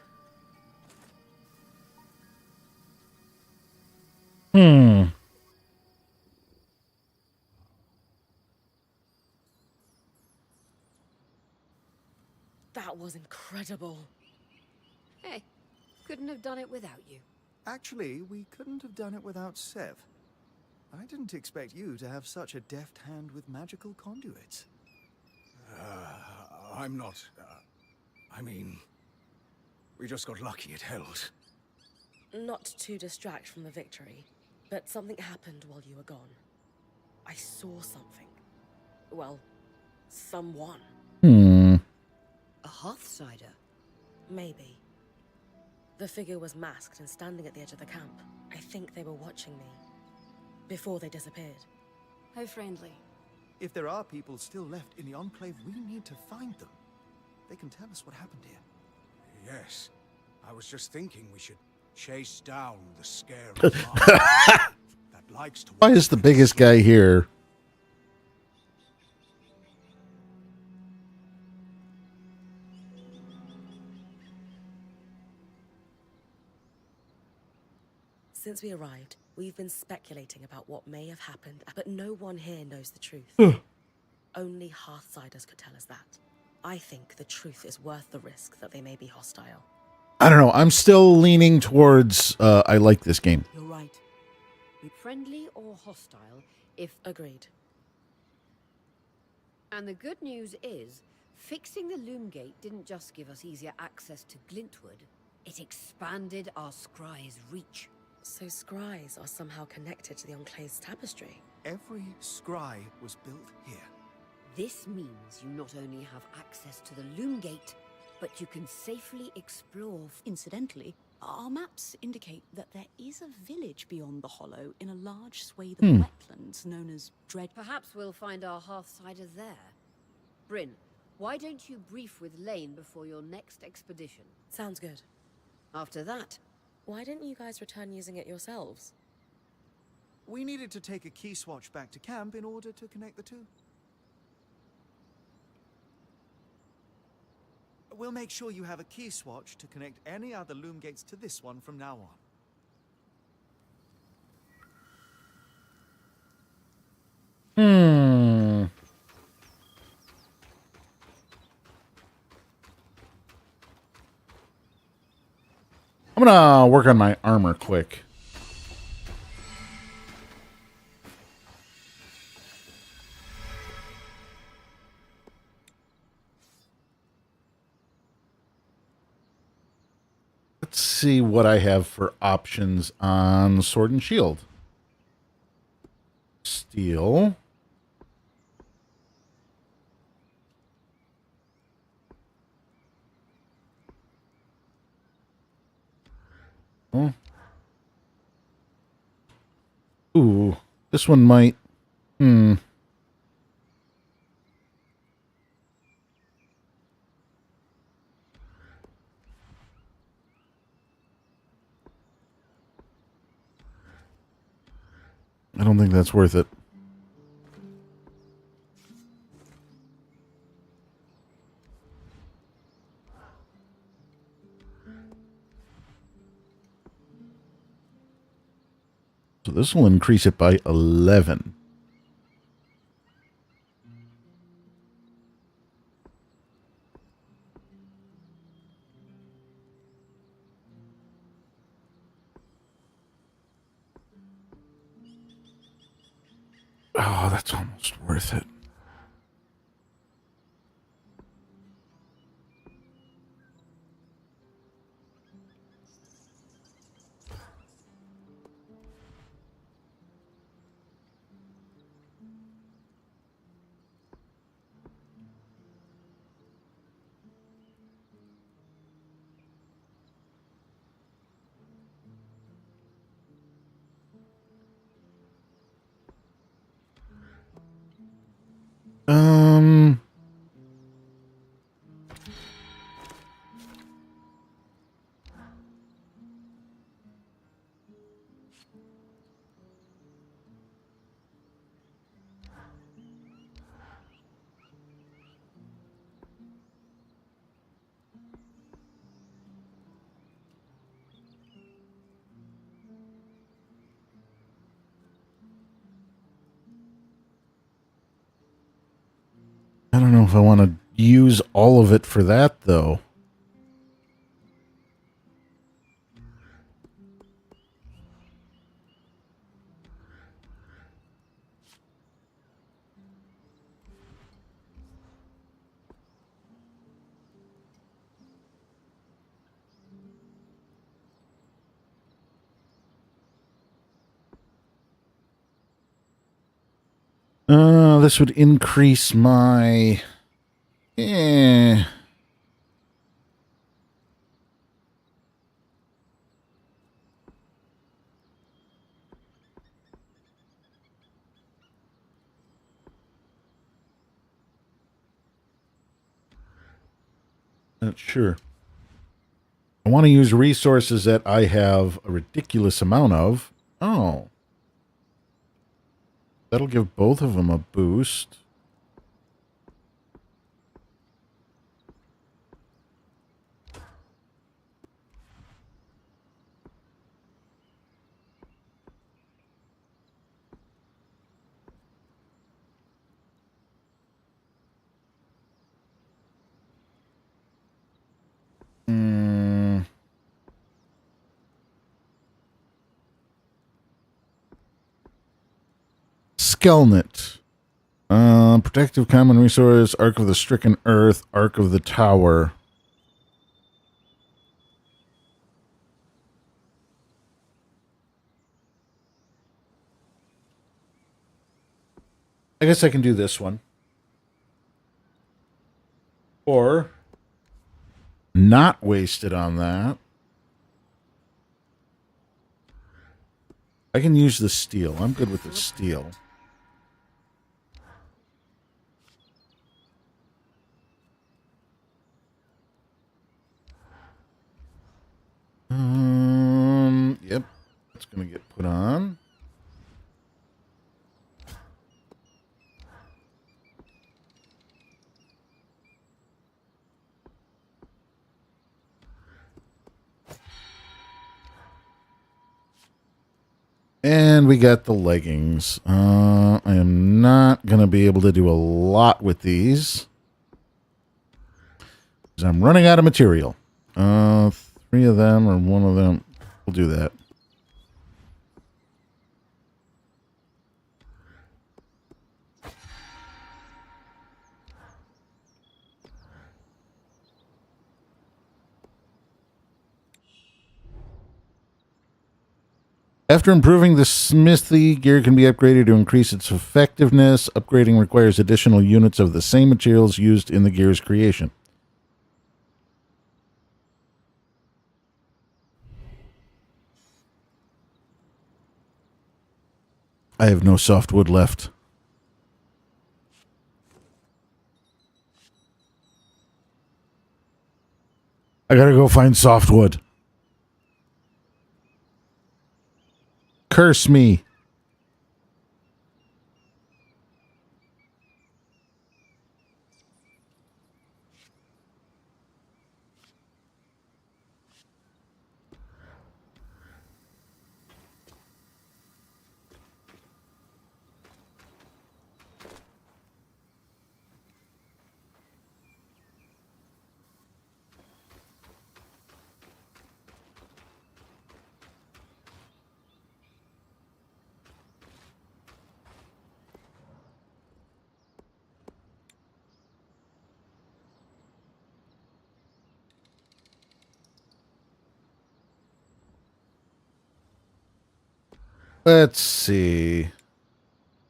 [SPEAKER 2] That was incredible.
[SPEAKER 3] Hey, couldn't have done it without you.
[SPEAKER 4] Actually, we couldn't have done it without Sev. I didn't expect you to have such a deft hand with magical conduits.
[SPEAKER 8] I'm not... I mean... We just got lucky it held.
[SPEAKER 2] Not to distract from the victory, but something happened while you were gone. I saw something. Well, someone.
[SPEAKER 3] A Hearthsider?
[SPEAKER 2] Maybe. The figure was masked and standing at the edge of the camp. I think they were watching me. Before they disappeared.
[SPEAKER 6] How friendly.
[SPEAKER 4] If there are people still left in the Enclave, we need to find them. They can tell us what happened here.
[SPEAKER 8] Yes. I was just thinking we should chase down the scary that likes to...
[SPEAKER 1] Why is the biggest guy here?
[SPEAKER 2] Since we arrived, we've been speculating about what may have happened, but no one here knows the truth. Only Hearthsiders could tell us that. I think the truth is worth the risk that they may be hostile.
[SPEAKER 1] I don't know. I'm still leaning towards I like this game.
[SPEAKER 7] You're right.
[SPEAKER 3] Friendly or hostile, if...
[SPEAKER 2] Agreed.
[SPEAKER 3] And the good news is, fixing the Loom Gate didn't just give us easier access to Glintwood, it expanded our scry's reach.
[SPEAKER 2] So scries are somehow connected to the Enclave's tapestry.
[SPEAKER 4] Every scry was built here.
[SPEAKER 3] This means you not only have access to the Loom Gate, but you can safely explore...
[SPEAKER 5] Incidentally, our maps indicate that there is a village beyond the Hollow in a large swathe of wetlands known as Dread...
[SPEAKER 3] Perhaps we'll find our Hearthsider there. Bryn, why don't you brief with Lane before your next expedition?
[SPEAKER 2] Sounds good.
[SPEAKER 3] After that...
[SPEAKER 2] Why didn't you guys return using it yourselves?
[SPEAKER 4] We needed to take a key swatch back to camp in order to connect the two. We'll make sure you have a key swatch to connect any other Loom Gates to this one from now on.
[SPEAKER 1] I'm gonna work on my armor quick. Let's see what I have for options on Sword and Shield. Steel. Oh. Ooh, this one might. I don't think that's worth it. So this will increase it by 11. Oh, that's almost worth it. I don't know if I want to use all of it for that, though. This would increase my... Not sure. I want to use resources that I have a ridiculous amount of. Oh. That'll give both of them a boost. Skelnet. Protective common resource, Ark of the Stricken Earth, Ark of the Tower. I guess I can do this one. Or not waste it on that. I can use the steel. I'm good with the steel. Yep. That's going to get put on. And we got the leggings. I am not going to be able to do a lot with these, because I'm running out of material. 3 of them or 1 of them. We'll do that. After improving the smithy, gear can be upgraded to increase its effectiveness. Upgrading requires additional units of the same materials used in the gear's creation. I have no softwood left. I gotta go find softwood. Curse me. Let's see.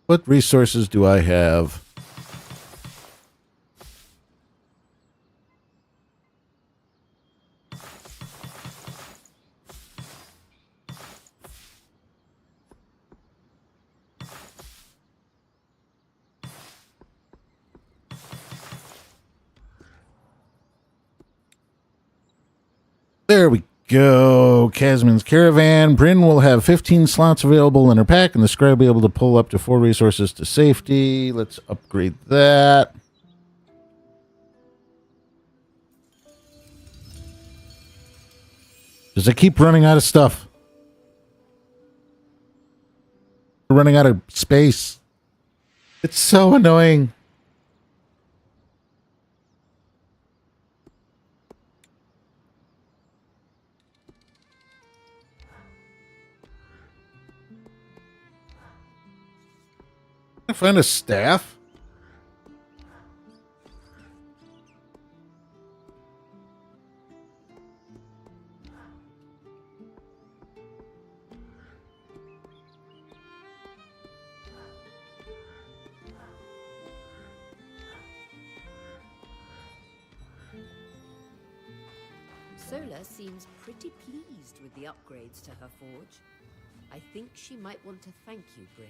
[SPEAKER 1] What resources do I have? There we go. Casman's Caravan. Bryn will have 15 slots available in her pack, and the scribe will be able to pull up to 4 resources to safety. Let's upgrade that. Because I keep running out of stuff. We're running out of space. It's so annoying. I find a staff.
[SPEAKER 3] Sola seems pretty pleased with the upgrades to her forge. I think she might want to thank you, Bryn.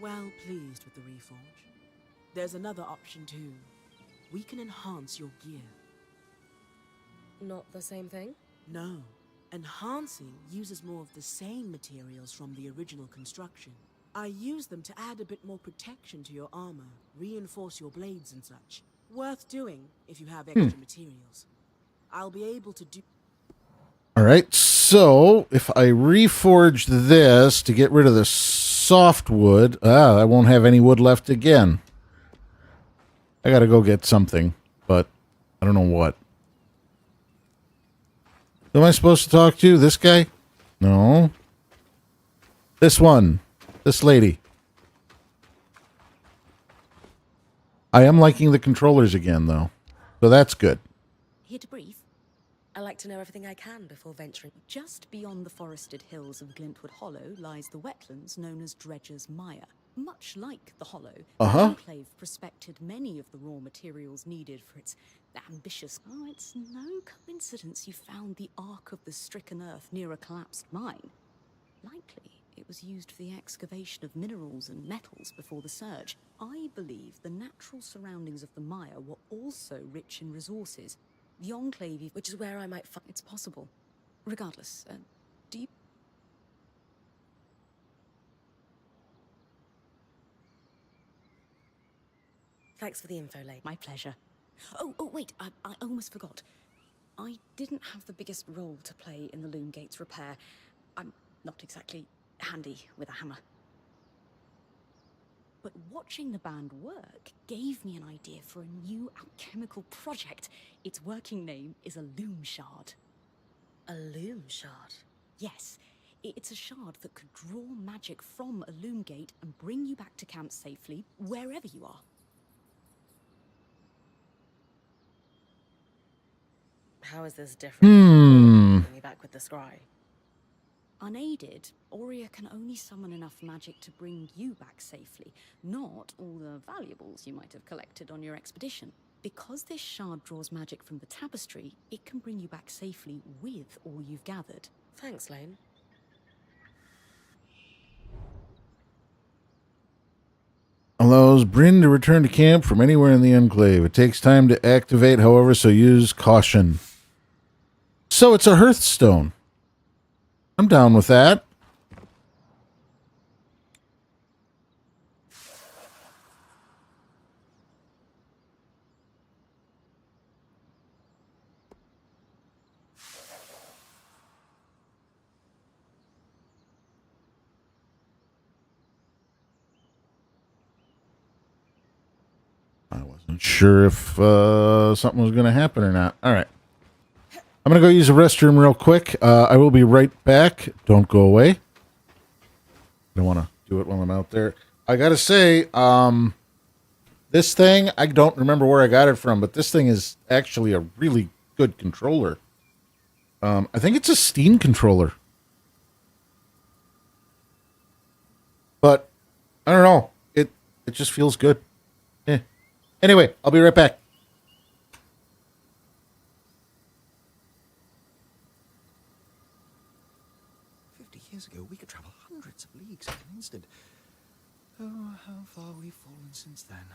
[SPEAKER 7] Well pleased with the reforge. There's another option too. We can enhance your gear.
[SPEAKER 2] Not the same thing?
[SPEAKER 7] No. Enhancing uses more of the same materials from the original construction. I use them to add a bit more protection to your armor, reinforce your blades and such. Worth doing if you have extra materials. I'll be able to do...
[SPEAKER 1] All right, so if I reforge this to get rid of the softwood, I won't have any wood left again. I gotta go get something, but I don't know what. Who am I supposed to talk to? This guy? No. This one. This lady. I am liking the controllers again, though. So that's good.
[SPEAKER 5] Here to brief.
[SPEAKER 2] I like to know everything I can before venturing.
[SPEAKER 5] Just beyond the forested hills of Glintwood Hollow lies the wetlands known as Dredger's Mire. Much like the Hollow, the Enclave prospected many of the raw materials needed for its ambitious... Oh, it's no coincidence you found the Ark of the Stricken Earth near a collapsed mine. Likely, it was used for the excavation of minerals and metals before the surge. I believe the natural surroundings of the mire were also rich in resources. The Enclave,
[SPEAKER 2] Which is where I might find...
[SPEAKER 5] it's possible. Regardless, do you...
[SPEAKER 2] Thanks for the info, lady.
[SPEAKER 5] My pleasure. Oh, wait, I almost forgot. I didn't have the biggest role to play in the Loom Gate's repair. I'm not exactly handy with a hammer. But watching the band work gave me an idea for a new alchemical project. Its working name is a Loom Shard.
[SPEAKER 2] A loom shard?
[SPEAKER 5] Yes, it's a shard that could draw magic from a Loom Gate and bring you back to camp safely, wherever you are.
[SPEAKER 2] How is this different? Bring me back with the scry.
[SPEAKER 5] Unaided, Aurea can only summon enough magic to bring you back safely, not all the valuables you might have collected on your expedition. Because this shard draws magic from the tapestry, it can bring you back safely with all you've gathered.
[SPEAKER 2] Thanks, Lane.
[SPEAKER 1] Allows Bryn to return to camp from anywhere in the Enclave. It takes time to activate, however, so use caution. So it's a Hearthstone. I'm down with that. I wasn't sure if something was going to happen or not. All right. I'm going to go use the restroom real quick. I will be right back. Don't go away. I don't want to do it while I'm out there. I got to say, this thing, I don't remember where I got it from, but this thing is actually a really good controller. I think it's a Steam controller. But, I don't know. It just feels good. Yeah. Anyway, I'll be right back.
[SPEAKER 4] 50 years ago, we could travel hundreds of leagues in an instant. Oh, how far we've fallen since then.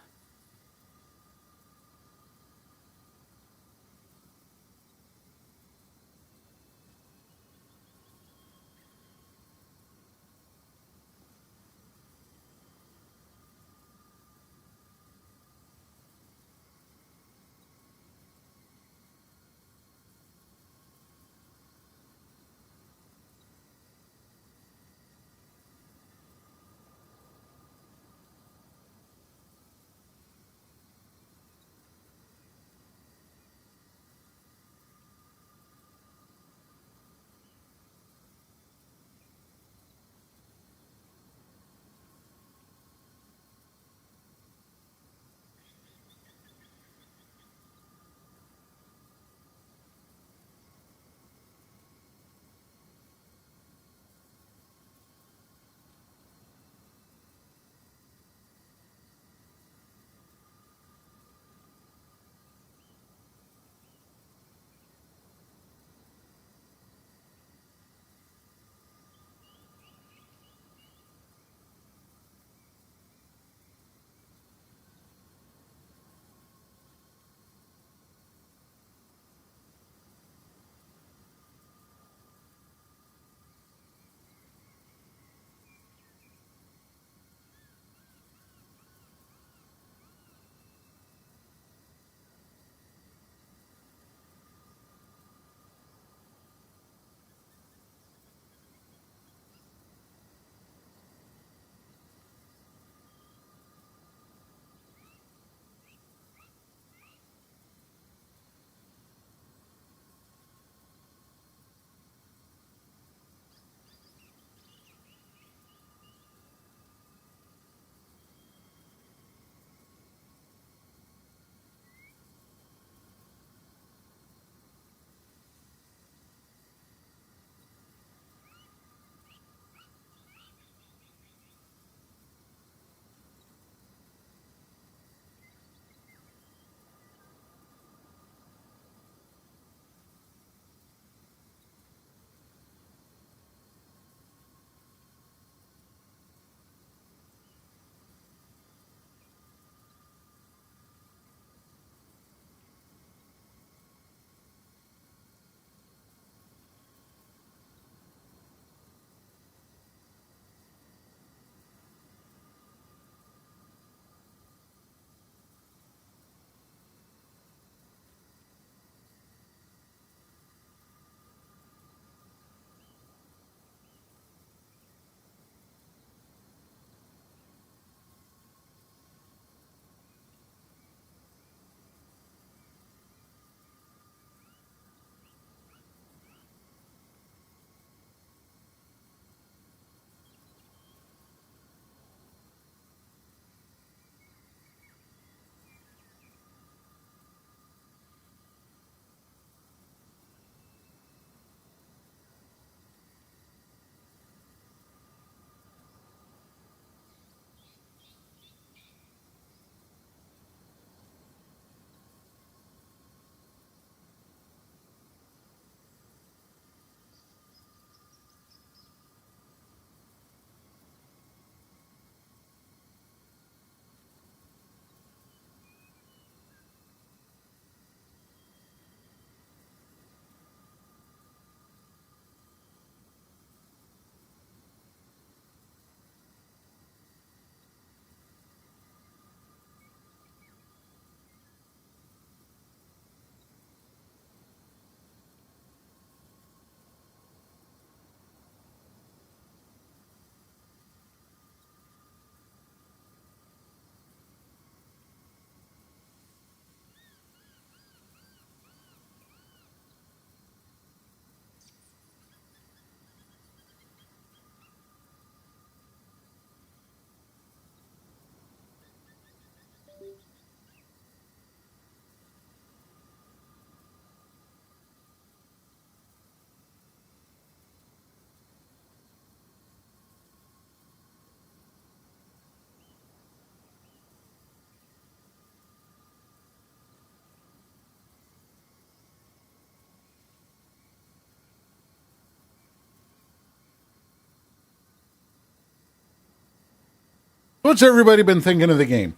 [SPEAKER 1] What's everybody been thinking of the game?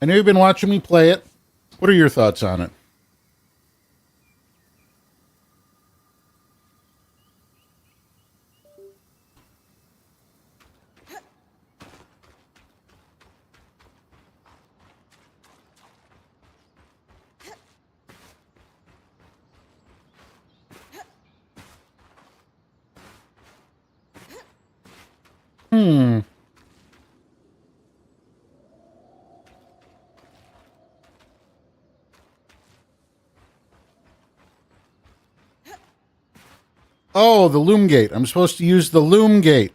[SPEAKER 1] I know you've been watching me play it. What are your thoughts on it? Oh, the loom gate. I'm supposed to use the loom gate.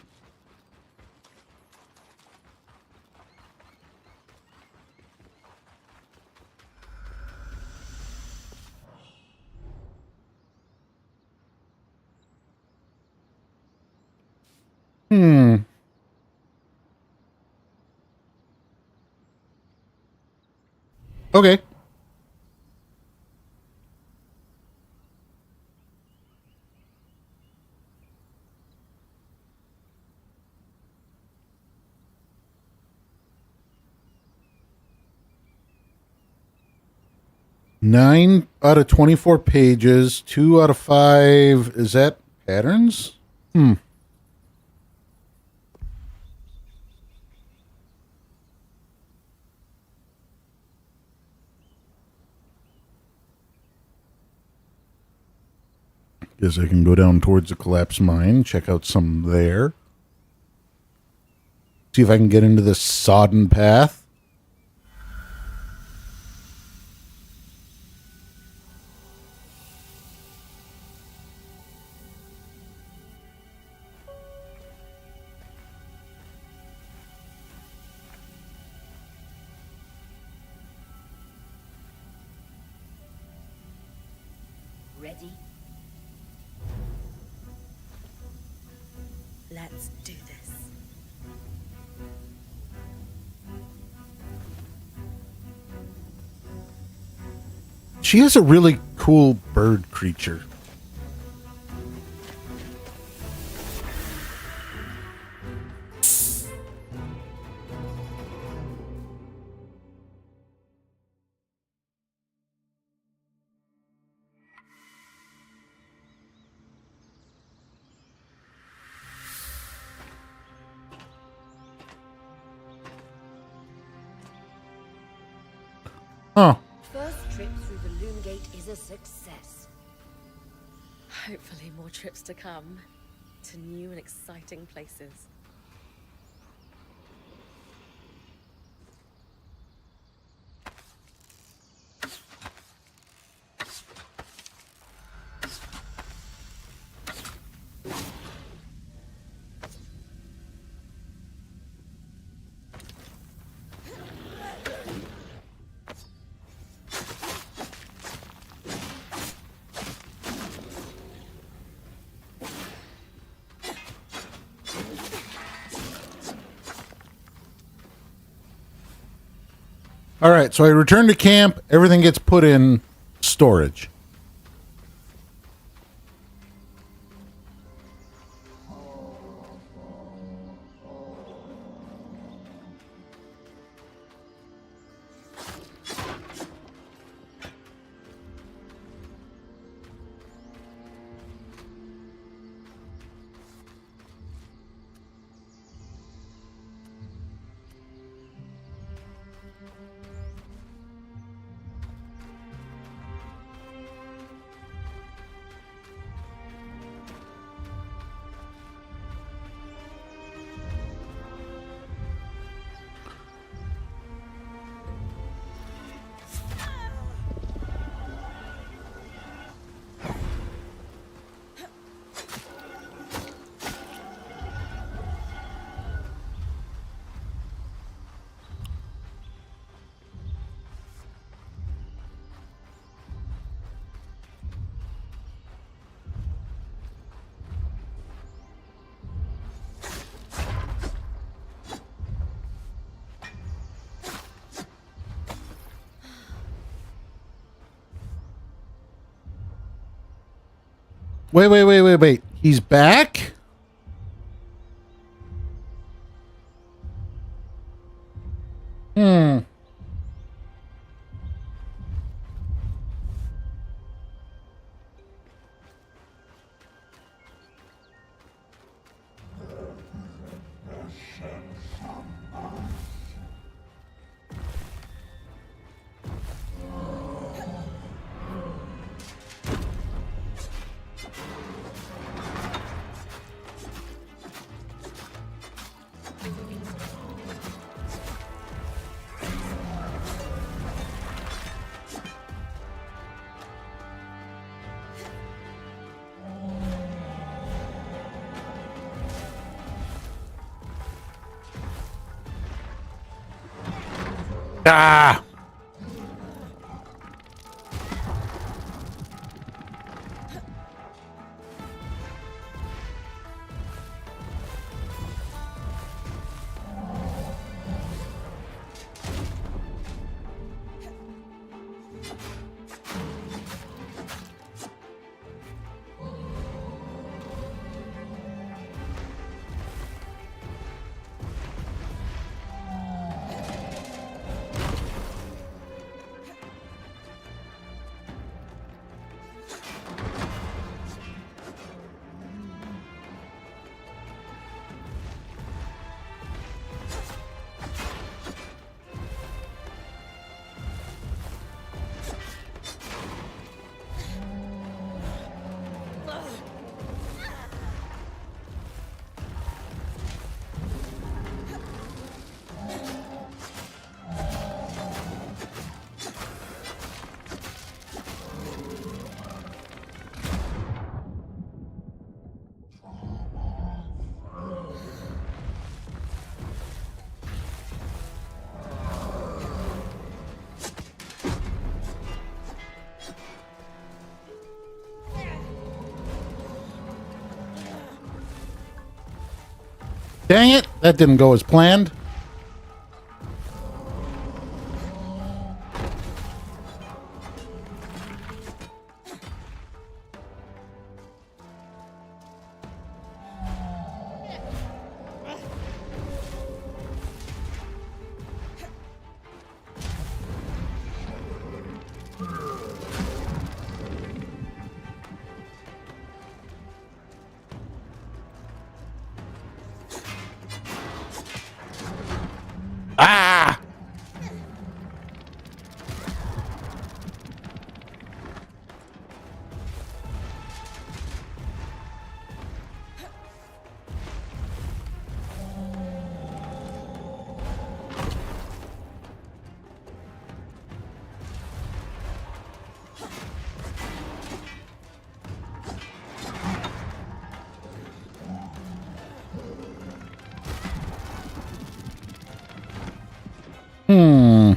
[SPEAKER 1] Okay. Nine out of 24 pages, 2 out of 5. Is that patterns? Guess I can go down towards the collapsed mine, check out some there. See if I can get into this sodden path.
[SPEAKER 3] Ready?
[SPEAKER 2] Let's do this.
[SPEAKER 1] She has a really cool bird creature. Huh.
[SPEAKER 3] First trip through the Loom Gate is a success.
[SPEAKER 2] Hopefully more trips to come. To new and exciting places.
[SPEAKER 1] All right, so I return to camp. Everything gets put in storage. Wait. He's back? Ah! Dang it, that didn't go as planned. Ah! Hmm.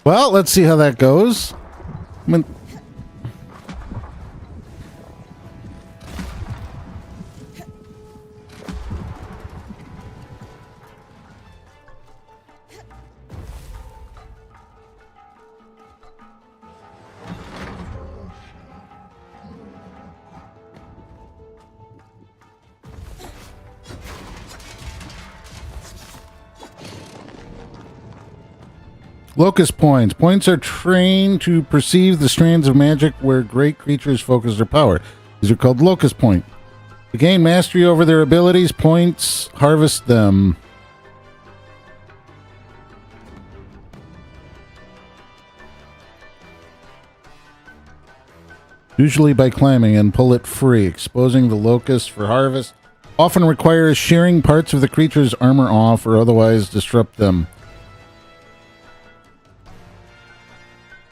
[SPEAKER 1] Well, let's see how that goes. Locust points. Points are trained to perceive the strands of magic where great creatures focus their power. These are called locust point. To gain mastery over their abilities, points harvest them. Usually by climbing, and pull it free. Exposing the locust for harvest often requires shearing parts of the creature's armor off or otherwise disrupt them.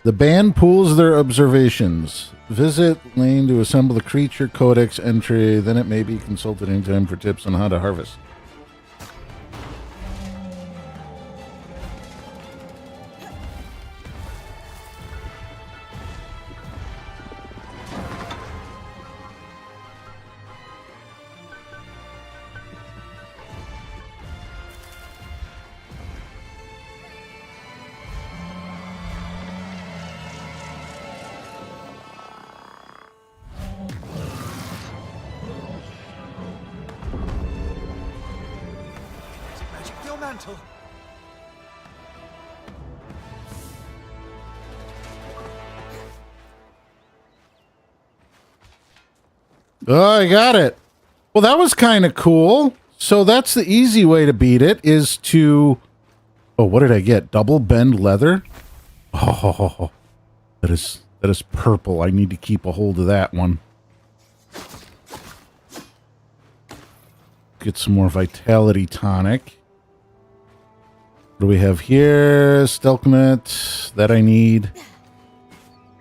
[SPEAKER 1] The band pools their observations. Visit lane to assemble the creature codex entry. Then it may be consulted anytime for tips on how to harvest.
[SPEAKER 4] Magic your mantle.
[SPEAKER 1] Oh, I got it. Well, that was kind of cool. So that's the easy way to beat it is to... Oh, what did I get? Double bend leather? Oh, that is purple. I need to keep a hold of that one. Get some more vitality tonic. What do we have here? Stelknet. That I need.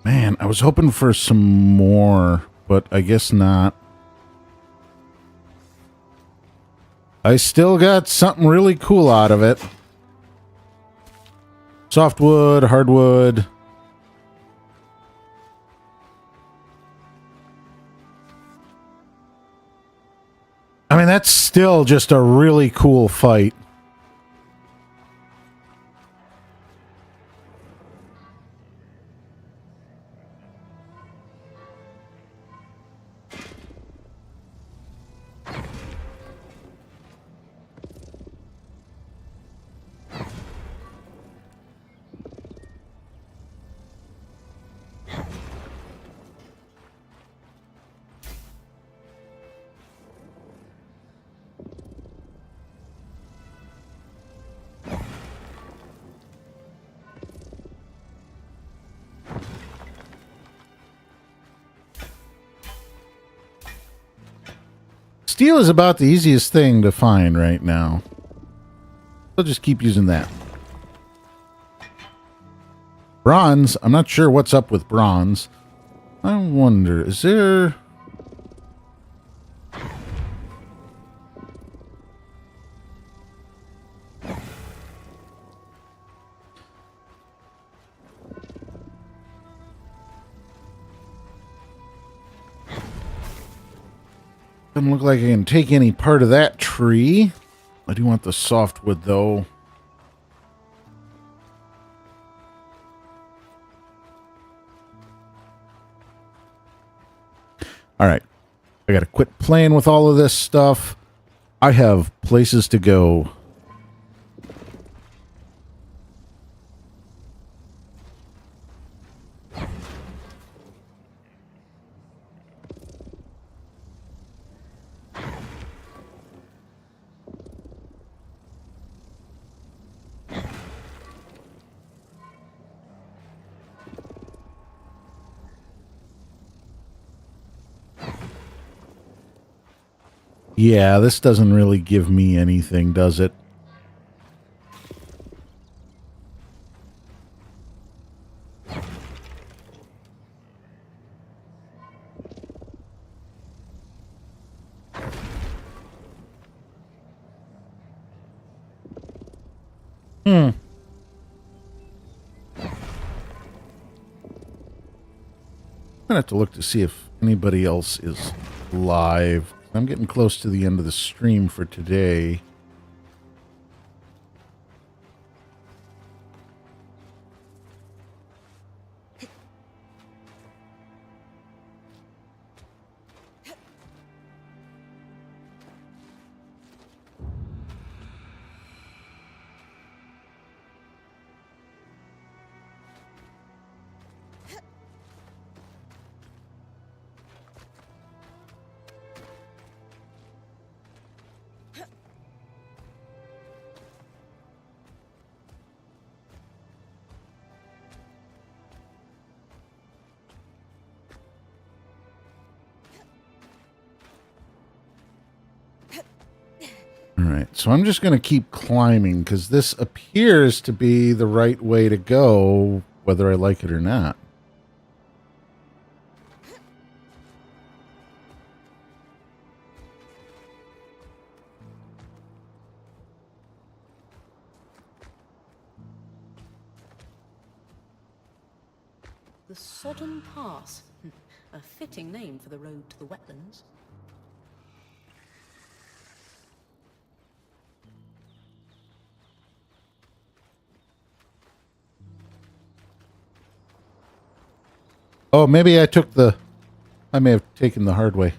[SPEAKER 1] Man, I was hoping for some more, but I guess not. I still got something really cool out of it. Softwood, hardwood. I mean, that's still just a really cool fight. Steel is about the easiest thing to find right now. I'll just keep using that. Bronze. I'm not sure what's up with bronze. I wonder, is there... Doesn't look like I can take any part of that tree. I do want the softwood, though. All right. I got to quit playing with all of this stuff. I have places to go. Yeah, this doesn't really give me anything, does it? I'm gonna have to look to see if anybody else is live. I'm getting close to the end of the stream for today. All right, so I'm just going to keep climbing because this appears to be the right way to go, whether I like it or not.
[SPEAKER 2] The Sodden Pass. A fitting name for the road to the wetlands.
[SPEAKER 1] Oh, maybe I may have taken the hard way.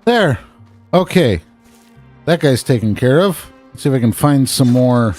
[SPEAKER 1] There. Okay. That guy's taken care of. Let's see if I can find some more.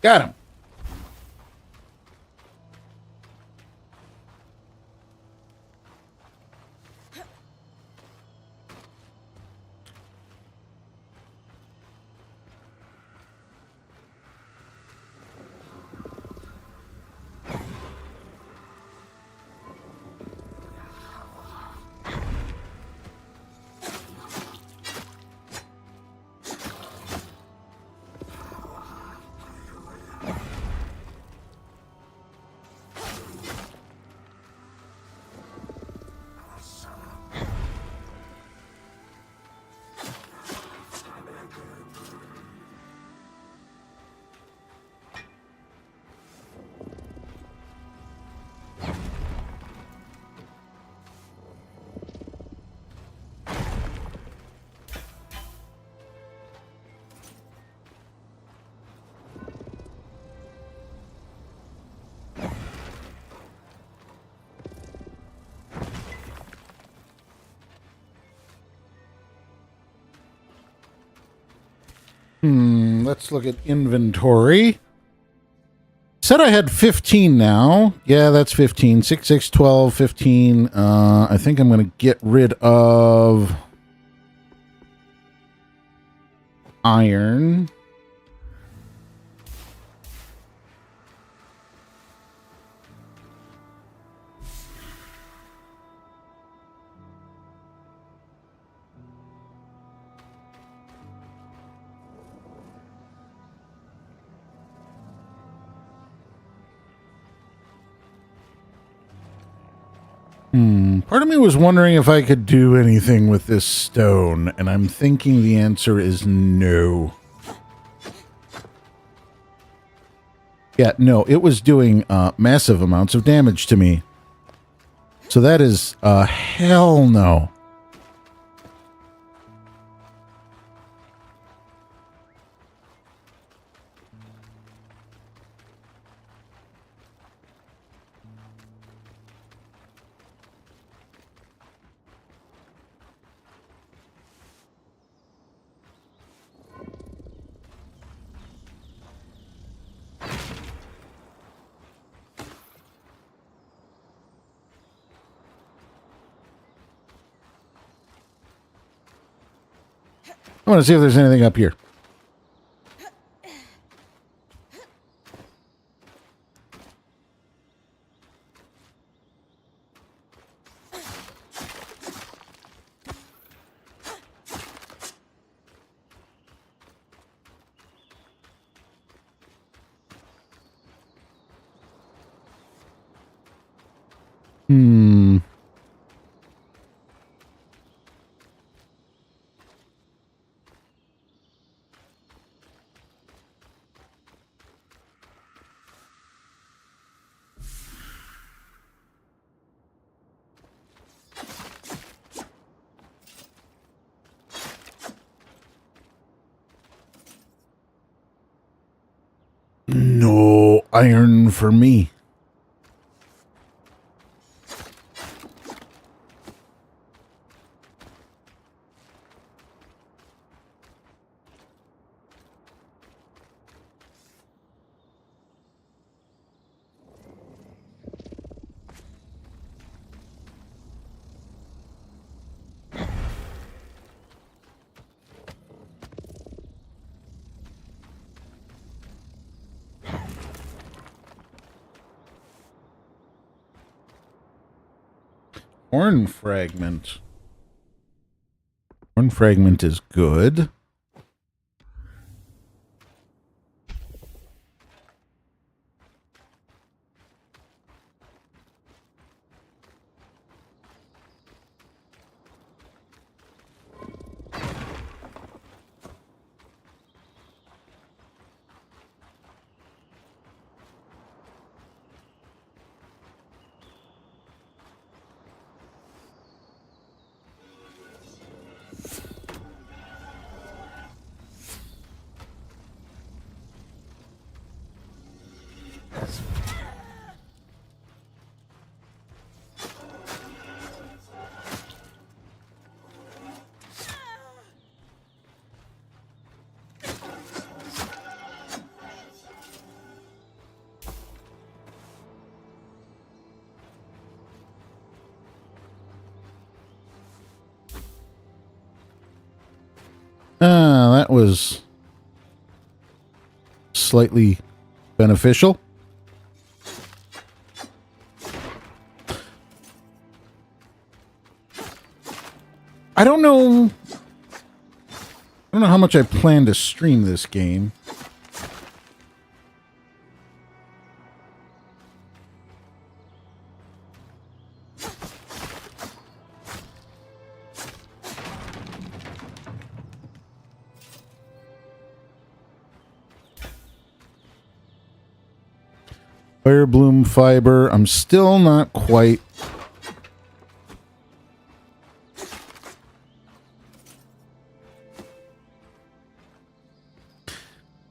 [SPEAKER 1] Got him. Let's look at inventory. Said I had 15 now. Yeah, that's 15. 6, 6, 12, 15. I think I'm going to get rid of iron. Part of me was wondering if I could do anything with this stone, and I'm thinking the answer is no. Yeah, no, it was doing massive amounts of damage to me. So that is hell no. I want to see if there's anything up here. No iron for me. Horn fragment. Horn fragment is good. That was slightly beneficial. I don't know how much I plan to stream this game. Fire bloom fiber. I'm still not quite.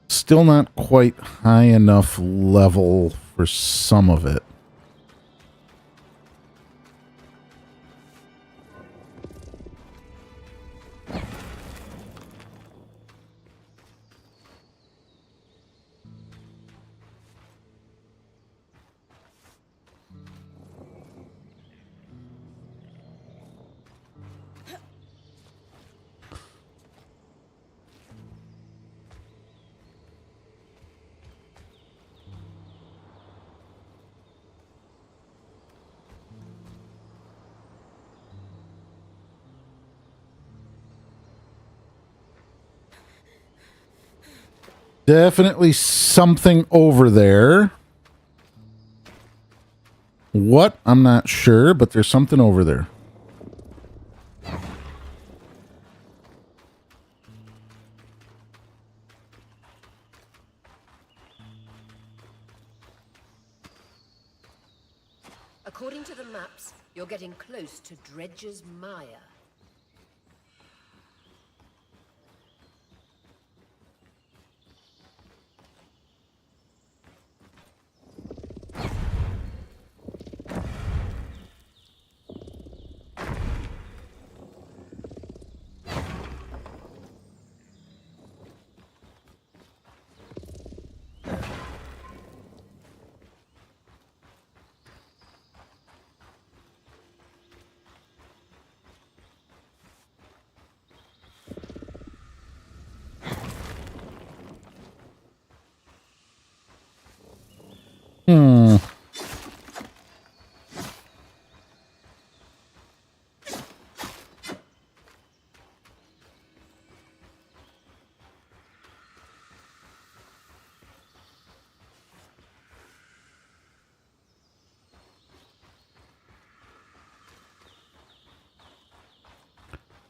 [SPEAKER 1] Still not quite high enough level for some of it. Definitely something over there. What? I'm not sure, but there's something over there.
[SPEAKER 3] According to the maps, you're getting close to Dredge's Mire.
[SPEAKER 1] Hmm.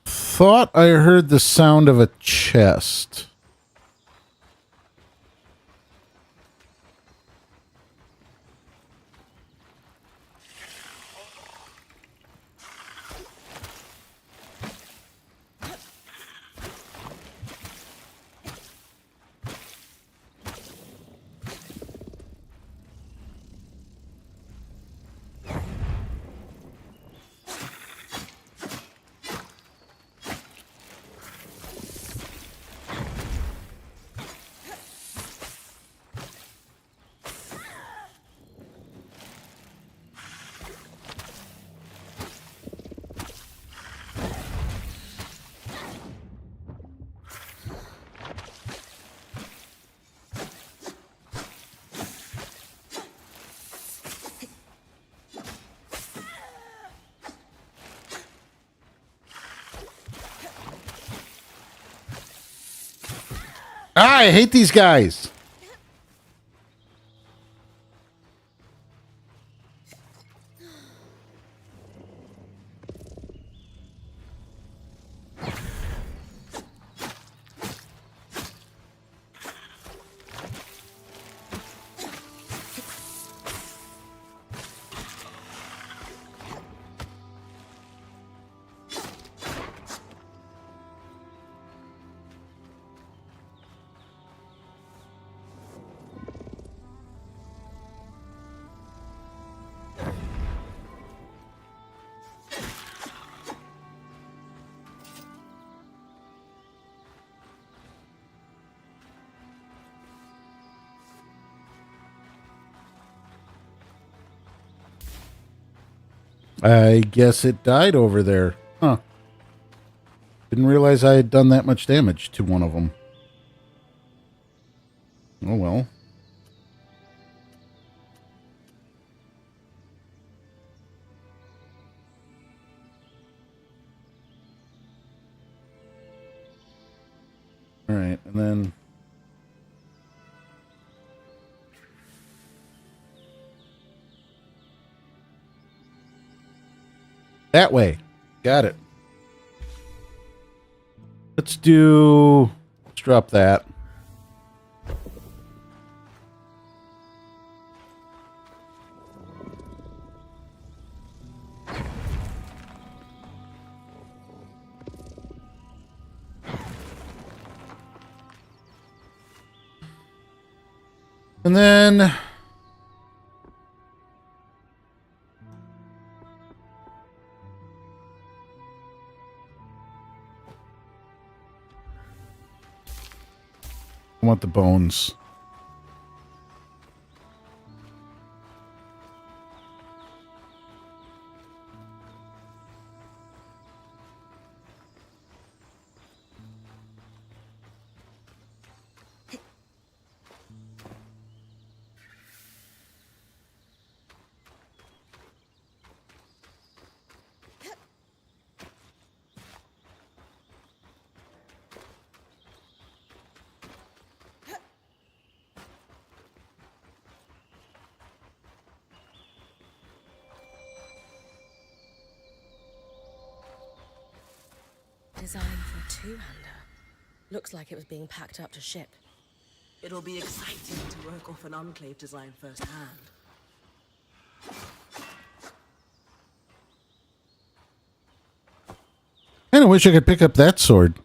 [SPEAKER 1] Thought I heard the sound of a chest. I hate these guys. I guess it died over there. Huh. Didn't realize I had done that much damage to one of them. Oh well. All right, and then... that way. Got it. Let's drop that. And then... I want the bones.
[SPEAKER 2] design for a two-hander. Looks like it was being packed up to ship.
[SPEAKER 7] It'll be exciting to work off an Enclave design firsthand.
[SPEAKER 1] Kinda wish I could pick up that sword.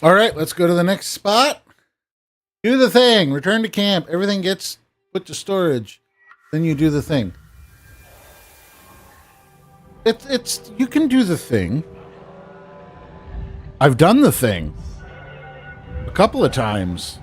[SPEAKER 1] All right, let's go to the next spot. Do the thing. Return to camp. Everything gets put to storage. Then you do the thing. It's you can do the thing. I've done the thing a couple of times.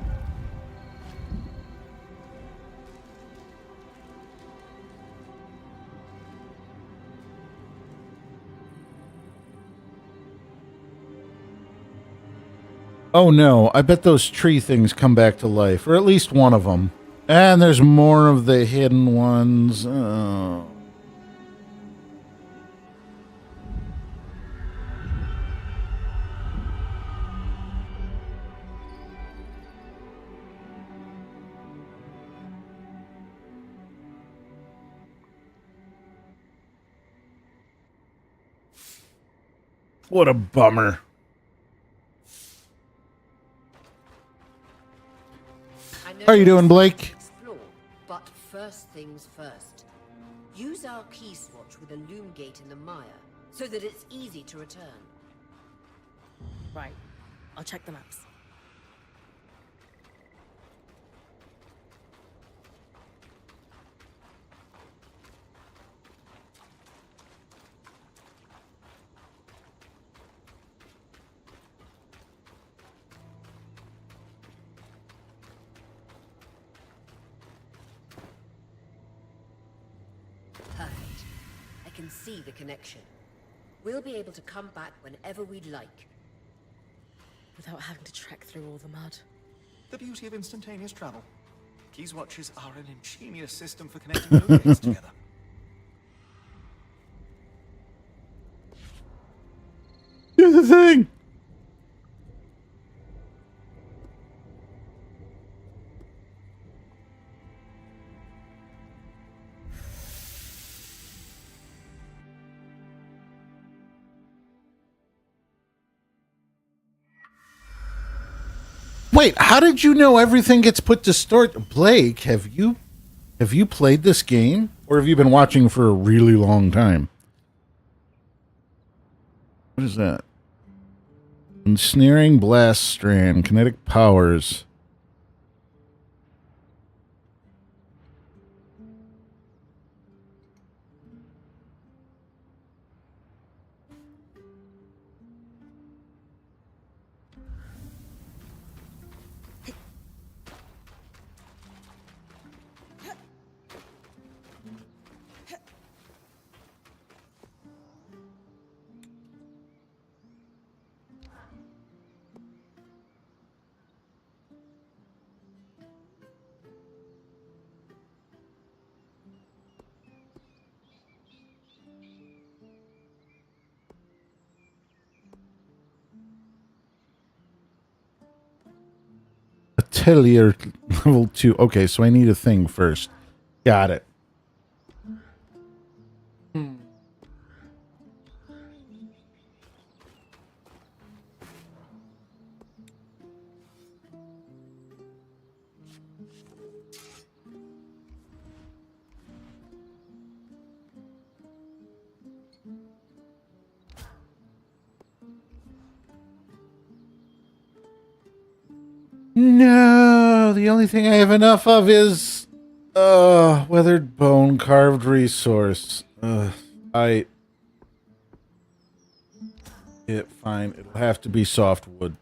[SPEAKER 1] Oh no, I bet those tree things come back to life, or at least one of them. And there's more of the hidden ones. Oh. What a bummer. How are you doing, Blake?
[SPEAKER 3] Explore, but first things first. Use our key swatch with a loom gate in the mire, so that it's easy to return.
[SPEAKER 2] Right. I'll check the maps.
[SPEAKER 3] Perfect. I can see the connection. We'll be able to come back whenever we'd like.
[SPEAKER 2] Without having to trek through all the mud.
[SPEAKER 4] The beauty of instantaneous travel. Keys watches are an ingenious system for connecting locates together.
[SPEAKER 1] Do the thing. Wait, how did you know everything gets put to storage? Blake, have you played this game, or have you been watching for a really long time? What is that? Ensnaring blast strand, kinetic powers. Atelier level 2. Okay, so I need a thing first. Got it. No, the only thing I have enough of is weathered bone carved resource. Fine. It'll have to be softwood.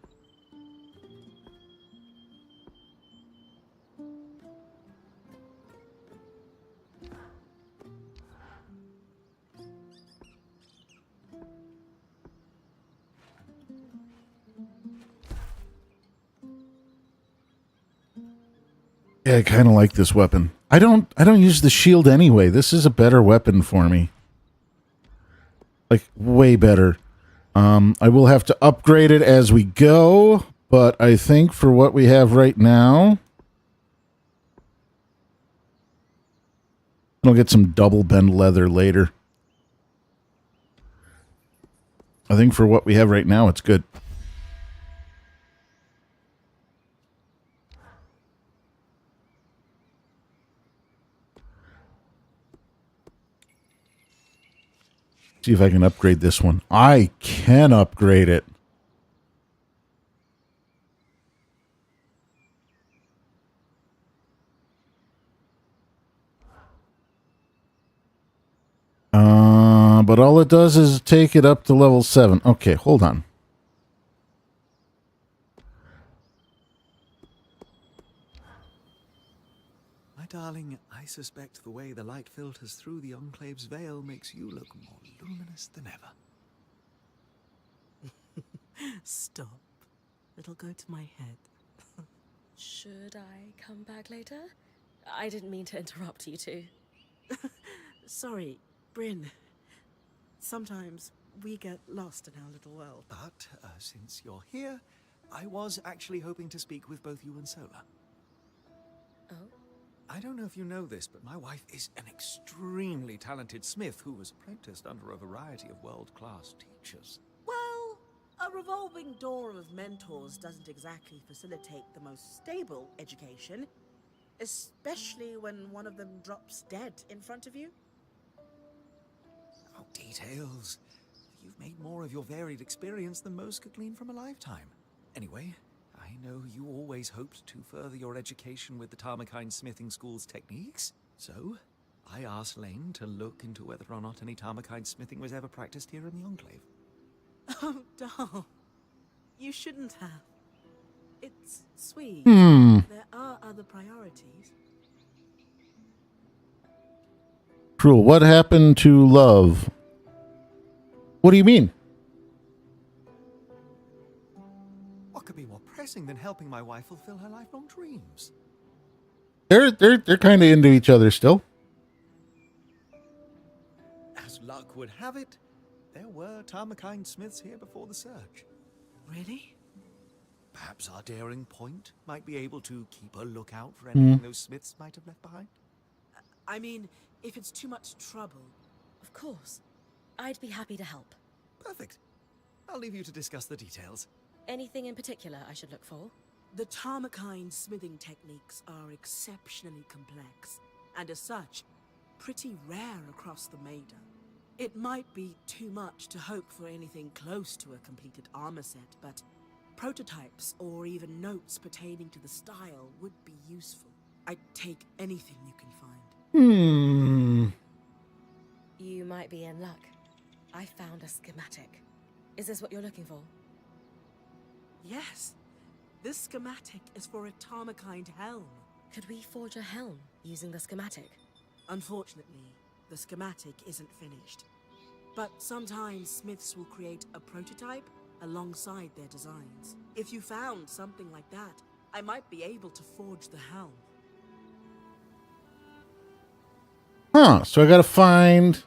[SPEAKER 1] Yeah, I kind of like this weapon. I don't use the shield anyway. This is a better weapon for me. Like, way better. I will have to upgrade it as we go, but I think for what we have right now, I'll get some double bend leather later. I think for what we have right now, it's good. See if I can upgrade this one. I can upgrade it. But all it does is take it up to level 7. Okay, hold on.
[SPEAKER 4] My darling, I suspect the way the light filters through the Enclave's veil makes you look more luminous than ever.
[SPEAKER 7] Stop. It'll go to my head.
[SPEAKER 2] Should I come back later? I didn't mean to interrupt you two.
[SPEAKER 7] Sorry, Bryn. Sometimes we get lost in our little world.
[SPEAKER 4] But since you're here, I was actually hoping to speak with both you and Sola.
[SPEAKER 2] Oh?
[SPEAKER 4] I don't know if you know this, but my wife is an extremely talented smith who was apprenticed under a variety of world-class teachers.
[SPEAKER 7] Well, a revolving door of mentors doesn't exactly facilitate the most stable education, especially when one of them drops dead in front of you.
[SPEAKER 4] Oh, details. You've made more of your varied experience than most could glean from a lifetime. Anyway, I know you always hoped to further your education with the Tarmakine Smithing School's techniques, so I asked Lane to look into whether or not any Tarmakine smithing was ever practiced here in the Enclave.
[SPEAKER 7] Oh, Dal. You shouldn't have. It's sweet. There are other priorities.
[SPEAKER 1] Cruel. What happened to love? What do you mean?
[SPEAKER 4] What could be more pressing than helping my wife fulfill her lifelong dreams?
[SPEAKER 1] They're kind of into each other still.
[SPEAKER 4] As luck would have it, there were Tarmakine smiths here before the search.
[SPEAKER 7] Really?
[SPEAKER 4] Perhaps our daring point might be able to keep a lookout for anything those smiths might have left behind.
[SPEAKER 7] I mean, if it's too much trouble.
[SPEAKER 2] Of course. I'd be happy to help.
[SPEAKER 4] Perfect. I'll leave you to discuss the details.
[SPEAKER 2] Anything in particular I should look for?
[SPEAKER 7] The Tarmakine smithing techniques are exceptionally complex, and as such, pretty rare across the Maida. It might be too much to hope for anything close to a completed armor set, but prototypes or even notes pertaining to the style would be useful. I'd take anything you can find.
[SPEAKER 2] You might be in luck. I found a schematic. Is this what you're looking for?
[SPEAKER 7] Yes, this schematic is for a Tarmakine helm.
[SPEAKER 2] Could we forge a helm using the schematic?
[SPEAKER 7] Unfortunately, the schematic isn't finished. But sometimes smiths will create a prototype alongside their designs. If you found something like that, I might be able to forge the helm.
[SPEAKER 1] Huh, so I gotta find...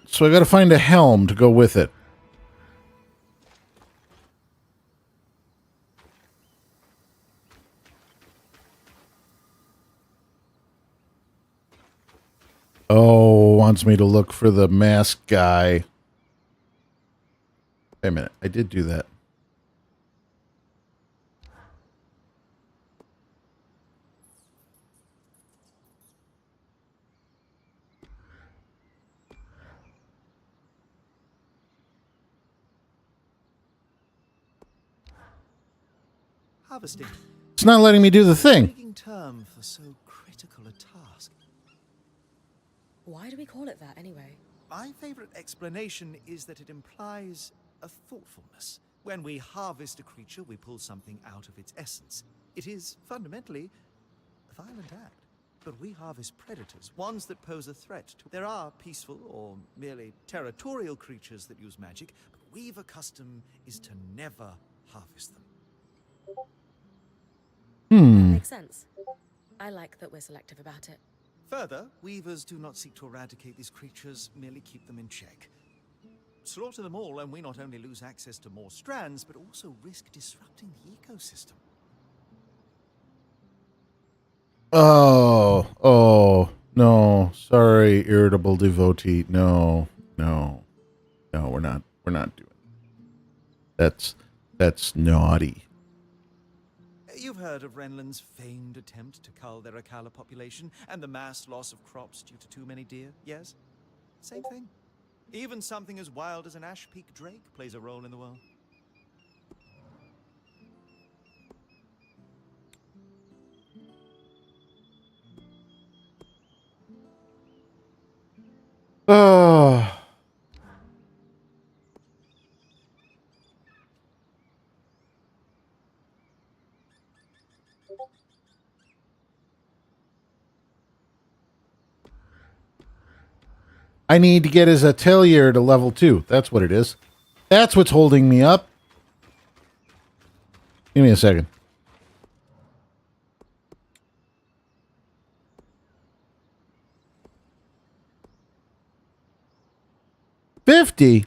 [SPEAKER 1] So I gotta find a helm to go with it. Oh, wants me to look for the masked guy. Wait a minute, I did do that.
[SPEAKER 4] Harvesting.
[SPEAKER 1] It's not letting me do the thing.
[SPEAKER 4] Intriguing term for so critical a task.
[SPEAKER 2] Why do we call it that anyway?
[SPEAKER 4] My favorite explanation is that it implies a thoughtfulness. When we harvest a creature, we pull something out of its essence. It is fundamentally a violent act. But we harvest predators, ones that pose a threat to... There are peaceful or merely territorial creatures that use magic, but Weaver custom is to never harvest them.
[SPEAKER 2] Makes sense. I like that we're selective about it.
[SPEAKER 4] Further, weavers do not seek to eradicate these creatures, merely keep them in check. Slaughter them all, and we not only lose access to more strands, but also risk disrupting the ecosystem.
[SPEAKER 1] Oh, no. Sorry, irritable devotee. No, we're not doing it. That's naughty.
[SPEAKER 4] You've heard of Renland's famed attempt to cull their Akala population and the mass loss of crops due to too many deer, yes? Same thing. Even something as wild as an Ash Peak drake plays a role in the world.
[SPEAKER 1] Oh. I need to get his atelier to level 2. That's what it is. That's what's holding me up. Give me a second. $50?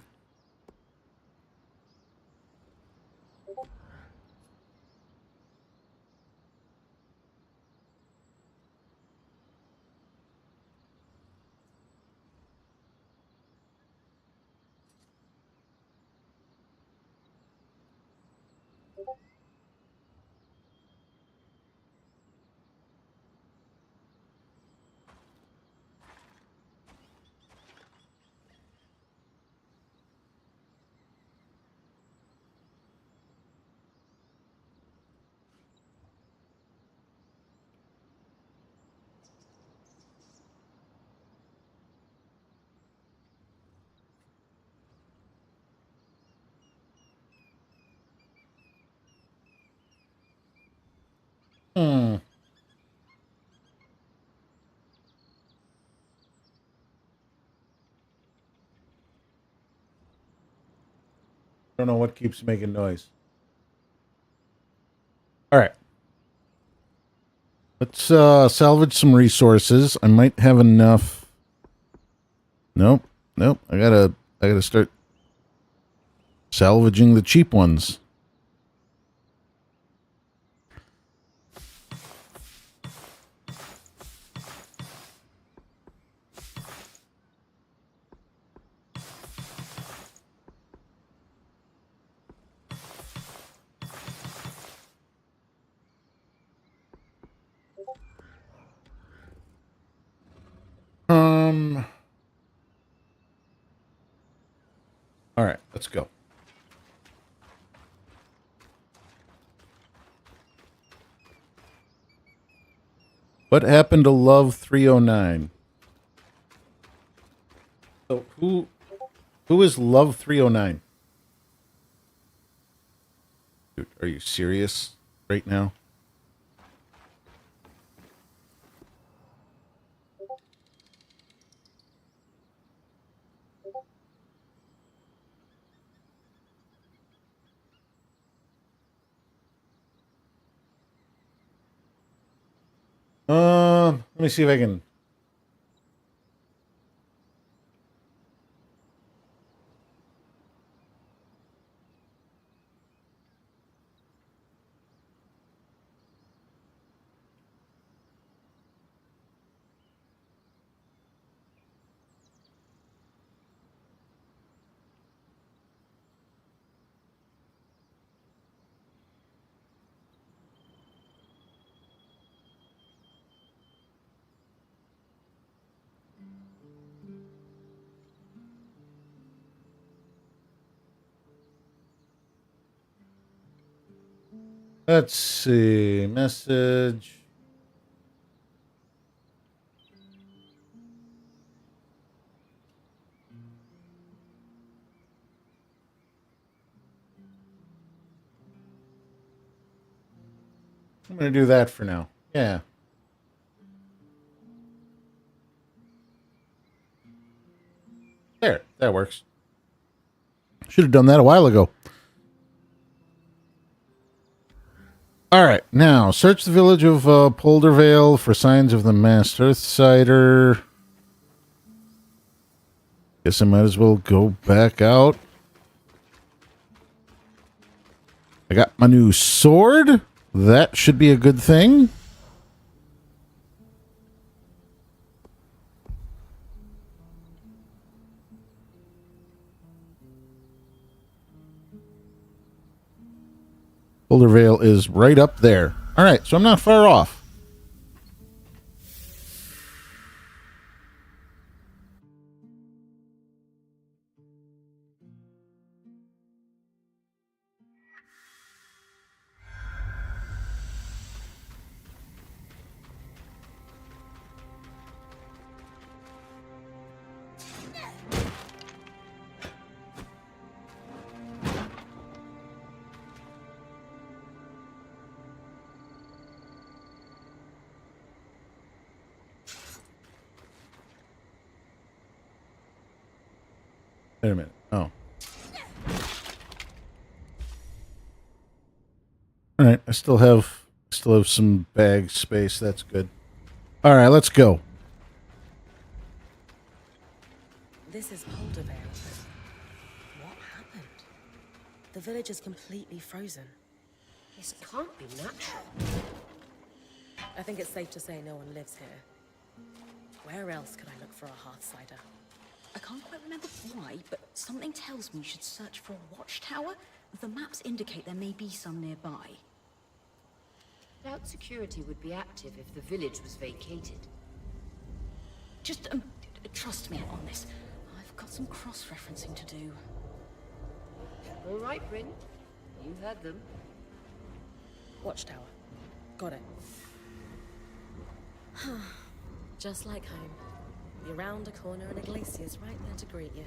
[SPEAKER 1] Hmm. Don't know what keeps making noise. All right. Let's salvage some resources. I might have enough. Nope. I gotta start salvaging the cheap ones. All right, let's go. What happened to Love 309? So who is Love 309? Dude, are you serious right now? Let me see if I can. Let's see. Message. I'm going to do that for now. Yeah. There. That works. Should have done that a while ago. All right, now search the village of Poldervale for signs of the masked Earthsider. Guess I might as well go back out. I got my new sword. That should be a good thing. Poldervale is right up there. All right, so I'm not far off. Wait a minute. Oh. All right, I still have some bag space. That's good. All right, let's go.
[SPEAKER 2] This is Poldervale. What happened? The village is completely frozen.
[SPEAKER 3] This can't be natural.
[SPEAKER 2] I think it's safe to say no one lives here. Where else could I look for a Hearthsider?
[SPEAKER 5] I can't quite remember why, but something tells me you should search for a watchtower. The maps indicate there may be some nearby.
[SPEAKER 3] Doubt security would be active if the village was vacated.
[SPEAKER 5] Just trust me on this. I've got some cross-referencing to do.
[SPEAKER 3] All right, Bryn. You heard them.
[SPEAKER 2] Watchtower. Got it. Just like home. You're round a corner and Iglesias right there to greet you.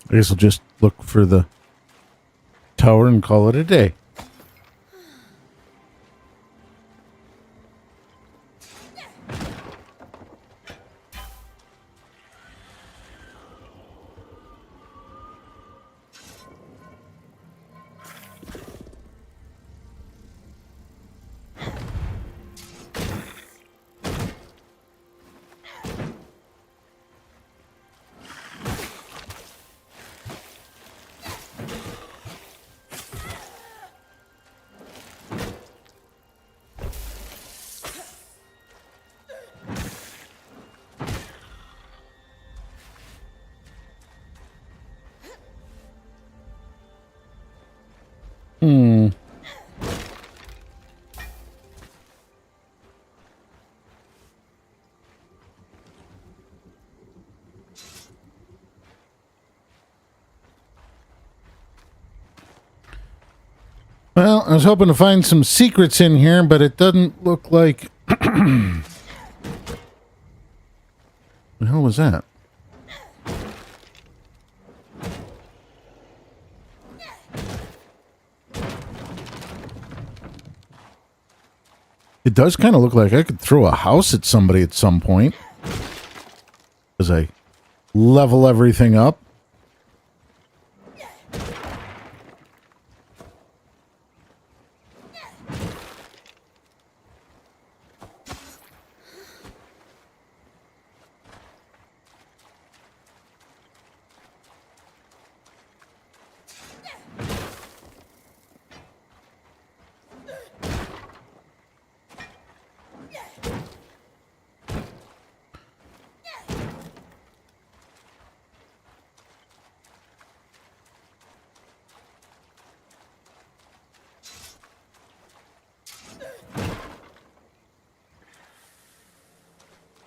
[SPEAKER 1] I guess I'll just look for the tower and call it a day. Well, I was hoping to find some secrets in here, but it doesn't look like... The hell was that? It does kind of look like I could throw a house at somebody at some point. As I level everything up.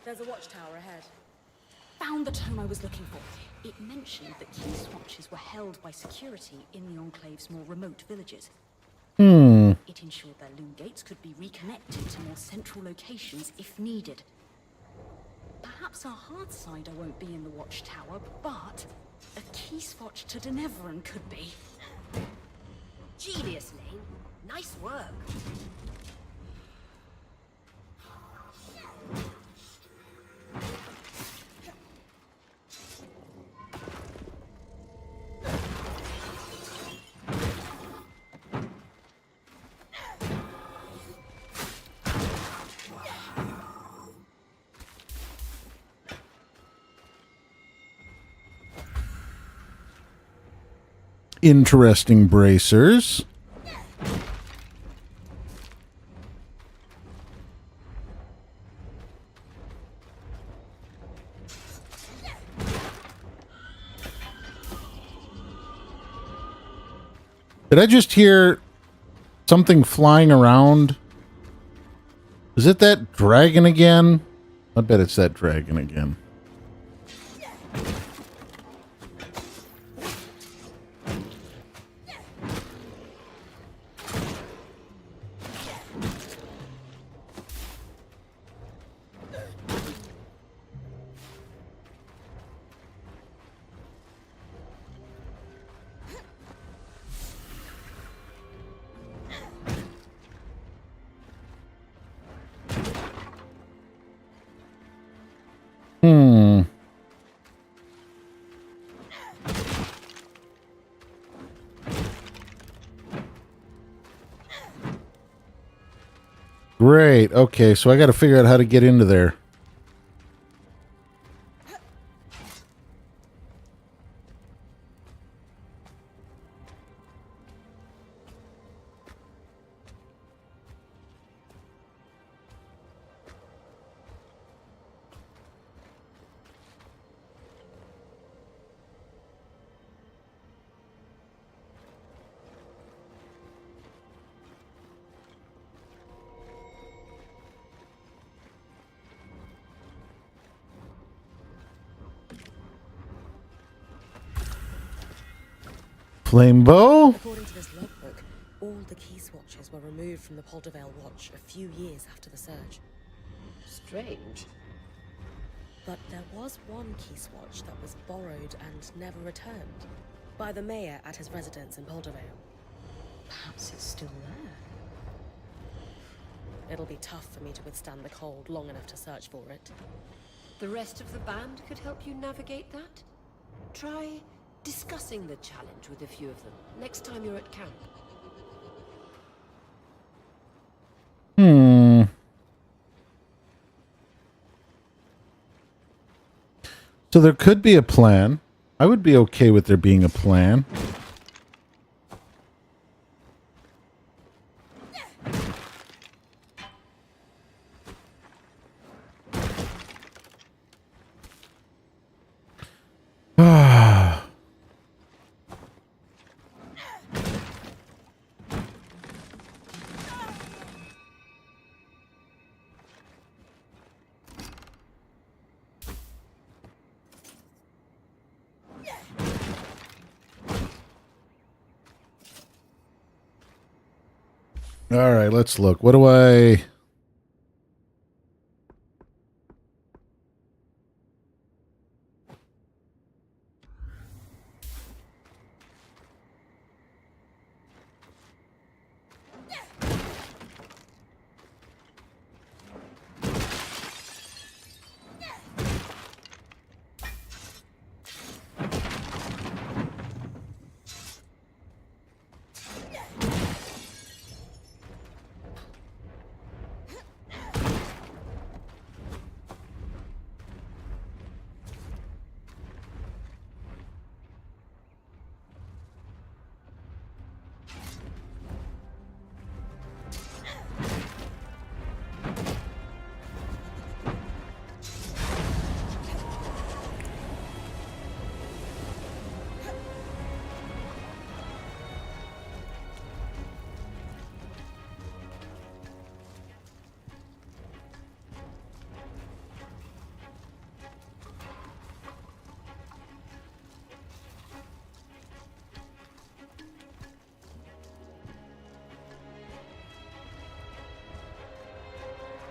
[SPEAKER 2] There's a watchtower ahead.
[SPEAKER 5] found the tome I was looking for. It mentioned that key swatches were held by security in the Enclave's more remote villages. It ensured their loom gates could be reconnected to more central locations if needed. Perhaps our Hearthsider won't be in the Watchtower, but a key swatch to Denevran could be.
[SPEAKER 3] Genius, Lane. Nice work.
[SPEAKER 1] Interesting bracers. Did I just hear something flying around? Is it that dragon again? I bet it's that dragon again. Great. Okay, so I got to figure out how to get into there. Flame bow?
[SPEAKER 2] According to this logbook, all the key swatches were removed from the Poldervale Watch a few years after the surge.
[SPEAKER 3] Strange.
[SPEAKER 2] But there was one key swatch that was borrowed and never returned by the mayor at his residence in Poldervale. Perhaps it's still there. It'll be tough for me to withstand the cold long enough to search for it.
[SPEAKER 3] The rest of the band could help you navigate that? Try discussing the challenge with a few of them next time you're at camp.
[SPEAKER 1] So there could be a plan. I would be okay with there being a plan. All right, let's look. What do I...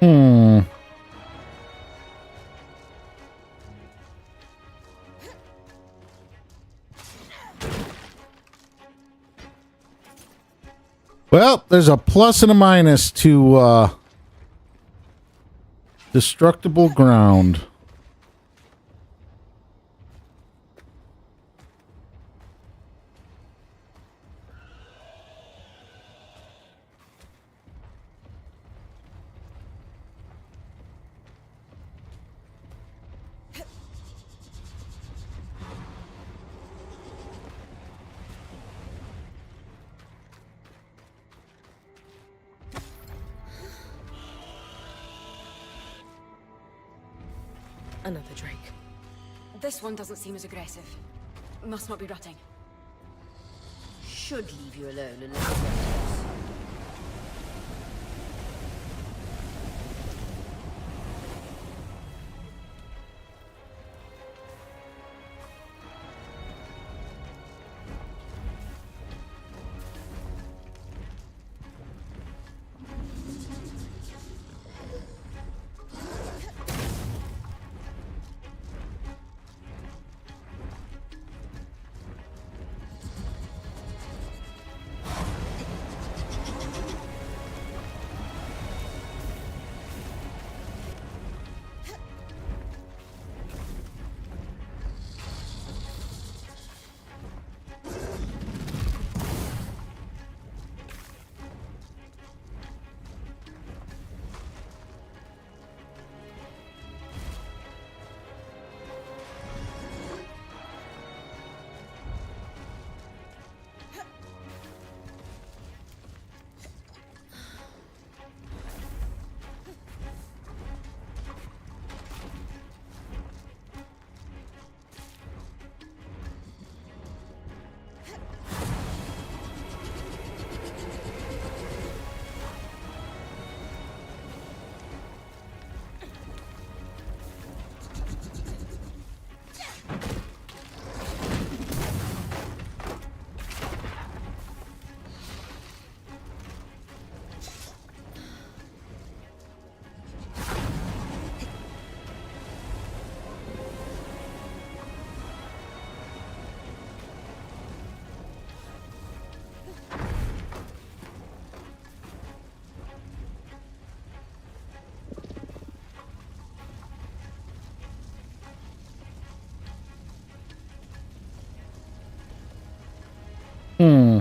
[SPEAKER 1] Hmm. Well, there's a plus and a minus to destructible ground.
[SPEAKER 2] Another Drake.
[SPEAKER 6] This one doesn't seem as aggressive. Must not be rutting.
[SPEAKER 3] Should leave you alone unless you're close. Hmm.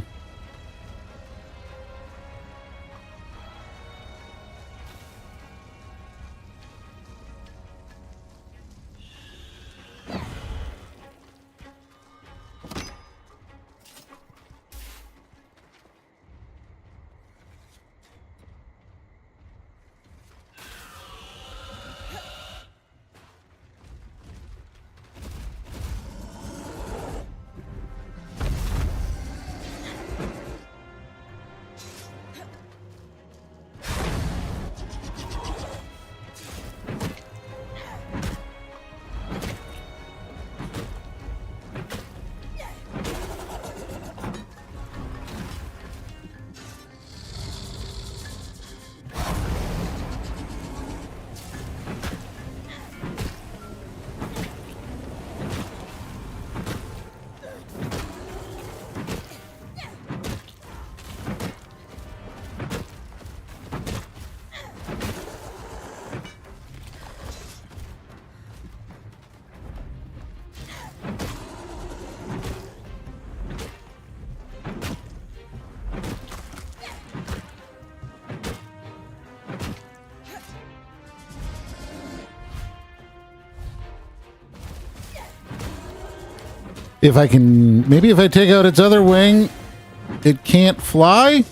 [SPEAKER 3] If I can, maybe if I take out its other wing, it can't fly?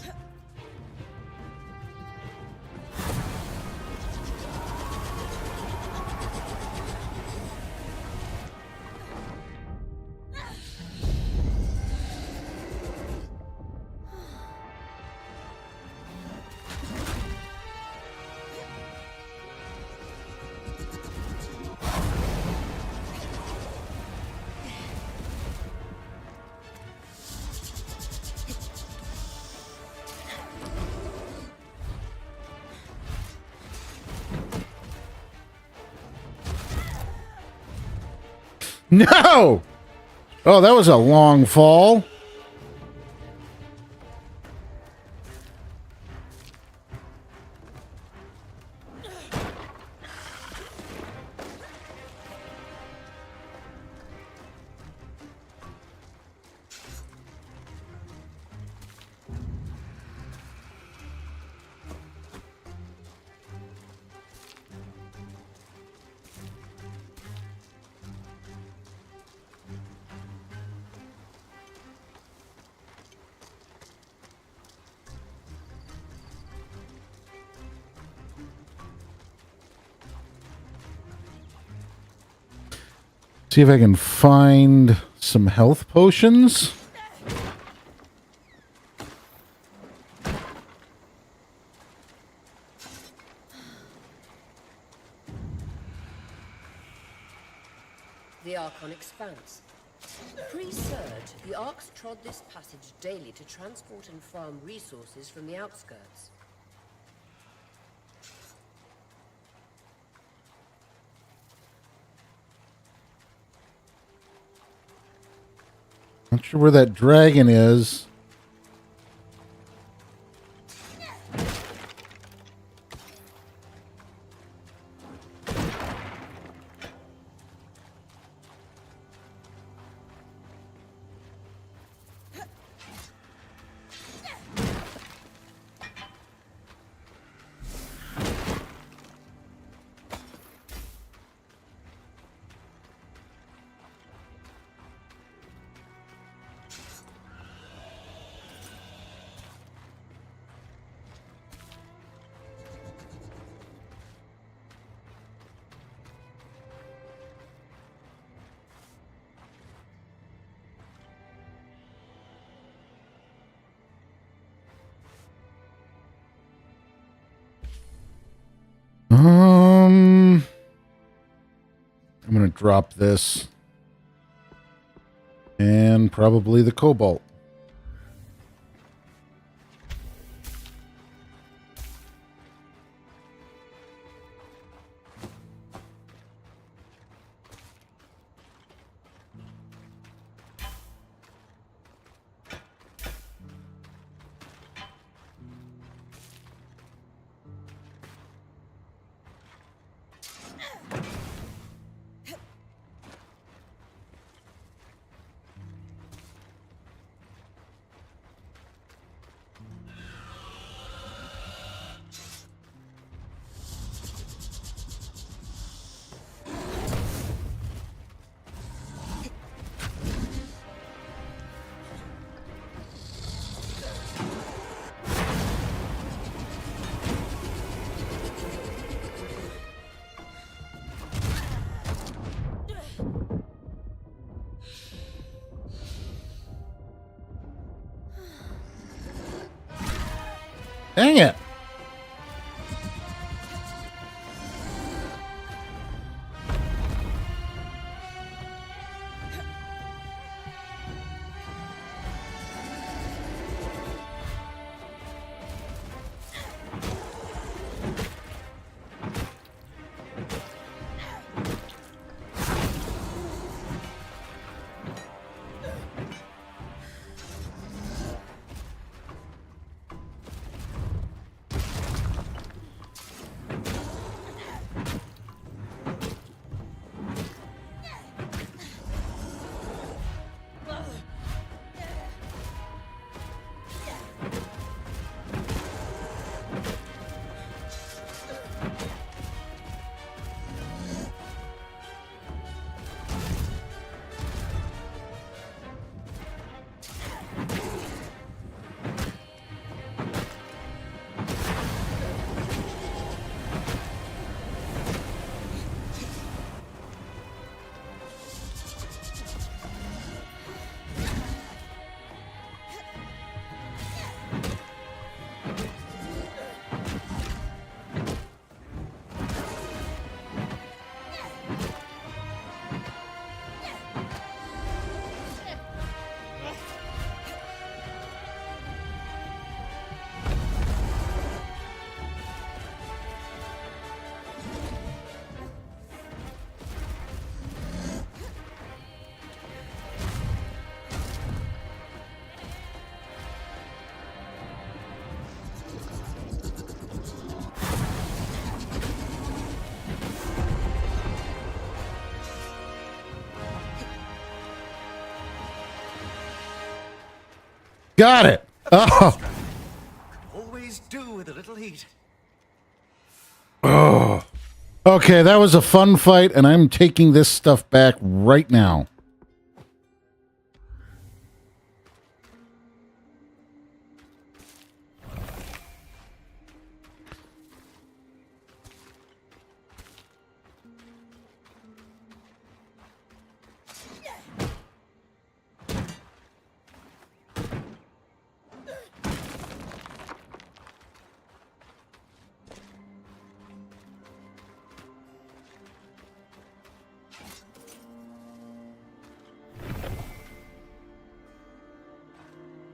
[SPEAKER 1] No! Oh, that was a long fall. See if I can find some health potions.
[SPEAKER 3] The Archon Expanse. Pre-Surge, the Arcs trod this passage daily to transport and farm resources from the outskirts.
[SPEAKER 1] Not sure where that dragon is. I'm going to drop this. And probably the cobalt. Dang it. Got it. Oh.
[SPEAKER 4] Always do with a little heat.
[SPEAKER 1] Oh. Okay, that was a fun fight, and I'm taking this stuff back right now.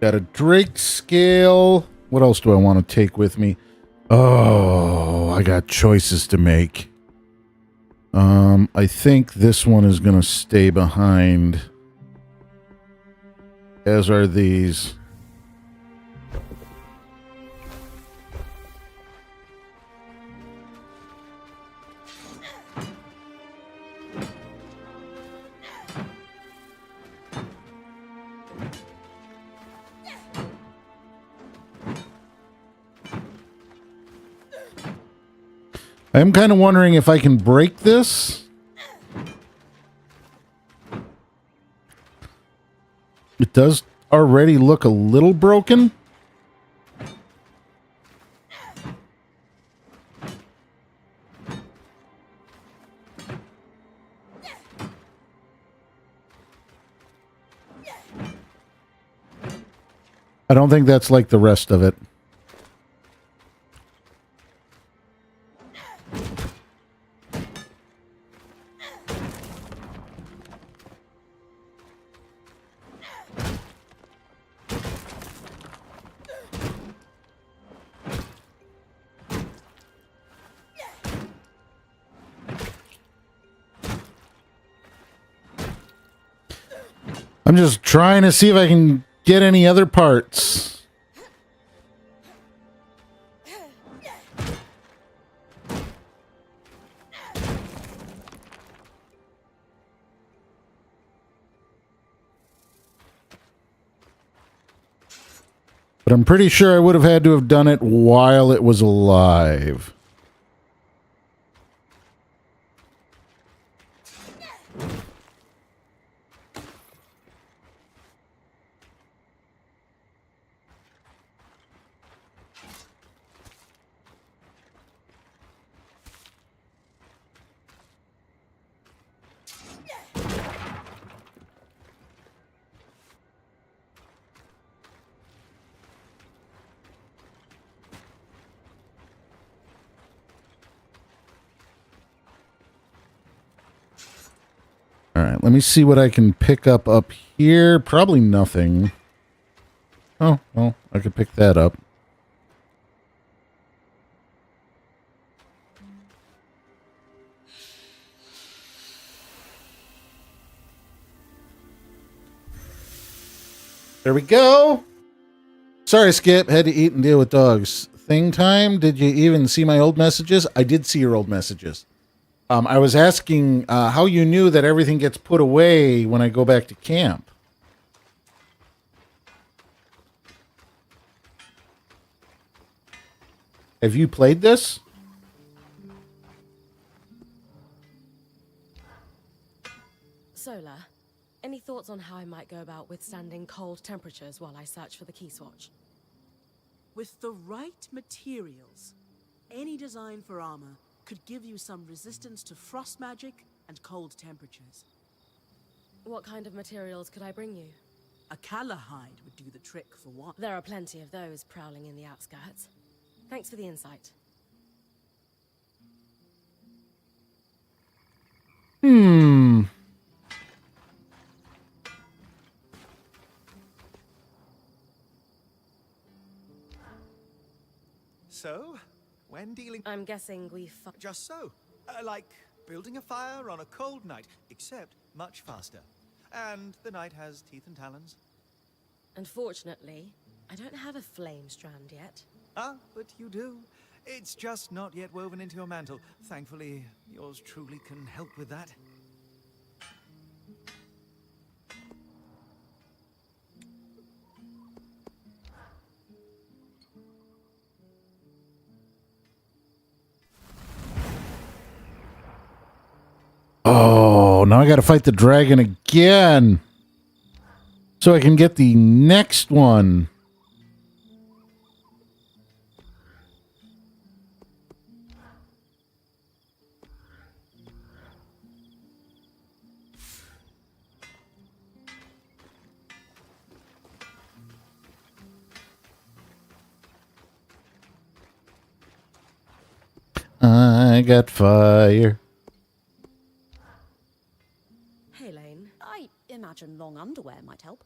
[SPEAKER 1] Got a Drake scale. What else do I want to take with me? Oh, I got choices to make. I think this one is going to stay behind. As are these. I'm kind of wondering if I can break this. It does already look a little broken. I don't think that's like the rest of it. I'm just trying to see if I can get any other parts. But I'm pretty sure I would have had to have done it while it was alive. All right, let me see what I can pick up here. Probably nothing. Oh, well, I could pick that up. There we go. Sorry, Skip. Had to eat and deal with dogs. Thing time. Did you even see my old messages? I did see your old messages. I was asking how you knew that everything gets put away when I go back to camp. Have you played this?
[SPEAKER 2] Solar, any thoughts on how I might go about withstanding cold temperatures while I search for the key swatch?
[SPEAKER 7] With the right materials, any design for armor could give you some resistance to frost magic and cold temperatures.
[SPEAKER 2] What kind of materials could I bring you?
[SPEAKER 7] A Callahide would do the trick for one.
[SPEAKER 2] There are plenty of those prowling in the outskirts. Thanks for the insight.
[SPEAKER 4] So, when dealing...
[SPEAKER 2] I'm guessing
[SPEAKER 4] Just so. Like building a fire on a cold night, except much faster. And the night has teeth and talons.
[SPEAKER 2] Unfortunately, I don't have a flame strand yet.
[SPEAKER 4] Ah, but you do. It's just not yet woven into your mantle. Thankfully, yours truly can help with that.
[SPEAKER 1] now I got to fight the dragon again. So I can get the next one. I got fire.
[SPEAKER 2] Hey, Lane.
[SPEAKER 5] I imagine long underwear might help.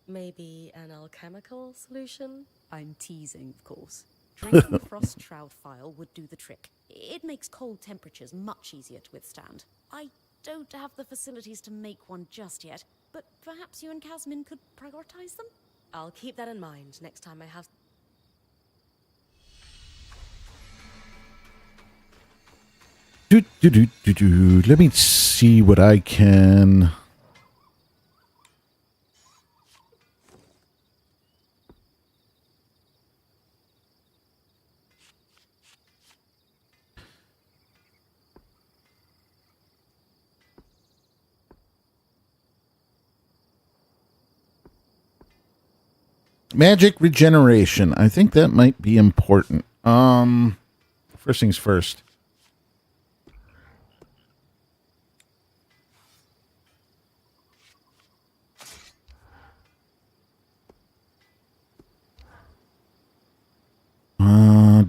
[SPEAKER 2] Maybe an alchemical solution?
[SPEAKER 5] I'm teasing, of course. Drinking frost shroud file would do the trick. It makes cold temperatures much easier to withstand. I don't have the facilities to make one just yet, but perhaps you and Casmin could prioritize them?
[SPEAKER 2] I'll keep that in mind next time I have...
[SPEAKER 1] Let me see what I can... Magic regeneration. I think that might be important. First things first.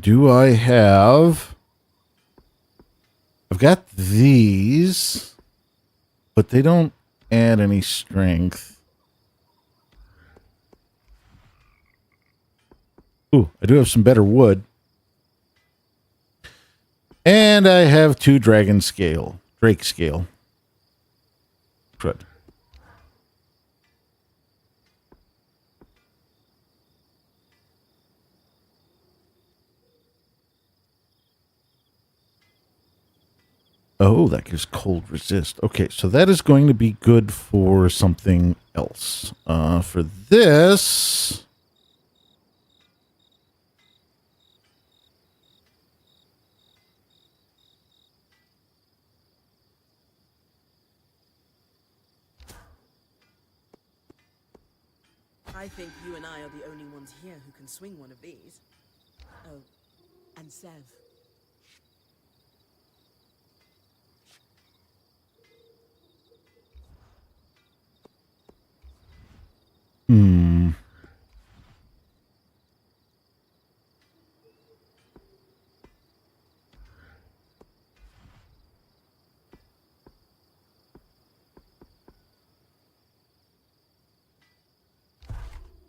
[SPEAKER 1] Do I have... I've got these, but they don't add any strength. Ooh, I do have some better wood. And I have 2 drake scale. Crud. Oh, that gives cold resist. Okay, so that is going to be good for something else. For this...
[SPEAKER 7] I think you and I are the only ones here who can swing one of these. Oh, and Sev.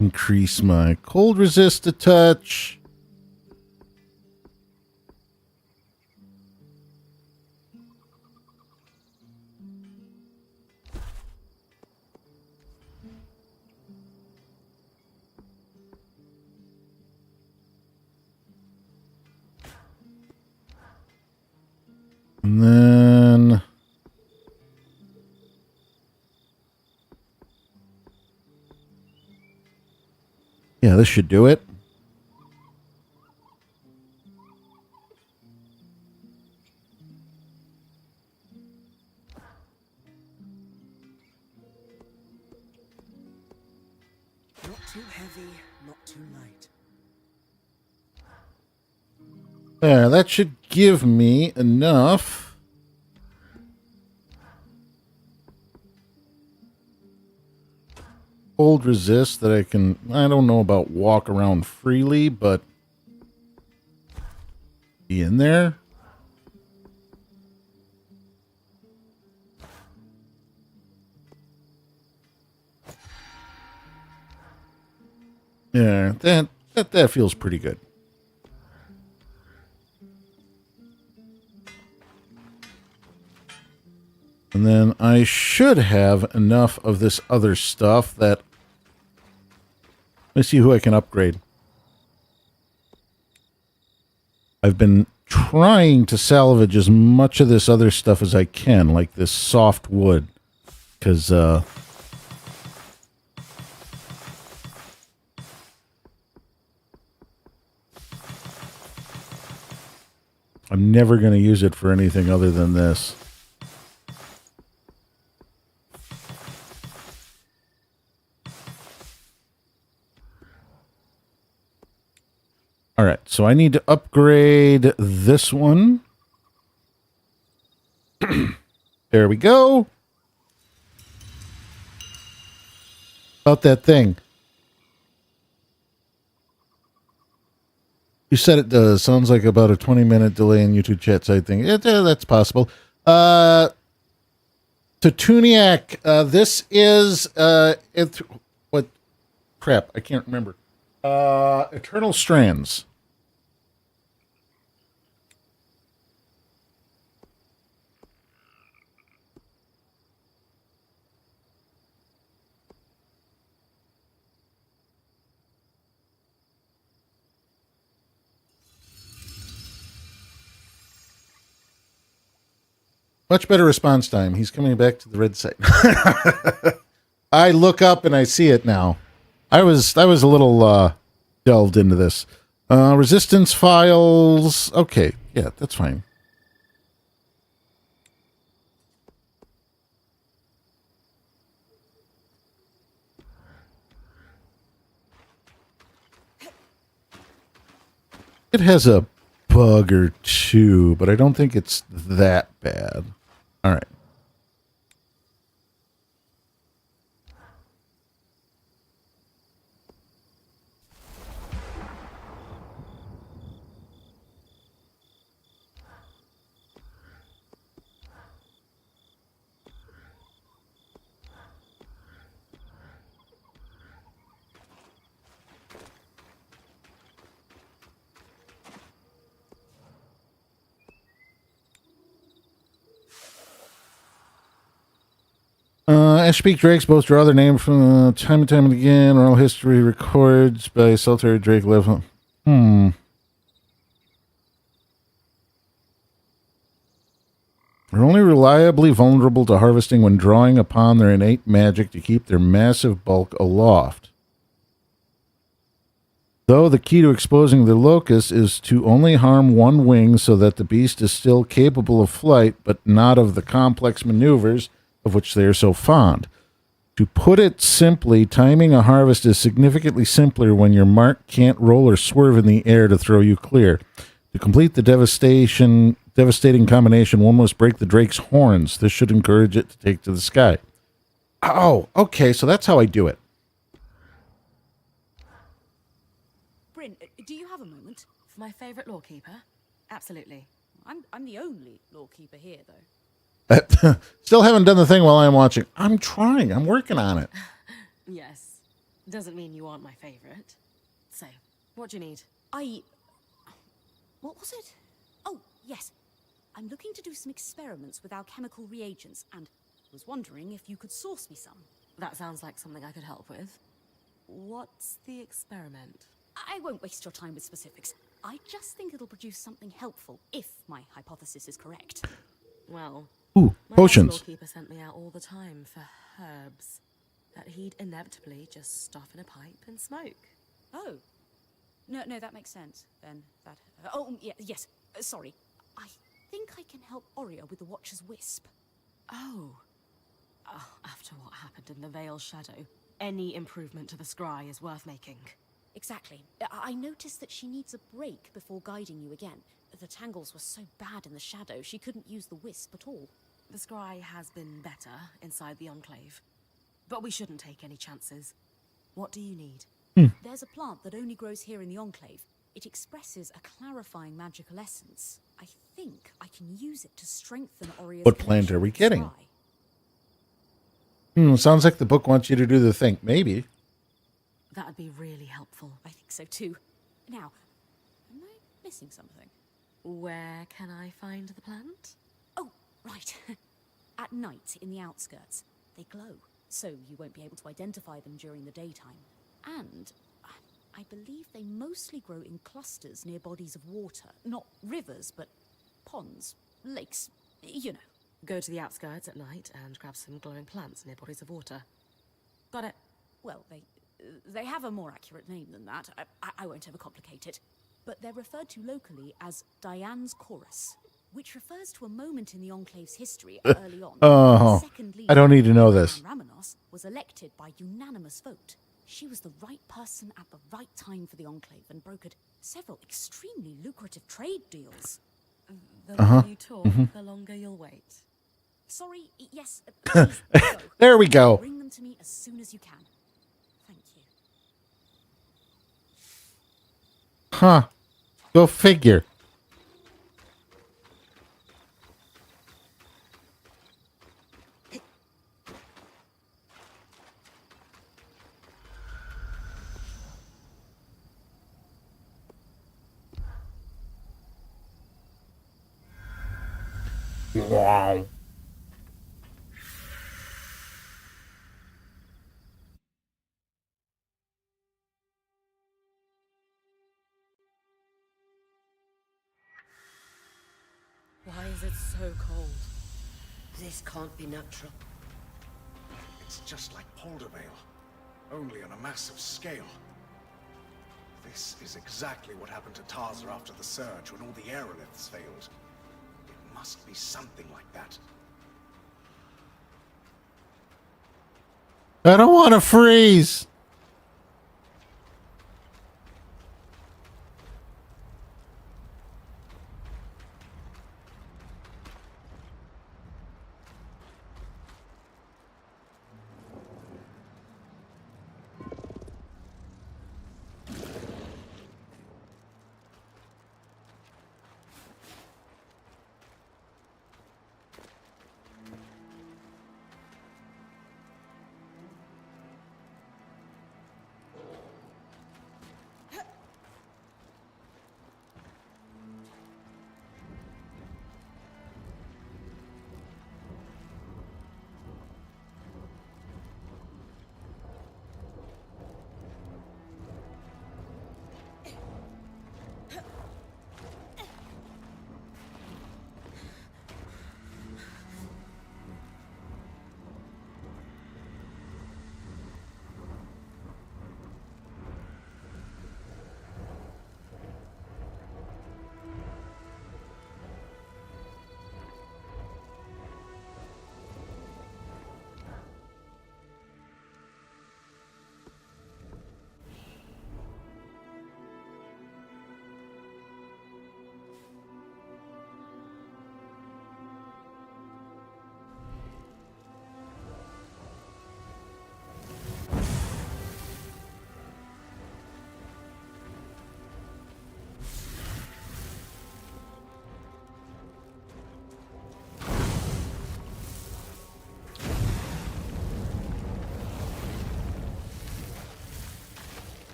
[SPEAKER 1] Increase my cold resist a touch. And then... yeah, this should do it.
[SPEAKER 7] Not too heavy, not too light.
[SPEAKER 1] There, that should give me enough. Cold resist that I can, I don't know about walk around freely, but be in there. Yeah, that feels pretty good. And then I should have enough of this other stuff that... let's see who I can upgrade. I've been trying to salvage as much of this other stuff as I can, like this soft wood, because I'm never going to use it for anything other than this. right, so I need to upgrade this one. There we go. About that thing. You said it does. Sounds like about a 20-minute delay in YouTube chat side thing. That's possible. Tatuniak, this is what crap, I can't remember. Eternal Strands. Much better response time. He's coming back to the red side. I look up and I see it now. I was a little delved into this. Resistance files. Okay, yeah, that's fine. It has a bug or two, but I don't think it's that bad. All right. Ashpeak Drakes both draw their name from time and time and again. Oral history records by Solitary Drake level. They're only reliably vulnerable to harvesting when drawing upon their innate magic to keep their massive bulk aloft. Though the key to exposing the locust is to only harm one wing so that the beast is still capable of flight, but not of the complex maneuvers of which they are so fond. To put it simply, timing a harvest is significantly simpler when your mark can't roll or swerve in the air to throw you clear. To complete the devastating combination, one must break the drake's horns. This should encourage it to take to the sky. Oh, okay, so that's how I do it.
[SPEAKER 5] Bryn, do you have a moment?
[SPEAKER 2] For my favorite lawkeeper? Absolutely.
[SPEAKER 5] I'm the only lawkeeper here, though.
[SPEAKER 1] Still haven't done the thing while I'm watching. I'm trying. I'm working on it.
[SPEAKER 2] Yes. Doesn't mean you aren't my favorite. So, what do you need?
[SPEAKER 5] What was it? Oh, yes. I'm looking to do some experiments with alchemical reagents, and was wondering if you could source me some.
[SPEAKER 2] That sounds like something I could help with. What's the experiment?
[SPEAKER 5] I won't waste your time with specifics. I just think it'll produce something helpful, if my hypothesis is correct.
[SPEAKER 2] Well,
[SPEAKER 1] ooh,
[SPEAKER 2] my
[SPEAKER 1] potions.
[SPEAKER 2] lawkeeper sent me out all the time for herbs that he'd inevitably just stuff in a pipe and smoke.
[SPEAKER 5] Oh. No, that makes sense, then. Yes. Sorry. I think I can help Oria with the Watcher's Wisp.
[SPEAKER 2] Oh. After what happened in the Veil Shadow, any improvement to the scry is worth making.
[SPEAKER 5] Exactly. I noticed that she needs a break before guiding you again. The tangles were so bad in the shadow, she couldn't use the wisp at all.
[SPEAKER 2] The scry has been better inside the Enclave, but we shouldn't take any chances. What do you need?
[SPEAKER 5] There's a plant that only grows here in the Enclave. It expresses a clarifying magical essence. I think I can use it to strengthen Oria's
[SPEAKER 1] What plant are we
[SPEAKER 5] connection with
[SPEAKER 1] getting?
[SPEAKER 5] the sky.
[SPEAKER 1] Sounds like the book wants you to do the thing. Maybe.
[SPEAKER 2] That'd be really helpful.
[SPEAKER 5] I think so too. Now, am I missing something?
[SPEAKER 2] Where can I find the plant?
[SPEAKER 5] Oh, right. At night, in the outskirts, they glow, so you won't be able to identify them during the daytime. And I believe they mostly grow in clusters near bodies of water. Not rivers, but ponds, lakes, you know.
[SPEAKER 2] Go to the outskirts at night and grab some glowing plants near bodies of water. Got it.
[SPEAKER 5] Well, they have a more accurate name than that. I won't overcomplicate it. But they're referred to locally as Diane's Chorus, which refers to a moment in the Enclave's history early on.
[SPEAKER 1] Oh,
[SPEAKER 5] The second
[SPEAKER 1] I don't need to know this.
[SPEAKER 5] Diane Ramenos was elected by unanimous vote. She was the right person at the right time for the Enclave and brokered several extremely lucrative trade deals.
[SPEAKER 2] The more you talk, the longer you'll wait.
[SPEAKER 5] Sorry, yes, please, go.
[SPEAKER 1] There we go.
[SPEAKER 5] Bring them to me as soon as you can. Thank you.
[SPEAKER 1] Huh. Go figure. Wow.
[SPEAKER 2] Why is it so cold?
[SPEAKER 3] This can't be natural.
[SPEAKER 8] It's just like Poldervale, only on a massive scale. This is exactly what happened to Tarza after the surge when all the aeroliths failed. It must be something like that.
[SPEAKER 1] I don't want to freeze.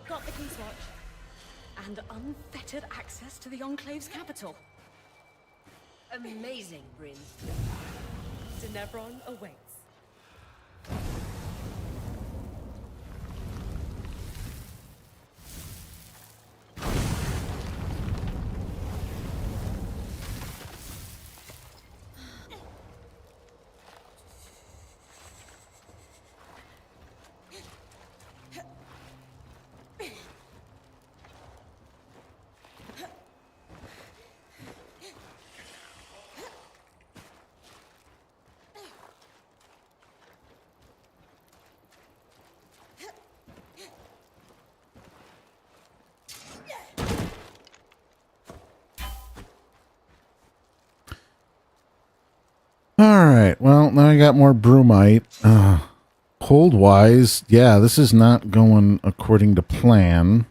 [SPEAKER 5] Got the King's Watch. And unfettered access to the Enclave's capital.
[SPEAKER 3] Amazing, Bryn.
[SPEAKER 2] Denebron awaits.
[SPEAKER 1] All right. Well, now I got more bromite. Cold wise, yeah, this is not going according to plan.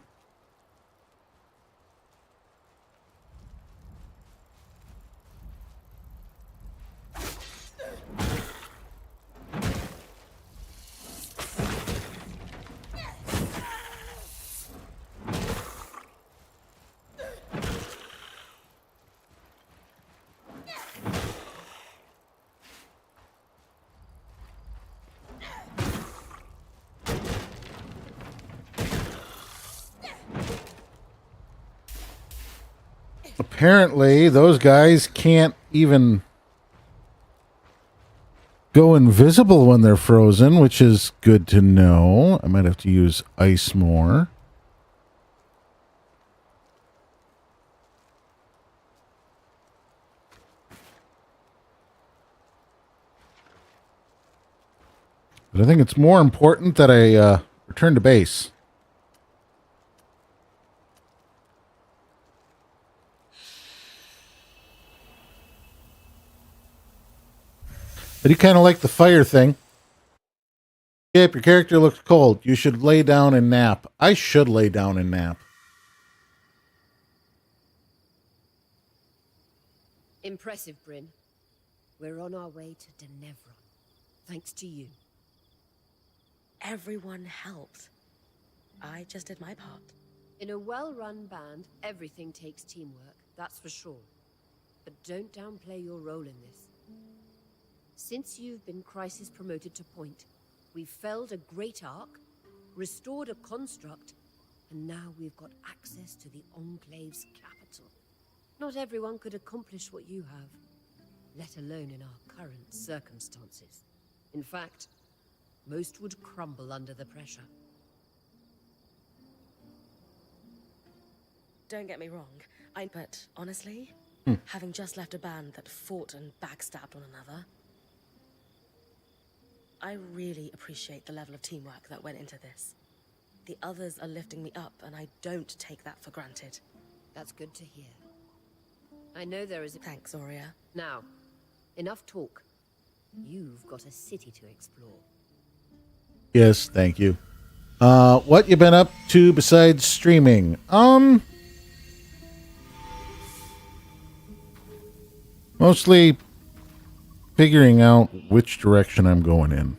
[SPEAKER 1] Apparently, those guys can't even go invisible when they're frozen, which is good to know. I might have to use ice more. But I think it's more important that I return to base. I do kind of like the fire thing. Yep, your character looks cold. You should lay down and nap. I should lay down and nap.
[SPEAKER 3] Impressive, Bryn. We're on our way to Denevron. Thanks to you.
[SPEAKER 2] Everyone helped. I just did my part.
[SPEAKER 3] In a well-run band, everything takes teamwork, that's for sure. But don't downplay your role in this. Since you've been Crisis promoted to Point, we've felled a great arc, restored a construct, and now we've got access to the Enclave's capital. Not everyone could accomplish what you have, let alone in our current circumstances. In fact, most would crumble under the pressure.
[SPEAKER 2] Don't get me wrong, but honestly, having just left a band that fought and backstabbed one another, I really appreciate the level of teamwork that went into this. The others are lifting me up, and I don't take that for granted.
[SPEAKER 3] That's good to hear. I know there is a...
[SPEAKER 2] Thanks, Aurea.
[SPEAKER 3] Now, enough talk. You've got a city to explore.
[SPEAKER 1] Yes, thank you. What you been up to besides streaming? Mostly figuring out which direction I'm going in.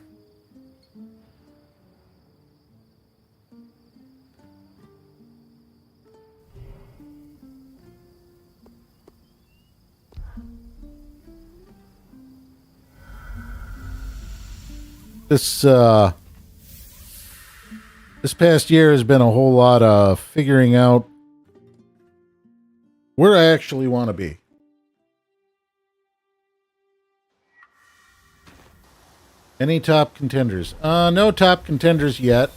[SPEAKER 1] This past year has been a whole lot of figuring out where I actually want to be. Any top contenders? No top contenders yet.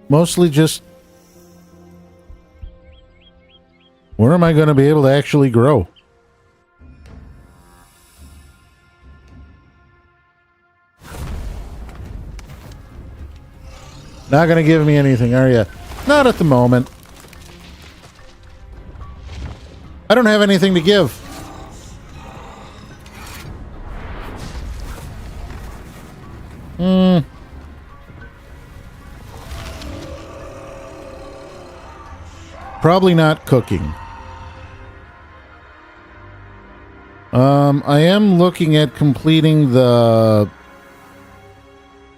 [SPEAKER 1] Mostly just where am I going to be able to actually grow? Not going to give me anything, are you? Not at the moment. I don't have anything to give. Probably not cooking. I am looking at completing the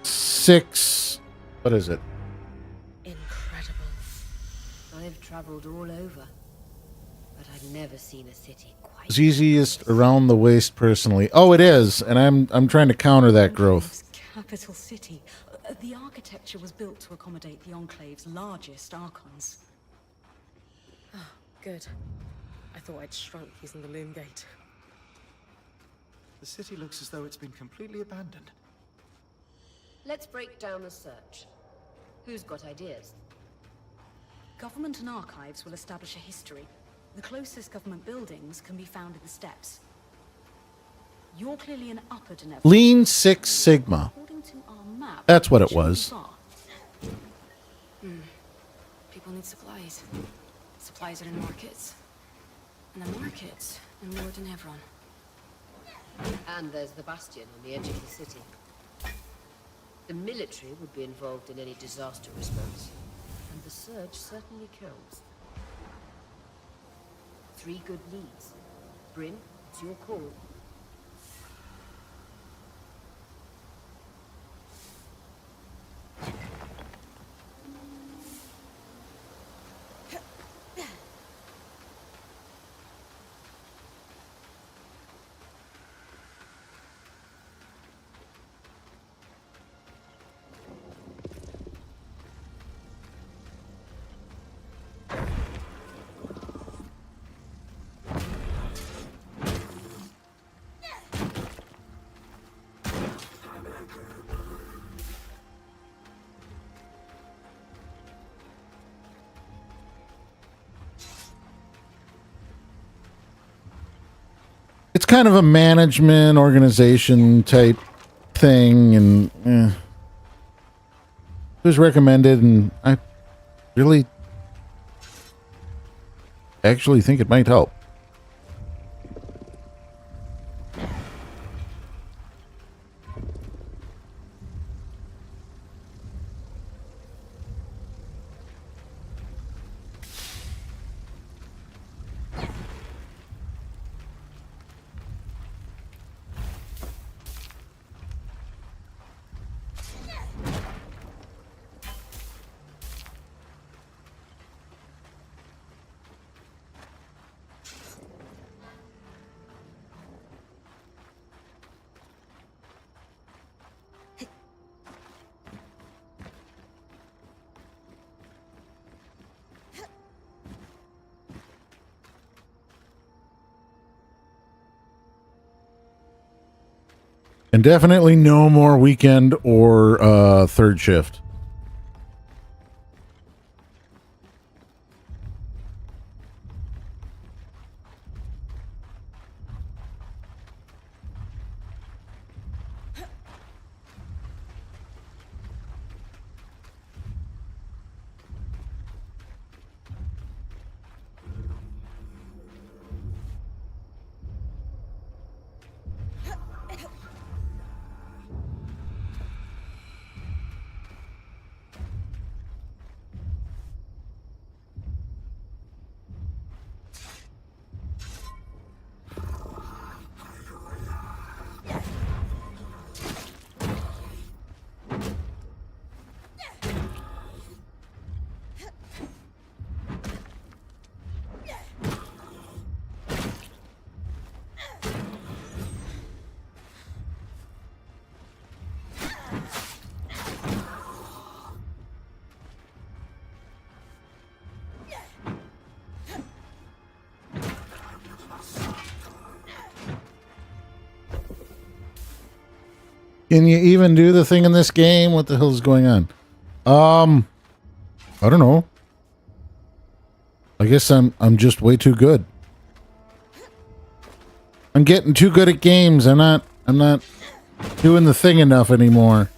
[SPEAKER 1] 6... What is it?
[SPEAKER 2] Incredible.
[SPEAKER 3] I've traveled all over, but I've never seen a city quite...
[SPEAKER 1] It's easiest around the waist personally. Oh, it is, and I'm trying to counter that growth.
[SPEAKER 5] Capital city. The architecture was built to accommodate the Enclave's largest archons.
[SPEAKER 2] Good. I thought I'd shrunk using the loom gate.
[SPEAKER 4] The city looks as though it's been completely abandoned.
[SPEAKER 3] Let's break down the search. Who's got ideas?
[SPEAKER 5] Government and archives will establish a history. The closest government buildings can be found in the steppes. You're clearly an upper Denevron.
[SPEAKER 1] Lean Six Sigma.
[SPEAKER 5] According to our map,
[SPEAKER 1] That's what it
[SPEAKER 5] shouldn't be
[SPEAKER 1] was.
[SPEAKER 5] far.
[SPEAKER 6] People need supplies. Supplies are in markets. And the markets in Lower Denevron.
[SPEAKER 3] And there's the Bastion on the edge of the city. The military would be involved in any disaster response. And the Surge certainly counts. 3 good leads. Bryn, it's your call.
[SPEAKER 1] it's kind of a management organization type thing, and it was recommended, and I really actually think it might help. And definitely no more weekend or third shift. Can you even do the thing in this game? What the hell is going on? I don't know. I guess I'm just way too good. I'm getting too good at games. I'm not doing the thing enough anymore.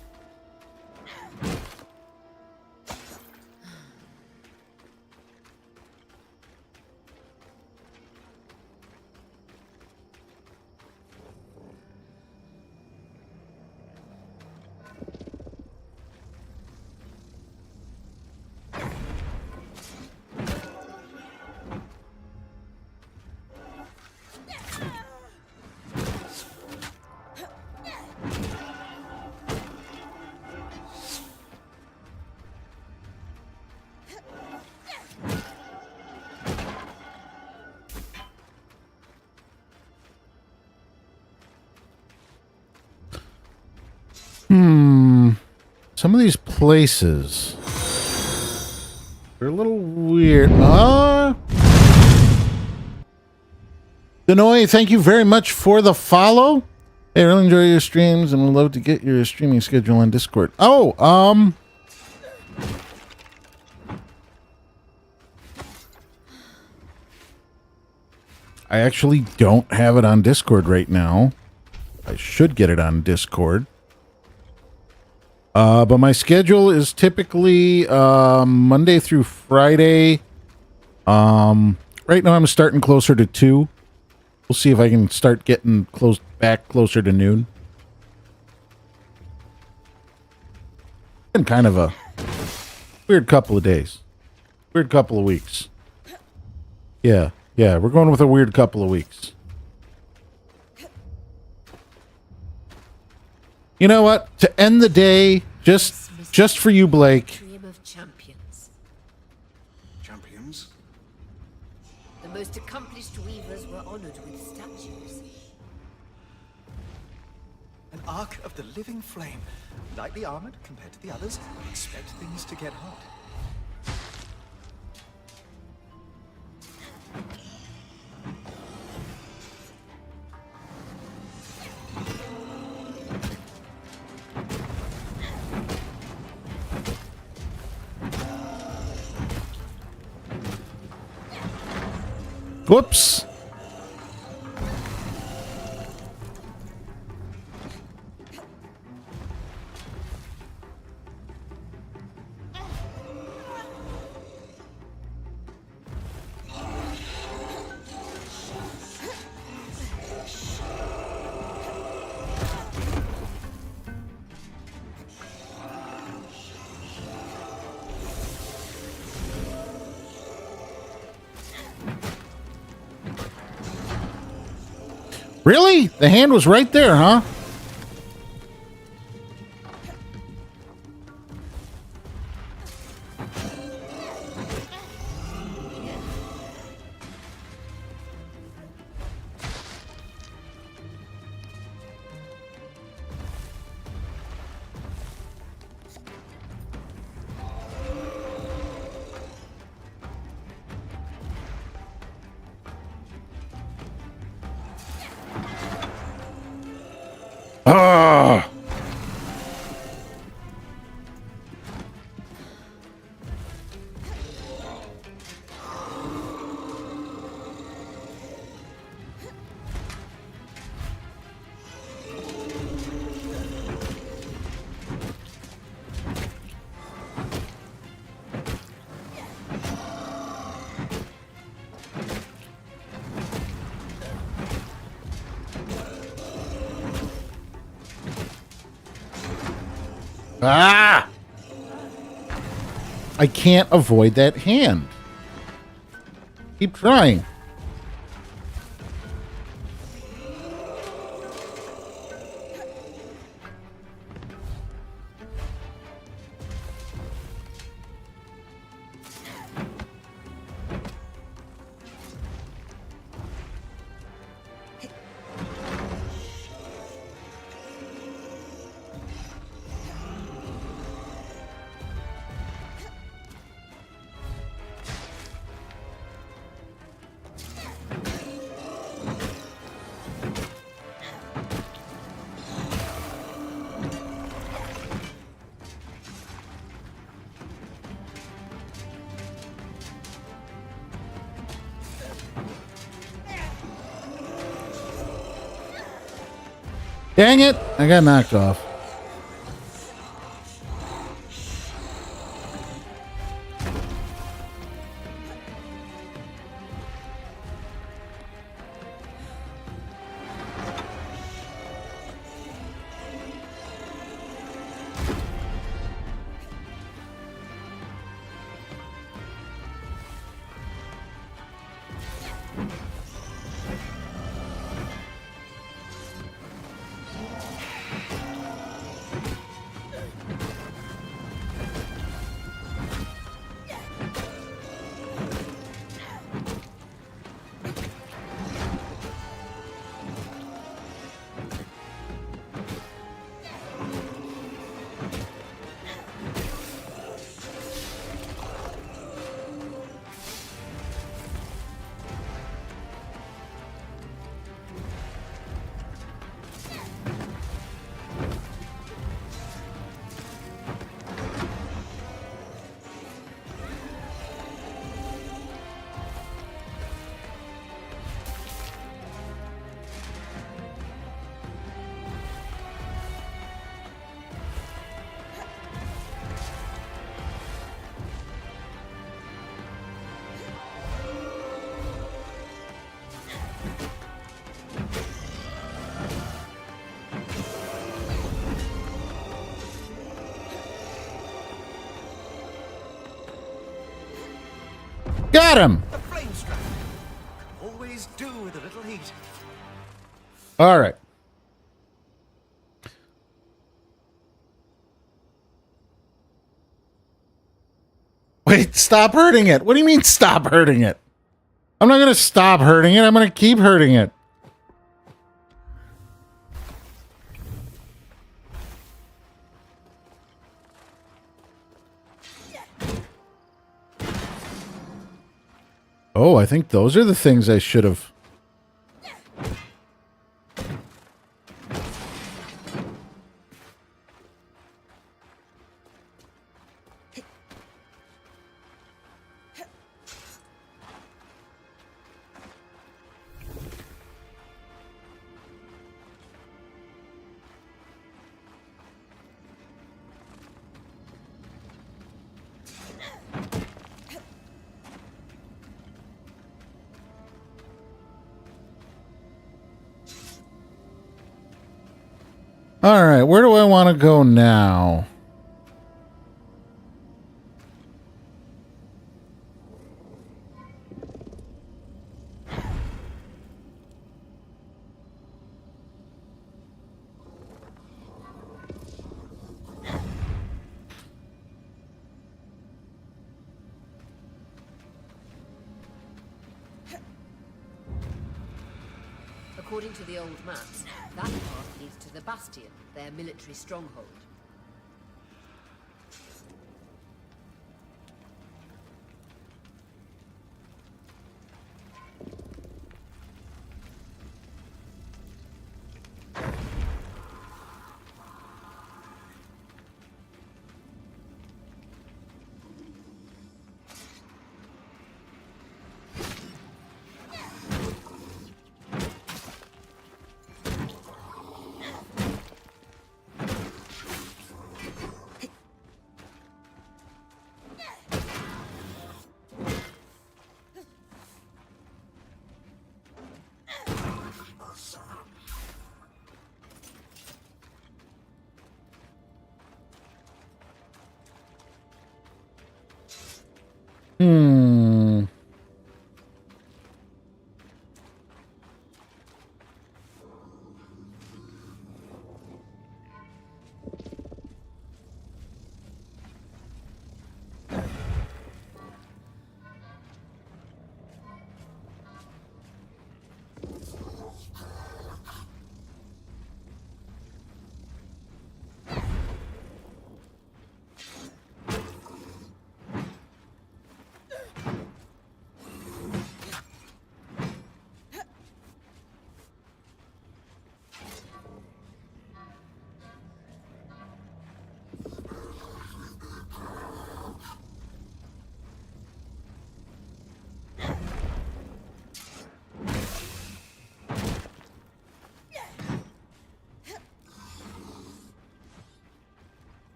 [SPEAKER 1] Some of these places, they're a little weird. Denoy, thank you very much for the follow. Hey, I really enjoy your streams and would love to get your streaming schedule on Discord. Oh, I actually don't have it on Discord right now. I should get it on Discord. But my schedule is typically Monday through Friday. Right now I'm starting closer to 2. We'll see if I can start getting back closer to noon. Been kind of a weird couple of days. Weird couple of weeks. Yeah, we're going with a weird couple of weeks. You know what? To end the day, just for you, Blake.
[SPEAKER 3] Dream of champions.
[SPEAKER 8] Champions?
[SPEAKER 3] The most accomplished weavers were honored with statues.
[SPEAKER 4] An arc of the living flame. Lightly armored compared to the others. Expect things to get hot.
[SPEAKER 1] Whoops. Really? The hand was right there, huh? Ah! Ah! I can't avoid that hand. Keep trying. Dang it! I got knocked off. Got him!
[SPEAKER 4] The flame strike. Always do with a little heat.
[SPEAKER 1] All right. Wait, stop hurting it. What do you mean stop hurting it? I'm not going to stop hurting it. I'm going to keep hurting it. Oh, I think those are the things I should have. All right, where do I want to go now?
[SPEAKER 3] According to the old maps, that path leads to the Bastion, their military stronghold.
[SPEAKER 1] Hmm.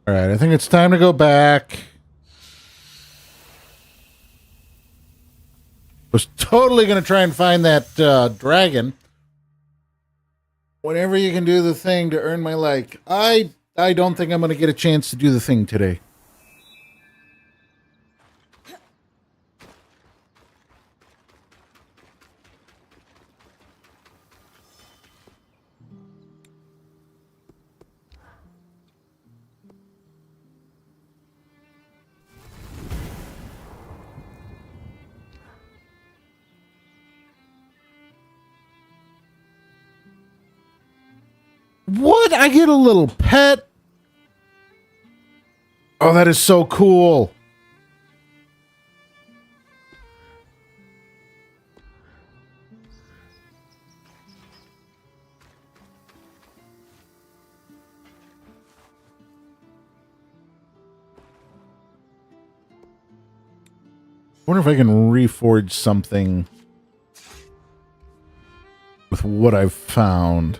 [SPEAKER 1] All right, I think it's time to go back. Was totally going to try and find that dragon. Whenever you can do the thing to earn my like. I don't think I'm going to get a chance to do the thing today. What? I get a little pet? Oh, that is so cool. I wonder if I can reforge something with what I've found.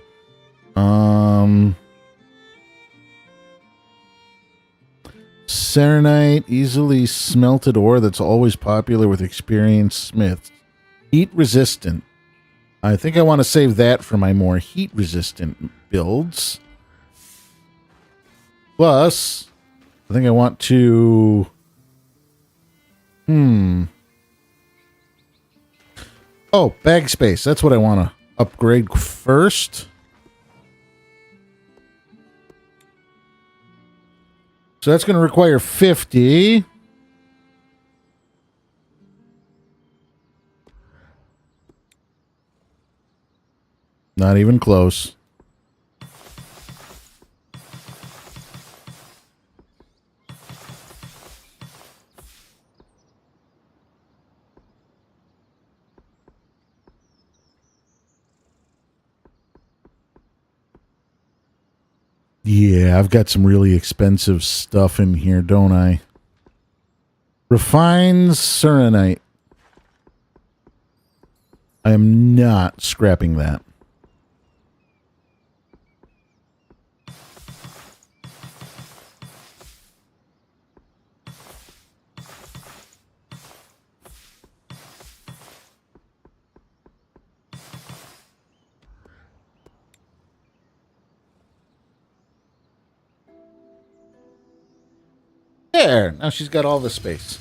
[SPEAKER 1] Serenite, easily smelted ore that's always popular with experienced smiths. Heat resistant. I think I want to save that for my more heat resistant builds. Plus, I think I want to... Oh, bag space. That's what I want to upgrade first. So that's going to require 50. Not even close. Yeah, I've got some really expensive stuff in here, don't I? Refined Serenite. I am not scrapping that. There. Now she's got all the space.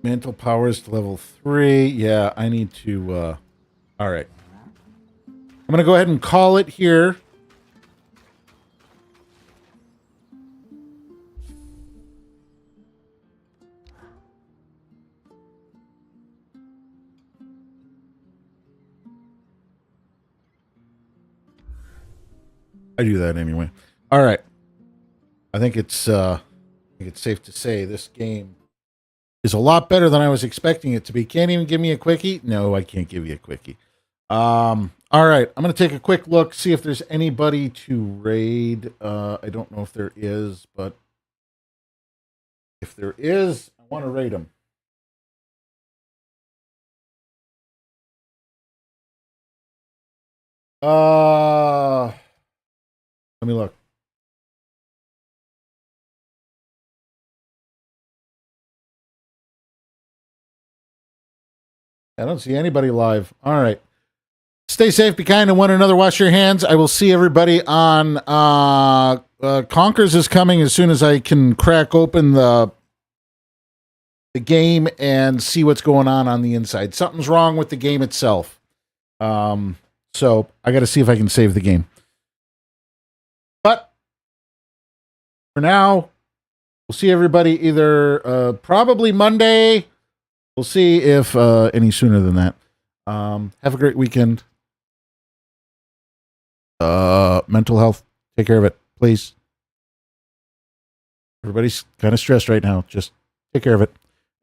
[SPEAKER 1] Mental powers to level 3. Yeah, I need to... all right. I'm going to go ahead and call it here. I do that anyway. All right. I think it's safe to say this game is a lot better than I was expecting it to be. Can't even give me a quickie? No, I can't give you a quickie. All right. I'm going to take a quick look, see if there's anybody to raid. I don't know if there is, but if there is, I want to raid them. Let me look. I don't see anybody live. All right. Stay safe, be kind to one another, wash your hands. I will see everybody on Conkers is coming as soon as I can crack open the game and see what's going on the inside. Something's wrong with the game itself. So I got to see if I can save the game. But for now, we'll see everybody either probably Monday. We'll see if any sooner than that. Have a great weekend. Mental health, take care of it, please. Everybody's kind of stressed right now. Just take care of it.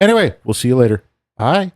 [SPEAKER 1] Anyway, we'll see you later. Bye.